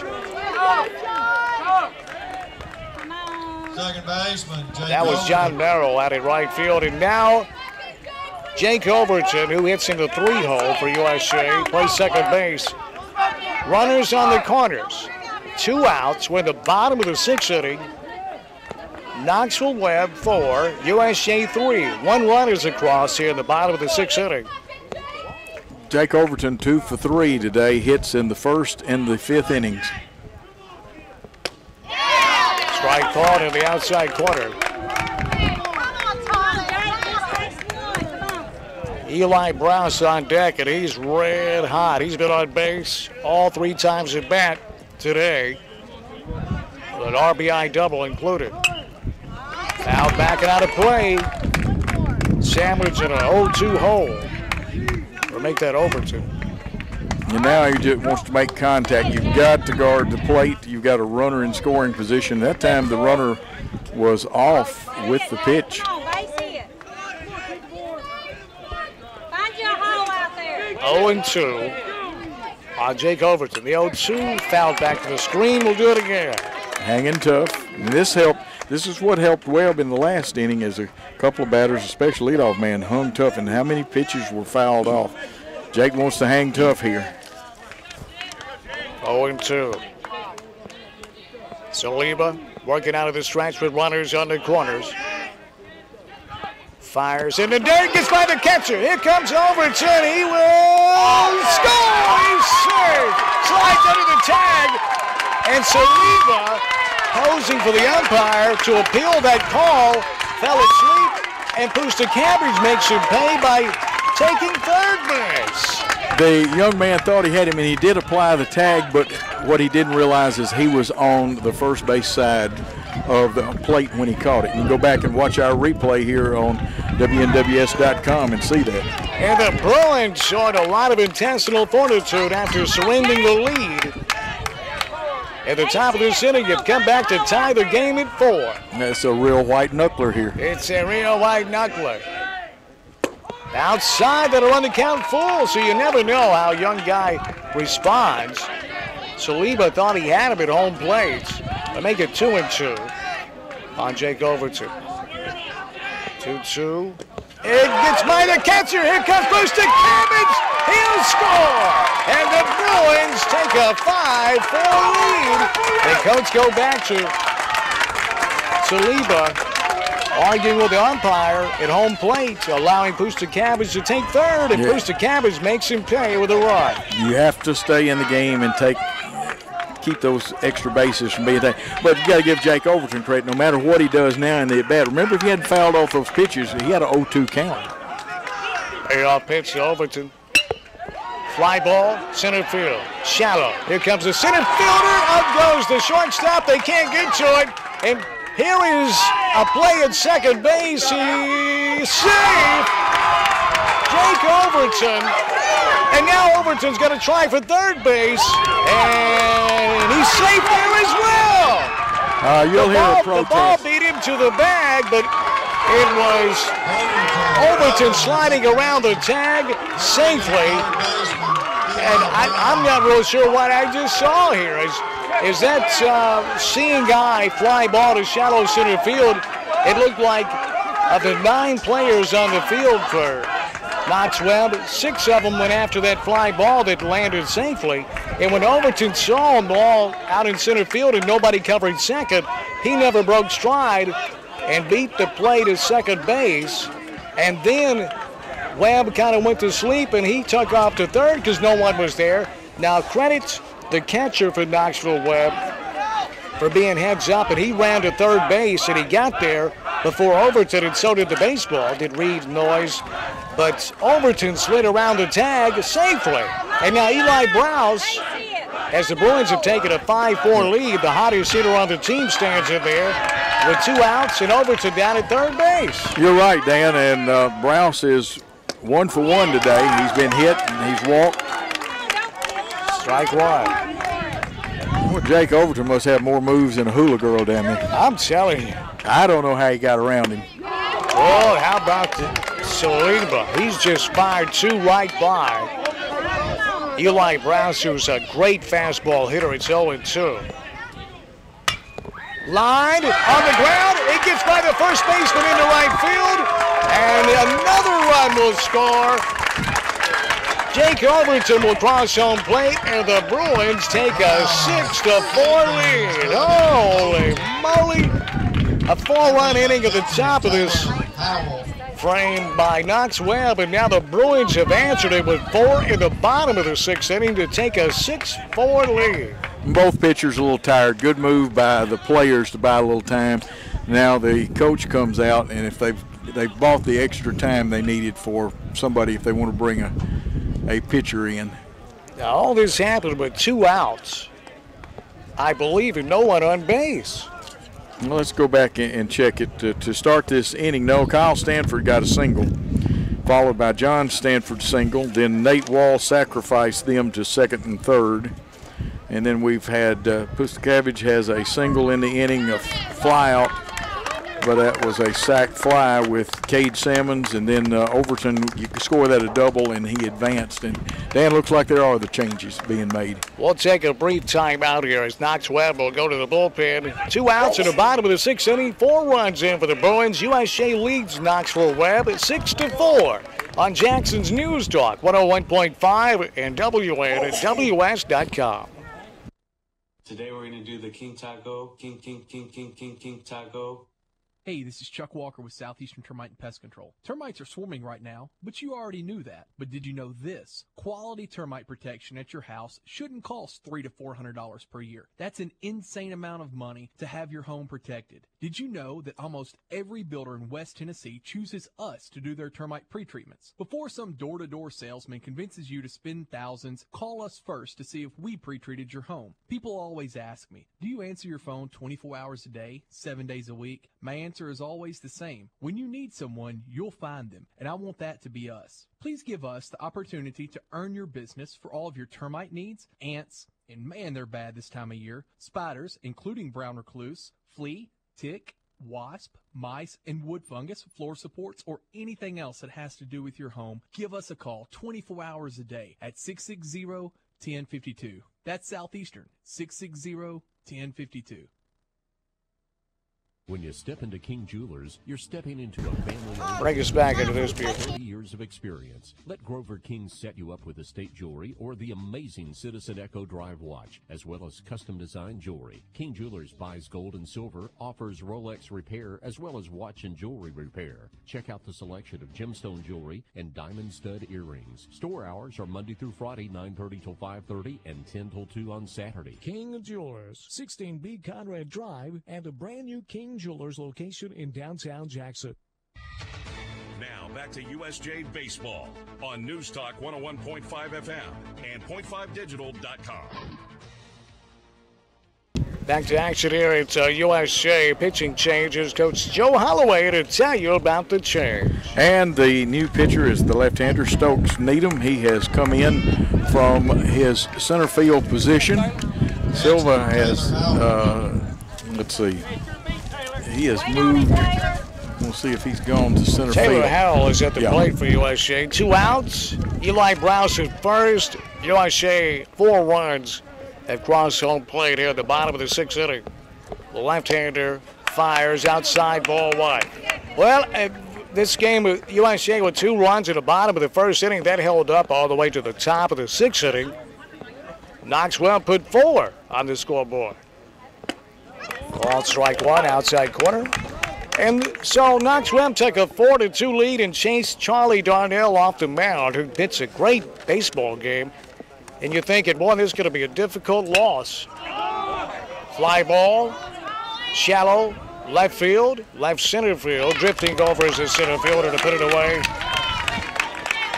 Second baseman, Jake That was John Merrill out at right field. And now Jake Overton, who hits in the 3-hole for USJ, plays second base. Runners on the corners. 2 outs. We're in the bottom of the 6th inning. Knoxville Webb 4, USJ 3. 1 run is across here in the bottom of the 6th inning. Jake Overton 2 for 3 today. Hits in the 1st and the 5th innings. Strike caught in the outside corner. Eli Browse on deck, and he's red hot. He's been on base all 3 times at bat today, with an RBI double included. Now backing out of play. Sandwich in an 0-2 hole. Or make that Overton. And now he just wants to make contact. You've got to guard the plate. You've got a runner in scoring position. That time the runner was off with the pitch. 0-2 on Jake Overton. The 0-2 fouled back to the screen. We'll do it again. Hanging tough. And this helped. This is what helped Webb in the last inning, as a couple of batters, especially leadoff man, hung tough. And how many pitches were fouled off? Jake wants to hang tough here. 0-2. Saliba working out of the stretch with runners on the corners. Fires in the dirt, gets by the catcher. Here comes Overton. He will score. He's safe. Slides under the tag. And Saliba, posing for the umpire to appeal that call, fell asleep. And Pusta Cabbage makes him pay by taking third base. The young man thought he had him, and he did apply the tag, but what he didn't realize is he was on the first base side of the plate when he caught it. You can go back and watch our replay here on WNWS.com and see that. And the Bruins showed a lot of intestinal fortitude after surrendering the lead. At the top of this inning, you've come back to tie the game at 4. That's a real white knuckler here. It's a real white knuckler. Outside, that'll run the count full, so you never know how a young guy responds. Saliba thought he had him at home plate. They make it 2-2 on Jake Overton. 2-2. It gets by the catcher. Here comes Pusta Cabbage. He'll score. And the Bruins take a 5-4 lead. The coach go back to Saliba, arguing with the umpire at home plate, allowing Pusta Cabbage to take third, and Pusta Cabbage makes him pay with a run. You have to stay in the game and keep those extra bases from being taken. But you got to give Jake Overton credit, no matter what he does now in the at-bat. Remember, if he hadn't fouled off those pitches, he had an 0-2 count. Payoff pitch to Overton. Fly ball, center field, shallow. Here comes the center fielder. Up goes the shortstop. They can't get to it. And here is a play at second base. He's safe. Jake Overton. And now Overton's going to try for third base. And he's safe there as well. You'll hear a protest. The ball beat him to the bag, but it was Overton sliding around the tag safely. And I'm not real sure what I just saw here. Is that seeing guy fly ball to shallow center field? It looked like of the 9 players on the field for Knox Webb, 6 of them went after that fly ball that landed safely. And when Overton saw the ball out in center field and nobody covered second, he never broke stride and beat the play to second base. And then Webb kind of went to sleep and he took off to third because no one was there. Now credit the catcher for Knoxville Webb for being heads up, and he ran to third base and he got there before Overton, and so did the baseball, did Reed Noyes. But Overton slid around the tag safely. And now Eli Browse, as the Bruins have taken a 5-4 lead, the hottest hitter on the team stands in there with 2 outs and Overton down at third base. You're right, Dan, and Browse is 1 for 1 today. He's been hit and he's walked. Strike one. Well, Jake Overton must have more moves than a hula girl down there. I'm telling you. I don't know how he got around him. Oh, how about Saliba? He's just fired 2 right by Eli Browse, who's a great fastball hitter. It's 0-2. Line on the ground. It gets by the first baseman into right field. And another run will score. Jake Overton will cross home plate, and the Bruins take a 6-4 lead. Holy moly. A 4-run inning at the top of this frame by Knox Webb, and now the Bruins have answered it with 4 in the bottom of the 6th inning to take a 6-4 lead. Both pitchers a little tired. Good move by the players to buy a little time. Now the coach comes out, and if they've bought the extra time they needed for somebody if they want to bring a pitcher in. Now all this happened with 2 outs, I believe, and no one on base. Well, let's go back and check it. To start this inning, no, Kyle Stanford got a single, followed by John Stanford single. Then Nate Wall sacrificed them to second and third. And then we've had Pusta Cabbage has a single in the inning, a fly out, but that was a sac fly with Cade Salmons. And then Overton, you could score that a double, and he advanced. And Dan, looks like there are the changes being made. We'll take a brief time out here as Knox Webb will go to the bullpen. 2 outs in the bottom of the 6th inning, 4 runs in for the Bruins. USJ leads Knoxville Webb at 6-4 on Jackson's News Talk 101.5 and WN at WS.com. Today we're going to do the King Taco, King Taco. Hey, this is Chuck Walker with Southeastern Termite and Pest Control. Termites are swarming right now, but you already knew that. But did you know this? Quality termite protection at your house shouldn't cost $300 to $400 per year. That's an insane amount of money to have your home protected. Did you know that almost every builder in West Tennessee chooses us to do their termite pre-treatments? Before some door-to-door salesman convinces you to spend thousands, call us first to see if we pre-treated your home. People always ask me, do you answer your phone 24 hours a day, 7 days a week? My answer is always the same. When you need someone, you'll find them, and I want that to be us. Please give us the opportunity to earn your business for all of your termite needs, ants, and man, they're bad this time of year, spiders, including brown recluse, flea, tick, wasp, mice, and wood fungus, floor supports, or anything else that has to do with your home. Give us a call 24 hours a day at 660-1052. That's Southeastern, 660-1052. When you step into King Jewelers, you're stepping into a family. Bring us back into this view. 30 years of experience. Let Grover King set you up with estate jewelry or the amazing Citizen Echo Drive watch, as well as custom design jewelry. King Jewelers buys gold and silver, offers Rolex repair, as well as watch and jewelry repair. Check out the selection of gemstone jewelry and diamond stud earrings. Store hours are Monday through Friday, 9:30 till 5:30 and 10 till 2 on Saturday. King Jewelers, 16B Conrad Drive, and a brand new King Jewelers location in downtown Jackson. Now back to USJ Baseball on News Talk 101.5 FM and .5digital.com. Back to action here at USJ. Pitching changes. Coach Joe Holloway to tell you about the change. And the new pitcher is the left-hander, Stokes Needham. He has come in from his center field position. Silva has, let's see, he has moved. We'll see if he's gone to center Taylor field. Harrell is at the plate for USJ. 2 outs. Eli Browse at first. USJ 4 runs have crossed home plate here at the bottom of the 6th inning. The left-hander fires outside, ball 1. Well, this game, USJ with 2 runs at the bottom of the 1st inning. That held up all the way to the top of the 6th inning. Knoxville put 4 on the scoreboard. Ball strike 1, outside corner. And so Knoxville took a 4-2 lead and chased Charlie Darnell off the mound, who pitched a great baseball game. And you're thinking, boy, this is going to be a difficult loss. Fly ball, shallow, left field, left center field, drifting over as a center fielder to put it away.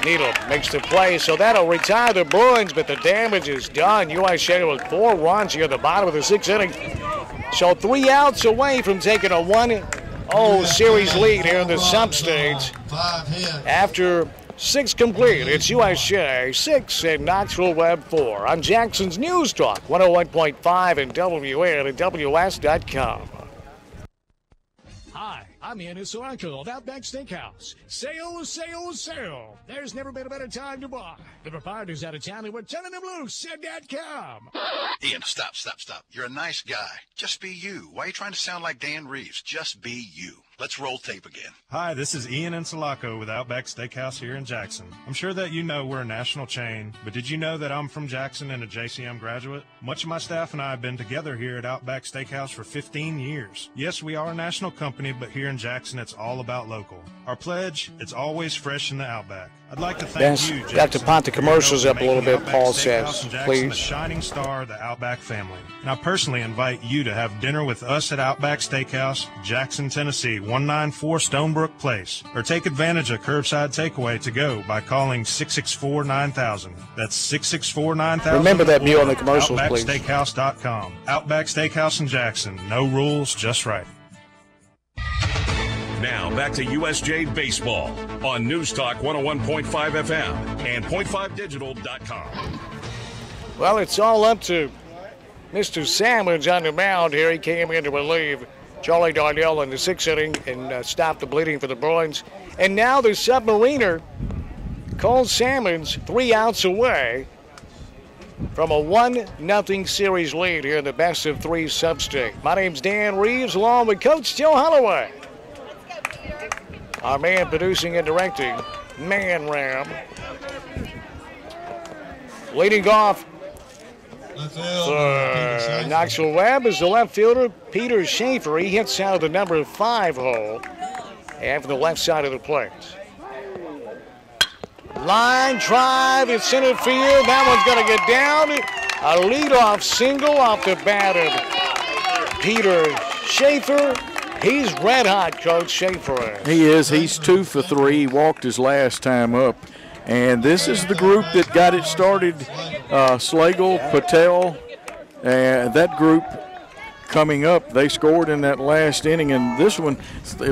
Needle makes the play, so that'll retire the Bruins, but the damage is done. USJ with 4 runs here at the bottom of the 6th inning. So 3 outs away from taking a 1-0 series lead here in the sub-stage. After 6 complete, it's USJ 6 and Knoxville Webb 4 on Jackson's News Talk 101.5 and WN and WS.com. Hi, I'm Annis Oracle of Outback Steakhouse. Sale, sale, sale. There's never been a better time to buy. The proprietor's out of town and we're turning them loose at .com. Ian, stop. You're a nice guy. Just be you. Why are you trying to sound like Dan Reeves? Just be you. Let's roll tape again. Hi, this is Ian Insulaco with Outback Steakhouse here in Jackson. I'm sure that you know we're a national chain, but did you know that I'm from Jackson and a JCM graduate? Much of my staff and I have been together here at Outback Steakhouse for 15 years. Yes, we are a national company, but here in Jackson, it's all about local. Our pledge, it's always fresh in the Outback. I'd like to thank you, Jackson. Got to pop the commercials up a little bit, Paul says, please. The shining star of the Outback family. And I personally invite you to have dinner with us at Outback Steakhouse, Jackson, Tennessee, 194 Stonebrook Place. Or take advantage of curbside takeaway to go by calling 664-9000. That's 664-9000. Remember that view on the commercials, please. OutbackSteakhouse.com. Outback Steakhouse in Jackson. No rules, just right. Now back to USJ Baseball on News Talk 101.5 FM and .5digital.com. Well, it's all up to Mr. Salmons on the mound here. He came in to relieve Charlie Darnell in the 6th inning and stop the bleeding for the Bruins. And now the Submariner, Cole Salmons, 3 outs away from a 1-0 series lead here in the best of 3 sub-state. My name's Dan Reeves, along with Coach Joe Holloway. Our man producing and directing, Man Ram. Leading off For Knoxville Webb is the left fielder, Peter Schaefer. He hits out of the number 5 hole and from the left side of the plate. Line drive in center field. That one's going to get down. A leadoff single off the bat of Peter Schaefer. He's red hot, Coach Schaefer. He is. He's 2 for 3. He walked his last time up. And this is the group that got it started. Slagle, Patel, and that group coming up, they scored in that last inning. And this one,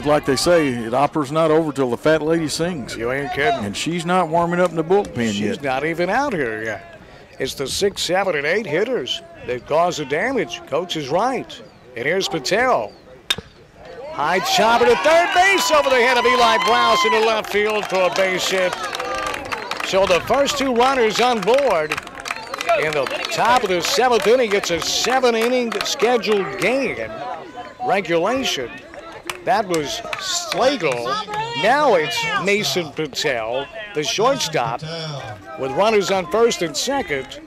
like they say, the opera's not over till the fat lady sings. You ain't kidding. And she's not warming up in the bullpen yet. She's not even out here yet. It's the 6, 7, and 8 hitters that cause the damage. Coach is right. And here's Patel. High chopper to third base over the head of Eli Browse in the left field for a base hit. So the first 2 runners on board. In the top of the 7th inning, it's a 7-inning scheduled game. Regulation. That was Slagle. Now it's Mason Patel, the shortstop, with runners on first and second.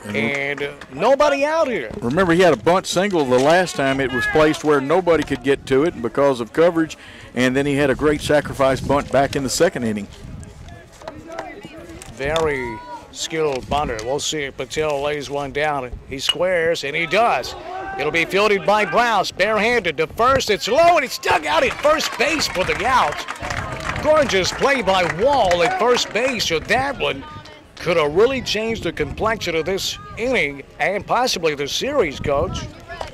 And nobody out here. Remember, he had a bunt single the last time. It was placed where nobody could get to it because of coverage, and then he had a great sacrifice bunt back in the 2nd inning. Very skilled bunter. We'll see if Patel lays one down. He squares, and he does. It'll be fielded by Browse, barehanded to first. It's low, and it's dug out at first base for the out. Gorgeous play by Wall at first base. So that one could have really changed the complexion of this inning and possibly the series, Coach.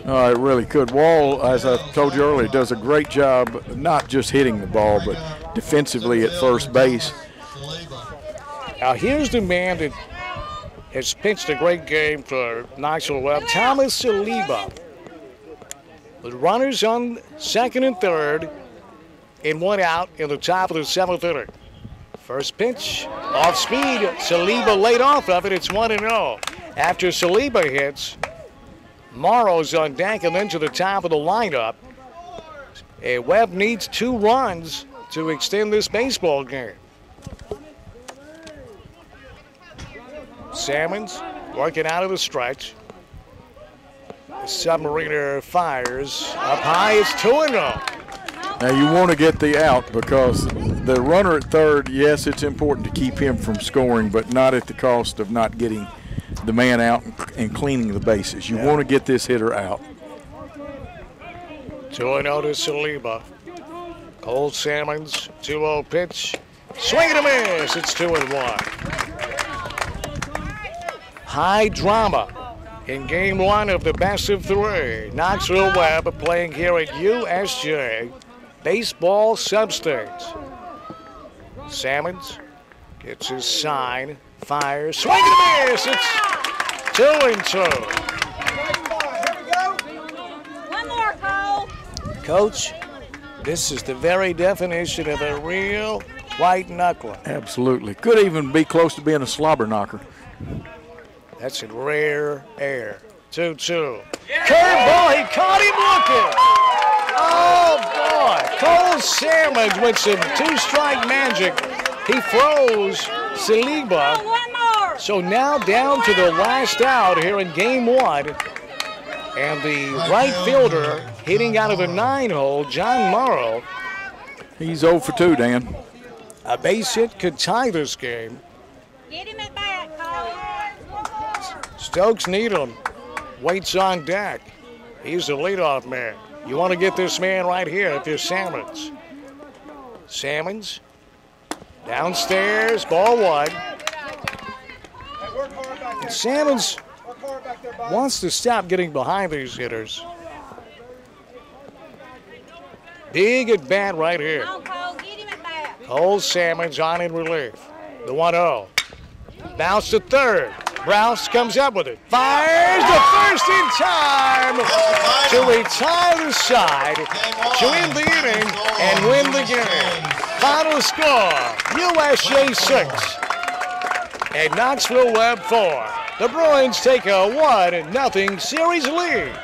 It really could. Wall, as I told you earlier, does a great job not just hitting the ball, but defensively at first base. Now here's the man that has pitched a great game for Knoxville Webb, Thomas Saliba. With runners on second and third and one out in the top of the 7th inning. First pitch, off speed, Saliba laid off of it. It's 1-0. After Saliba hits, Morrow's on deck and then to the top of the lineup. And Webb needs 2 runs to extend this baseball game. Salmons working out of the stretch. The Submariner fires up high. It's 2-0. Now you want to get the out because the runner at third, yes, it's important to keep him from scoring, but not at the cost of not getting the man out and cleaning the bases. You want to get this hitter out. 2-0 to Saliba. Cole Salmons, 2-0 pitch. Swing and a miss. It's 2-1. High drama in game 1 of the best of 3. Knoxville Webb playing here at USJ Baseball Substate. Salmons gets his sign, fires, swing and a miss. It's 2-2. One more, Cole. Coach, this is the very definition of a real white knuckler. Absolutely. Could even be close to being a slobber knocker. That's in rare air. 2-2. Curveball, he caught him looking. Oh, boy. Cole Salmons with some 2-strike magic. He froze Saliba. One more. So now down to the last out here in game 1. And the right fielder hitting out of the 9-hole, John Morrow. He's 0 for 2, Dan. A base hit could tie this game. Get him at bat, Cole. Stokes Needham waits on deck. He's the leadoff man. You want to get this man right here if you're Salmons. Salmons downstairs, ball 1. And Salmons wants to stop getting behind these hitters. Big at bat right here. Come on, Cole. Get him at bat. Cole Salmons on in relief. The 1-0. Bounce to third. Browse comes up with it. Fires to first in time to retire the side, to end the inning and win the game. Final score, USJ 6 and Knoxville Webb 4. The Bruins take a 1-0 series lead.